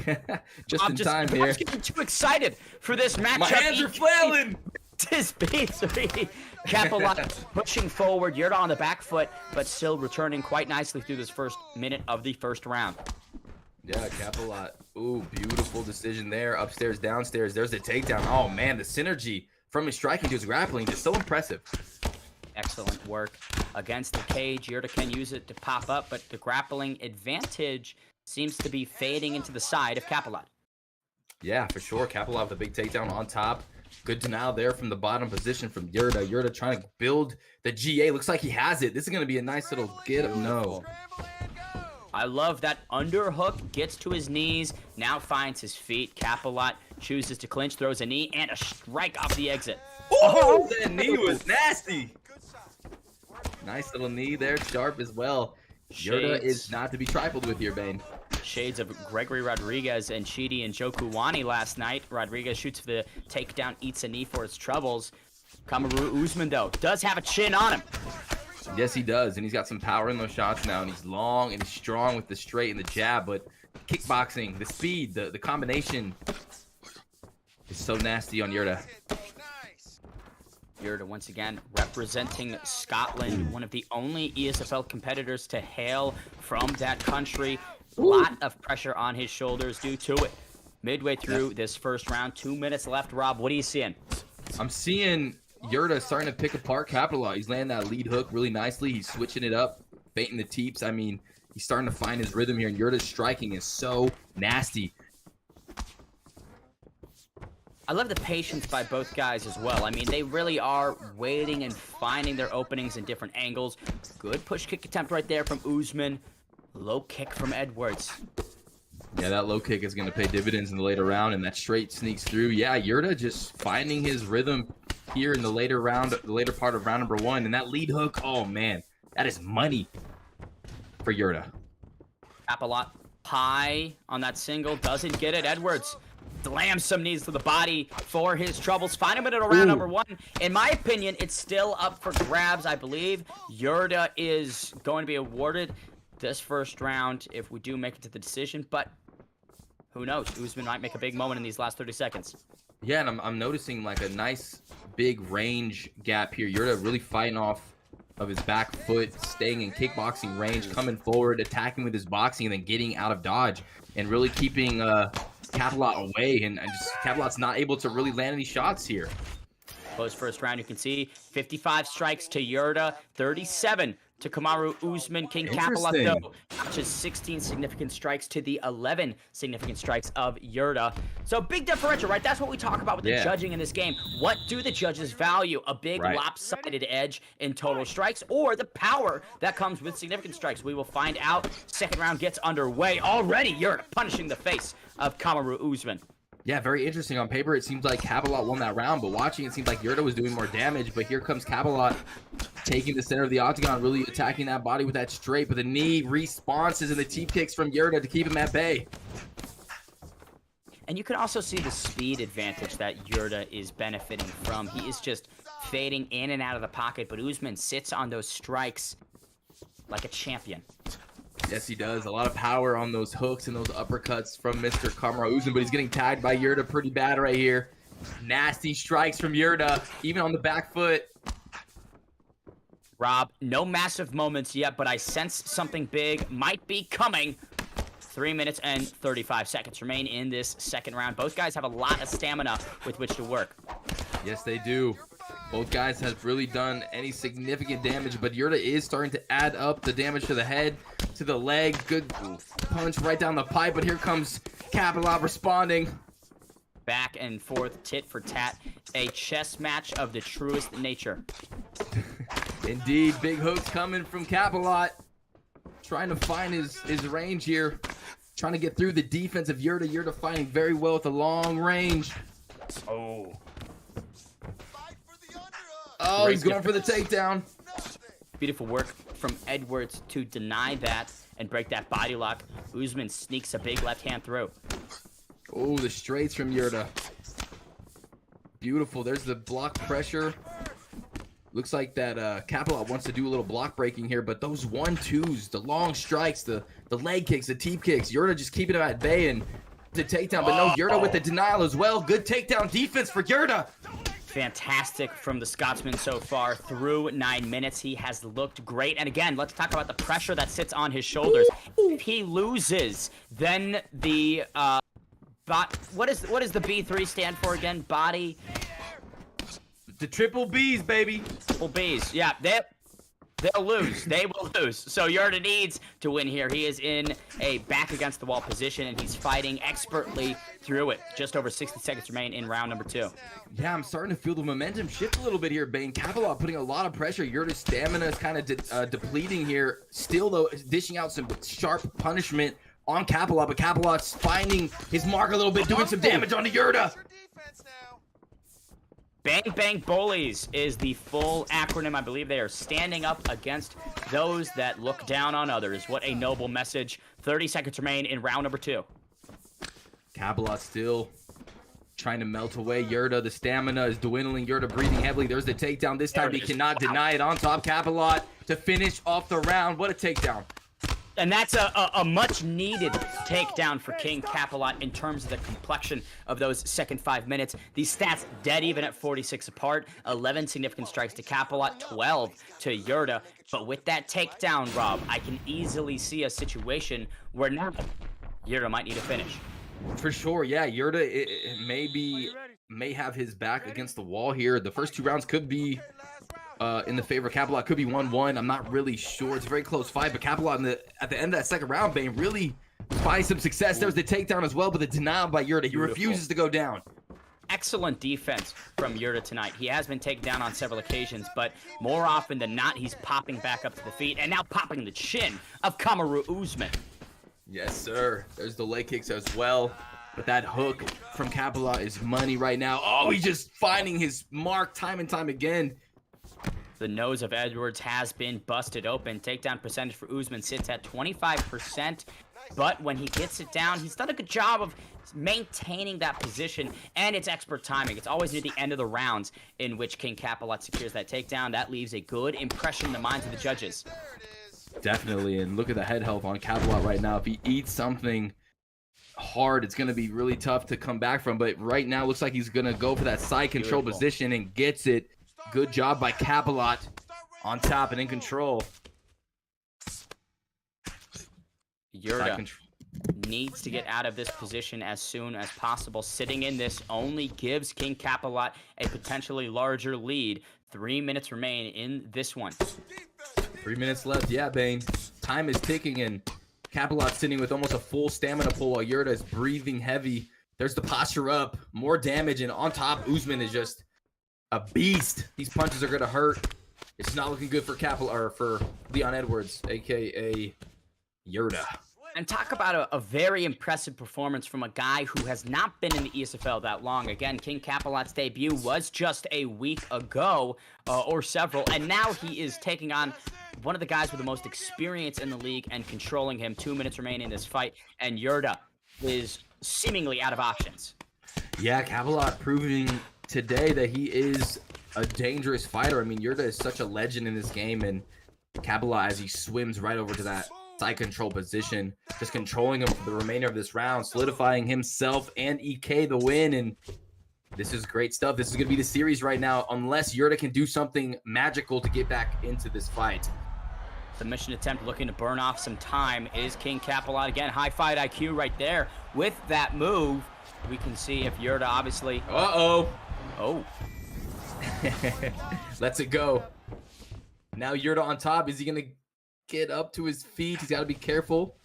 just in time here. I'm getting too excited for this matchup. My hands are flailing. This B3. Capalot pushing forward, Yurda on the back foot, but still returning quite nicely through this first minute of the first round. Yeah, Capalot. Ooh, beautiful decision there. Upstairs, downstairs. There's the takedown. Oh, man, the synergy from his striking to his grappling is so impressive. Excellent work against the cage. Yurda can use it to pop up, but the grappling advantage seems to be fading into the side of Capalot. Yeah, for sure. Capalot with a big takedown on top. Good denial there from the bottom position from Yurda. Yurda trying to build the GA. Looks like he has it. This is going to be a nice little get up. No. I love that underhook, gets to his knees, now finds his feet. Capalot chooses to clinch, throws a knee, and a strike off the exit. Oh, that knee was nasty. Nice little knee there, sharp as well. Yurda is not to be trifled with here, Bane. Shades of Gregory Rodriguez and Chidi and Jokuwani last night. Rodriguez shoots for the takedown, eats a knee for his troubles. Kamaru Usman, though, does have a chin on him. Yes, he does, and he's got some power in those shots now, and he's long and he's strong with the straight and the jab, but kickboxing, the speed, the combination is so nasty on Yurda. Yurda once again representing Scotland, one of the only ESFL competitors to hail from that country. A lot of pressure on his shoulders due to it. Midway through this first round, 2 minutes left. Rob, what are you seeing? I'm seeing Yurda starting to pick apart Capalot. He's landing that lead hook really nicely. He's switching it up, baiting the teeps. I mean, he's starting to find his rhythm here, and Yurda's striking is so nasty. I love the patience by both guys as well. I mean, they really are waiting and finding their openings in different angles. Good push kick attempt right there from Usman. Low kick from Edwards. Yeah, that low kick is going to pay dividends in the later round, and that straight sneaks through. Yeah, Yurda just finding his rhythm here in the later part of round number 1, and that lead hook, oh man, that is money for Yurda. Capalot high on that single, doesn't get it. Edwards slams some knees to the body for his troubles. Final minute of round number 1. In my opinion, it's still up for grabs. I believe Yurda is going to be awarded this first round if we do make it to the decision, but who knows? Usman might make a big moment in these last 30 seconds. Yeah, and I'm noticing like a nice big range gap here. Yurda really fighting off of his back foot, staying in kickboxing range, coming forward, attacking with his boxing, and then getting out of dodge, and really keeping Capalot away. And just Capalot's not able to really land any shots here. Close first round, you can see 55 strikes to Yurda, 37 to Kamaru Usman. King Capalot, though, notches 16 significant strikes to the 11 significant strikes of Yurda. So big differential, right? That's what we talk about with the judging in this game. What do the judges value? A big lopsided edge in total strikes, or the power that comes with significant strikes? We will find out. Second round gets underway. Already Yurda punishing the face of Kamaru Usman. Yeah, very interesting. On paper, it seems like Capalot won that round, but watching, it seems like Yurda was doing more damage. But here comes Capalot taking the center of the octagon, really attacking that body with that straight. But the knee responses and the teep kicks from Yurda to keep him at bay. And you can also see the speed advantage that Yurda is benefiting from. He is just fading in and out of the pocket, but Usman sits on those strikes like a champion. Yes, he does. A lot of power on those hooks and those uppercuts from Mr. Kamaru Usman, but he's getting tagged by Yurda pretty bad right here. Nasty strikes from Yurda, even on the back foot. Rob, no massive moments yet, but I sense something big might be coming. 3 minutes and 35 seconds remain in this second round. Both guys have a lot of stamina with which to work. Yes, they do. Both guys have really done any significant damage, but Yurda is starting to add up the damage to the head, to the leg. Good punch right down the pipe, but here comes Kapalot responding. Back and forth, tit for tat. A chess match of the truest nature. Indeed, big hooks coming from Kapalot. Trying to find his range here. Trying to get through the defense of Yurda. Yurda fighting very well with a long range. Oh. Oh, he's going for the takedown. Beautiful work from Edwards to deny that and break that body lock. Usman sneaks a big left hand through. Oh, the straights from Yurda. Beautiful. There's the block pressure. Looks like that Kapalot wants to do a little block breaking here, but those 1-2s, the long strikes, the leg kicks, the teep kicks, Yurda just keeping him at bay and the takedown, but no, Yurda with the denial as well. Good takedown defense for Yurda. Fantastic from the Scotsman so far. Through 9 minutes, he has looked great. And again, let's talk about the pressure that sits on his shoulders. If he loses, then the what does the B3 stand for again? Body. The triple Bs, baby. Triple Bs. Yeah, they'll lose. They will lose. So Yurda needs to win here. He is in a back against the wall position, and he's fighting expertly through it. Just over 60 seconds remain in round number 2. Yeah, I'm starting to feel the momentum shift a little bit here, Bane. Kapalot putting a lot of pressure. Yurda's stamina is kind of depleting here. Still, though, dishing out some sharp punishment on Kapalot, but Kapalot's finding his mark a little bit, doing some damage onto Yurda. Bang Bang Bullies is the full acronym. I believe they are standing up against those that look down on others. What a noble message. 30 seconds remain in round number 2. Kapalot still trying to melt away Yurda. The stamina is dwindling. Yurda breathing heavily. There's the takedown. This time he cannot deny it. On top, Kapalot to finish off the round. What a takedown. And that's a much-needed takedown for King Kapalot in terms of the complexion of those second 5 minutes. These stats dead even at 46 apart. 11 significant strikes to Kapalot, 12 to Yurda. But with that takedown, Rob, I can easily see a situation where now Yurda might need a finish. For sure, yeah. Yurda may have his back against the wall here. The first 2 rounds could be in the favor of Kapalot. Could be 1-1. I'm not really sure. It's a very close fight, but Kapalot at the end of that second round, Bane, really finds some success. There's the takedown as well, but the denial by Yurda. He refuses to go down. Excellent defense from Yurda tonight. He has been taken down on several occasions, but more often than not, he's popping back up to the feet and now popping the chin of Kamaru Usman. Yes, sir. There's the leg kicks as well. But that hook from Kapalot is money right now. Oh, he's just finding his mark time and time again. The nose of Edwards has been busted open. Takedown percentage for Usman sits at 25%. But when he gets it down, he's done a good job of maintaining that position, and it's expert timing. It's always near the end of the rounds in which King Kapalot secures that takedown. That leaves a good impression in the minds of the judges. Definitely, and look at the head health on Kapalot right now. If he eats something hard, it's going to be really tough to come back from, but right now looks like he's going to go for that side control position and gets it. Good job by Kapalot on top and in control. Yurda needs to get out of this position as soon as possible. Sitting in this only gives King Kapalot a potentially larger lead. 3 minutes remain in this one. 3 minutes left. Yeah, Bane. Time is ticking, and Kapalot sitting with almost a full stamina pull while Yurda is breathing heavy. There's the posture up. More damage, and on top, Usman is just a beast. These punches are going to hurt. It's not looking good for Kapalot, or for Leon Edwards, a.k.a. Yurda. And talk about a very impressive performance from a guy who has not been in the ESFL that long. Again, King Kapalot's debut was just a week ago, or several, and now he is taking on one of the guys with the most experience in the league and controlling him. 2 minutes remain in this fight, and Yurda is seemingly out of options. Yeah, Cavalot proving today that he is a dangerous fighter. I mean, Yurda is such a legend in this game, and Cavalot, as he swims right over to that side control position, just controlling him for the remainder of this round, solidifying himself and EK the win. And this is great stuff. This is going to be the series right now, unless Yurda can do something magical to get back into this fight. Submission attempt looking to burn off some time is King Cavalot. Again, high fight IQ right there with that move. We can see if Yurda obviously... Uh-oh. Oh. Lets it go. Now Yurda on top. Is he going to get up to his feet? He's got to be careful.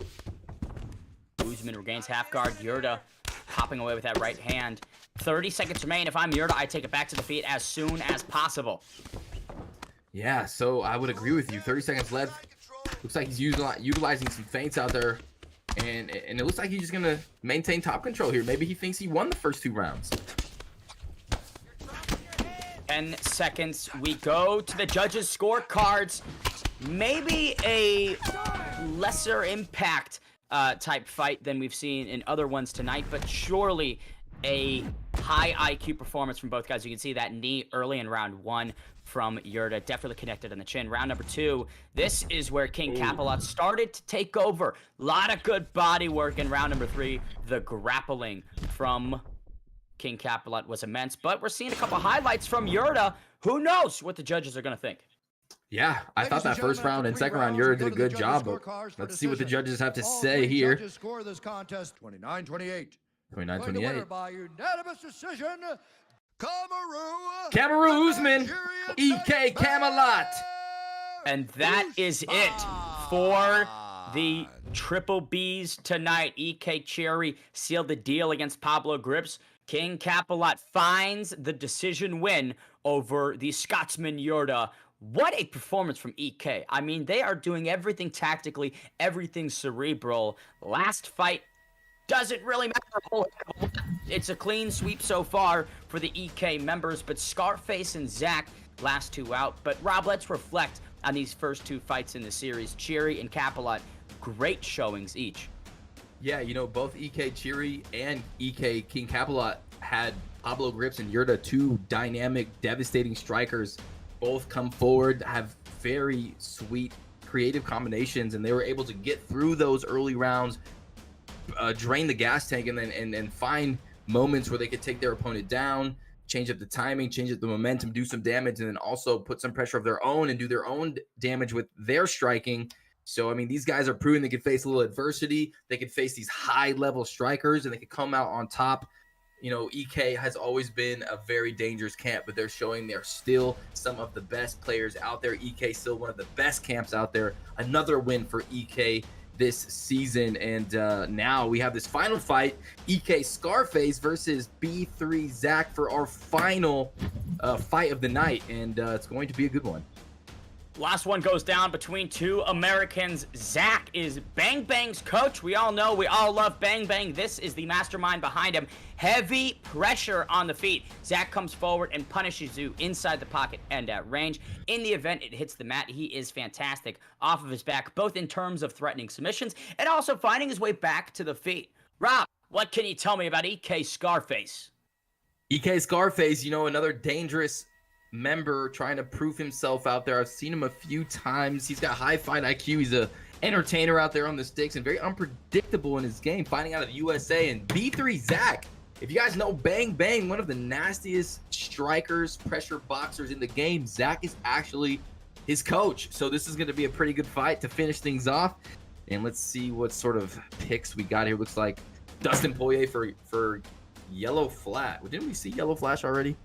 Usman regains half guard. Yurda hopping away with that right hand. 30 seconds remain. If I'm Yurda, I take it back to the feet as soon as possible. Yeah, so I would agree with you. 30 seconds left. Looks like he's utilizing some feints out there. And it looks like he's just going to maintain top control here. Maybe he thinks he won the first 2 rounds. 10 seconds. We go to the judges' scorecards. Maybe a lesser impact type fight than we've seen in other ones tonight, but surely a high IQ performance from both guys. You can see that knee early in round 1 from Yurda, definitely connected on the chin. Round number 2, this is where King Cavalot started to take over. A lot of good body work in round number 3. The grappling from King Cavalot was immense, but we're seeing a couple highlights from Yurda. Who knows what the judges are going to think? Yeah, I thought that first round and second round, Yurda did a good job, but let's see what the judges have to say here. Score this contest 29-28. 29-28. By unanimous decision, Kamaru Usman, EK Camelot. And that is it for the Triple Bs tonight. EK Cherry sealed the deal against Pablo Grips. King Cavalot finds the decision win over the Scotsman Yurda. What a performance from EK. I mean, they are doing everything tactically, everything cerebral. Last fight doesn't really matter. It's a clean sweep so far for the EK members, but Scarface and Zach last 2 out. But Rob, let's reflect on these first 2 fights in the series. Cherry and Cavalot, great showings each. Yeah, you know, both EK Cherry and EK King Cavalot had Pablo Grips and Yurda, 2 dynamic, devastating strikers. Both come forward, have very sweet, creative combinations, and they were able to get through those early rounds, drain the gas tank, and then find moments where they could take their opponent down, change up the timing, change up the momentum, do some damage, and then also put some pressure of their own and do their own damage with their striking. So, I mean, these guys are proving they can face a little adversity. They can face these high-level strikers, and they can come out on top. You know, EK has always been a very dangerous camp, but they're showing they're still some of the best players out there. EK still one of the best camps out there. Another win for EK this season. And now we have this final fight, EK Scarface versus B3 Zach, for our final fight of the night. And it's going to be a good one. Last one goes down between 2 Americans. Zach is Bang Bang's coach. We all know, we all love Bang Bang. This is the mastermind behind him. Heavy pressure on the feet. Zach comes forward and punishes you inside the pocket and at range. In the event it hits the mat, he is fantastic off of his back, both in terms of threatening submissions and also finding his way back to the feet. Rob, what can you tell me about EK Scarface? EK Scarface, you know, another dangerous member trying to prove himself out there. I've seen him a few times. He's got high fight IQ. He's a entertainer out there on the sticks and very unpredictable in his game, fighting out of the USA. And B3 Zach, if you guys know Bang Bang, one of the nastiest strikers, pressure boxers in the game, Zach is actually his coach. So this is going to be a pretty good fight to finish things off. And let's see what sort of picks we got here. Looks like Dustin Poirier for Yellow Flash. Didn't we see Yellow Flash already?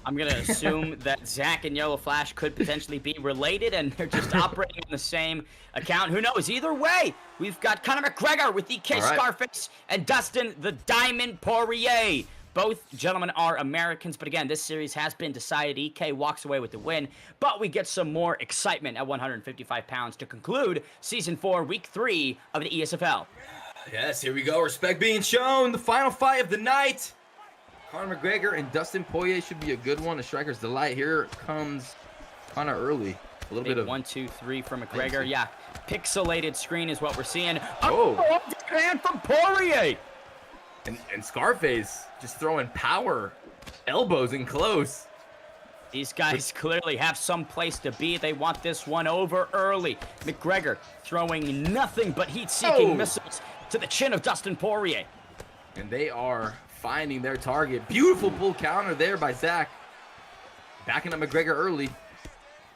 I'm going to assume that Zach and Yellow Flash could potentially be related, and they're just operating on the same account. Who knows? Either way, we've got Conor McGregor with EK Scarface and Dustin the Diamond Poirier. Both gentlemen are Americans, but again, this series has been decided. EK walks away with the win, but we get some more excitement at 155 pounds to conclude Season 4, Week 3 of the ESFL. Yes, here we go. Respect being shown. The final fight of the night. Conor McGregor and Dustin Poirier should be a good one. The striker's delight. Here comes Conor early. A little bit of 1, 2, 3 from McGregor. Yeah, pixelated screen is what we're seeing. Oh, hand from Poirier. And Scarface just throwing power elbows in close. These guys clearly have some place to be. They want this one over early. McGregor throwing nothing but heat-seeking missiles to the chin of Dustin Poirier. And they are finding their target. Beautiful pull counter there by Zach. Backing up McGregor early.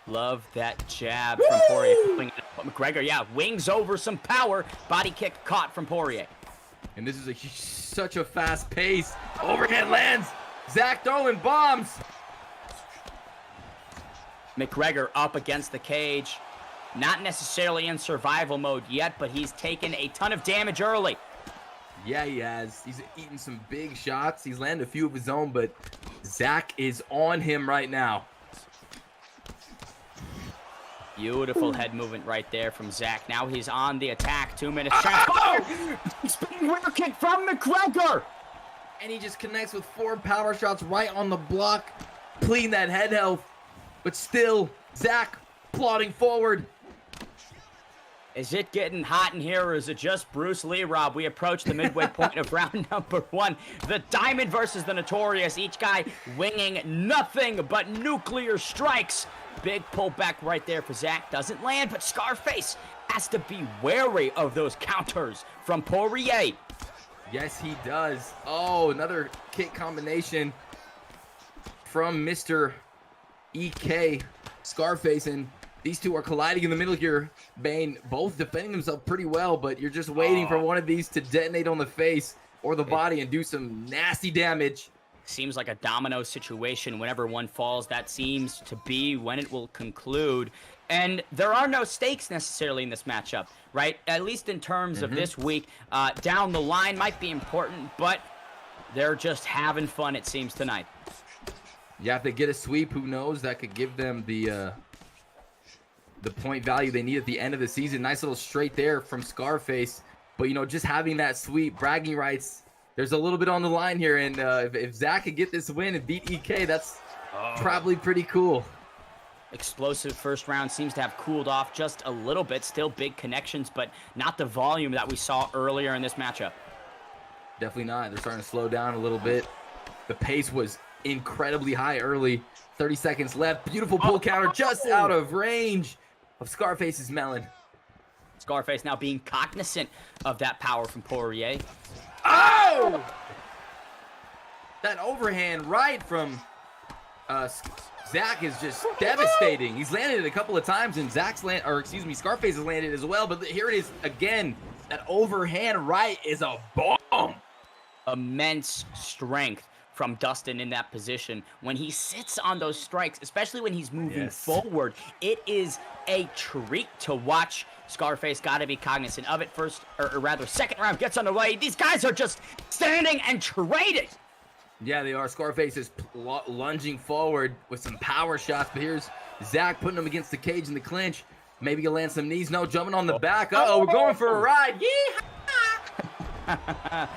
Love that jab from Poirier. McGregor, wings over some power. Body kick caught from Poirier. And this is such a fast pace. Overhand lands. Zach throwing bombs. McGregor up against the cage. Not necessarily in survival mode yet, but he's taken a ton of damage early. Yeah, he has. He's eating some big shots. He's landed a few of his own, but Zach is on him right now. Beautiful head movement right there from Zach. Now he's on the attack. 2 minutes. Spinning rear kick from McGregor. And he just connects with 4 power shots right on the block, pleading that head health. But still, Zach plodding forward. Is it getting hot in here, or is it just Bruce Lee, Rob? We approach the midway point of round number 1. The Diamond versus the Notorious. Each guy winging nothing but nuclear strikes. Big pullback right there for Zach. Doesn't land, but Scarface has to be wary of those counters from Poirier. Yes, he does. Oh, another kick combination from Mr. EK Scarface, and these two are colliding in the middle here. Bane both defending themselves pretty well, but you're just waiting for one of these to detonate on the face or the body and do some nasty damage. Seems like a domino situation. Whenever one falls, that seems to be when it will conclude. And there are no stakes necessarily in this matchup, right? At least in terms of this week. Down the line might be important, but they're just having fun, it seems, tonight. Yeah, if they get a sweep, who knows? That could give them the point value they need at the end of the season. Nice little straight there from Scarface. But, you know, just having that sweep, bragging rights, there's a little bit on the line here. And if Zach could get this win and beat EK, that's probably pretty cool. Explosive first round seems to have cooled off just a little bit. Still big connections, but not the volume that we saw earlier in this matchup. Definitely not. They're starting to slow down a little bit. The pace was incredibly high early. 30 seconds left. Beautiful pull counter just out of range of Scarface's melon. Scarface now being cognizant of that power from Poirier. Oh! That overhand right from Zach is just devastating. He's landed it a couple of times, and Scarface has landed as well. But here it is again. That overhand right is a bomb. Immense strength from Dustin in that position. When he sits on those strikes, especially when he's moving forward, it is a treat to watch. Scarface got to be cognizant of it. Second round gets underway. These guys are just standing and trading. Yeah, they are. Scarface is lunging forward with some power shots, but here's Zach putting him against the cage in the clinch. Maybe he'll land some knees. No, jumping on the back. Uh-oh, we're going for a ride. Yeehaw!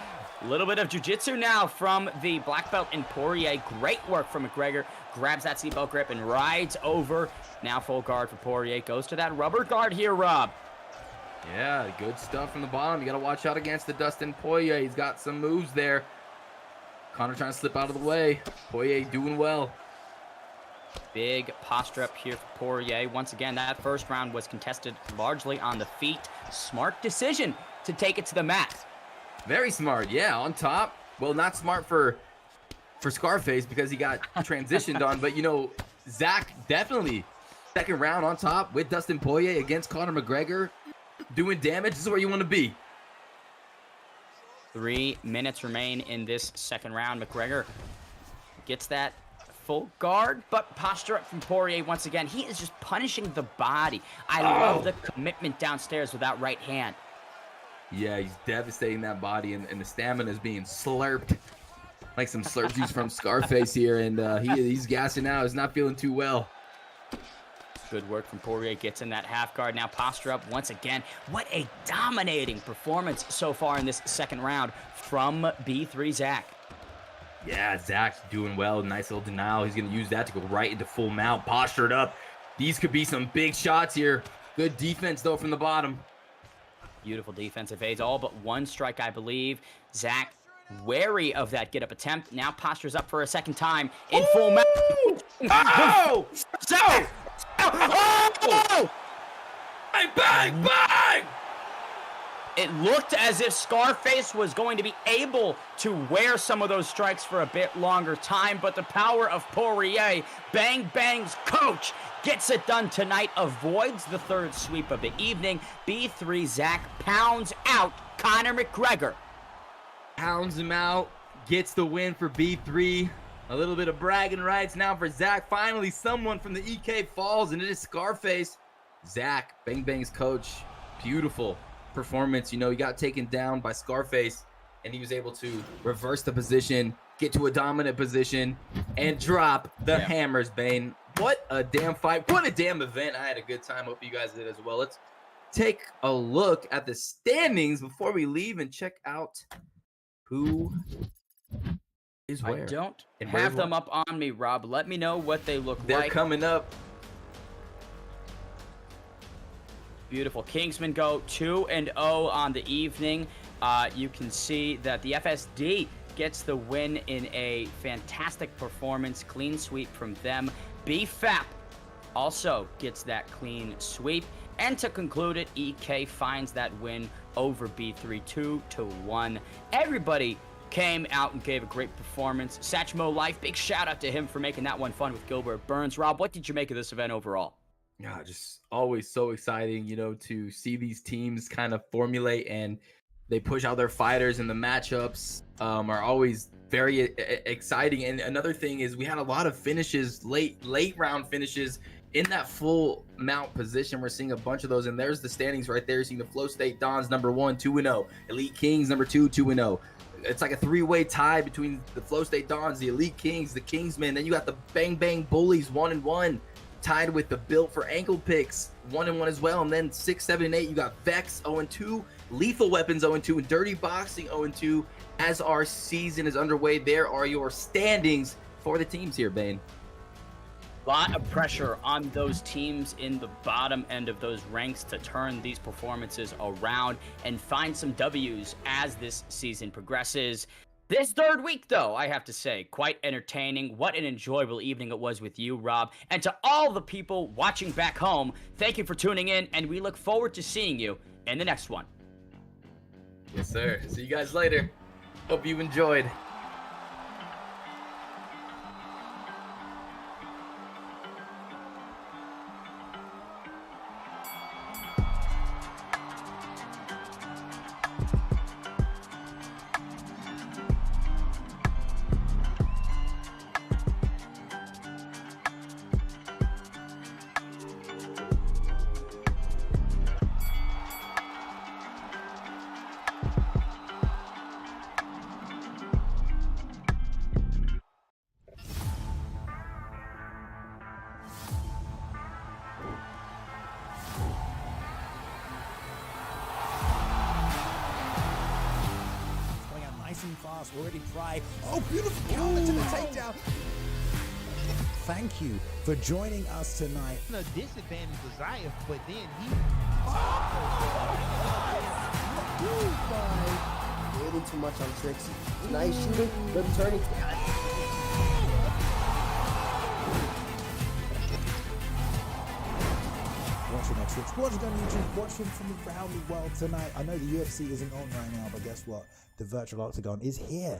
A little bit of jiu-jitsu now from the black belt in Poirier. Great work from McGregor. Grabs that seatbelt grip and rides over. Now full guard for Poirier. Goes to that rubber guard here, Rob. Yeah, good stuff from the bottom. You got to watch out against the Dustin Poirier. He's got some moves there. Connor trying to slip out of the way. Poirier doing well. Big posture up here for Poirier. Once again, that first round was contested largely on the feet. Smart decision to take it to the mat. Very smart, yeah, on top. Well, not smart for Scarface because he got transitioned on, but, you know, Zach definitely second round on top with Dustin Poirier against Conor McGregor. Doing damage, this is where you want to be. 3 minutes remain in this second round. McGregor gets that full guard, but posture up from Poirier once again. He is just punishing the body. I love the commitment downstairs with that right hand. Yeah, he's devastating that body, and the stamina is being slurped. Like some slurp juice from Scarface here, and he's gassing out. He's not feeling too well. Good work from Poirier. Gets in that half guard. Now posture up once again. What a dominating performance so far in this second round from B3 Zach. Yeah, Zach's doing well. Nice little denial. He's going to use that to go right into full mount. Postured up. These could be some big shots here. Good defense, though, from the bottom. Beautiful defensive aids. All but one strike, I believe. Zach wary of that get-up attempt. Now postures up for a second time in full mount. Oh! Zach! Oh! Bang, bang, bang! It looked as if Scarface was going to be able to wear some of those strikes for a bit longer time, but the power of Poirier, Bang Bang's coach, gets it done tonight, avoids the third sweep of the evening. B3 Zach pounds out Conor McGregor. Pounds him out, gets the win for B3. A little bit of bragging rights now for Zach. Finally, someone from the EK falls, and it is Scarface. Zach, Bang Bang's coach, beautiful performance. You know, he got taken down by Scarface, and he was able to reverse the position, get to a dominant position, and drop the hammers, Bane. What a damn fight. What a damn event. I had a good time. Hope you guys did as well. Let's take a look at the standings before we leave and check out who is where. I don't And have where- them up on me, Rob. Let me know what they look They're like. coming up. Beautiful. Kingsman go 2-0 on the evening. You can see that the FSD gets the win in a fantastic performance. Clean sweep from them. Bfap also gets that clean sweep. And to conclude it, EK finds that win over B3 2-1. Everybody came out and gave a great performance. Satchmo Life, big shout out to him for making that one fun with Gilbert Burns. Rob, what did you make of this event overall? Yeah, just always so exciting, you know, to see these teams kind of formulate and they push out their fighters, and the matchups are always very exciting. And another thing is we had a lot of finishes, late round finishes in that full mount position. We're seeing a bunch of those, and there's the standings right there. You're seeing the Flow State Dons number 1, 2-0, Elite Kings number 2, 2-0. It's like a three-way tie between the Flow State Dons, the Elite Kings, the Kingsmen. Then you got the Bang Bang Bullies 1-1. Tied with the Built for Ankle Picks 1-1 as well. And then 6, 7, and 8, you got Vex 0-2, Lethal Weapons 0-2, and Dirty Boxing 0-2. As our season is underway, there are your standings for the teams here, Bane. A lot of pressure on those teams in the bottom end of those ranks to turn these performances around and find some W's as this season progresses. This third week, though, I have to say, quite entertaining. What an enjoyable evening it was with you, Rob. And to all the people watching back home, thank you for tuning in, and we look forward to seeing you in the next one. Yes, sir. See you guys later. Hope you enjoyed. Nice and fast, already try. Oh, beautiful counter to the takedown. Thank you for joining us tonight. The disadvantage was Zayef, but then he... Waiting too much on Trixie. Nice shooting, good turning. Watching our Twitch, watching on YouTube, watching from around the world tonight. I know the UFC isn't on right now, but guess what? The virtual octagon is here.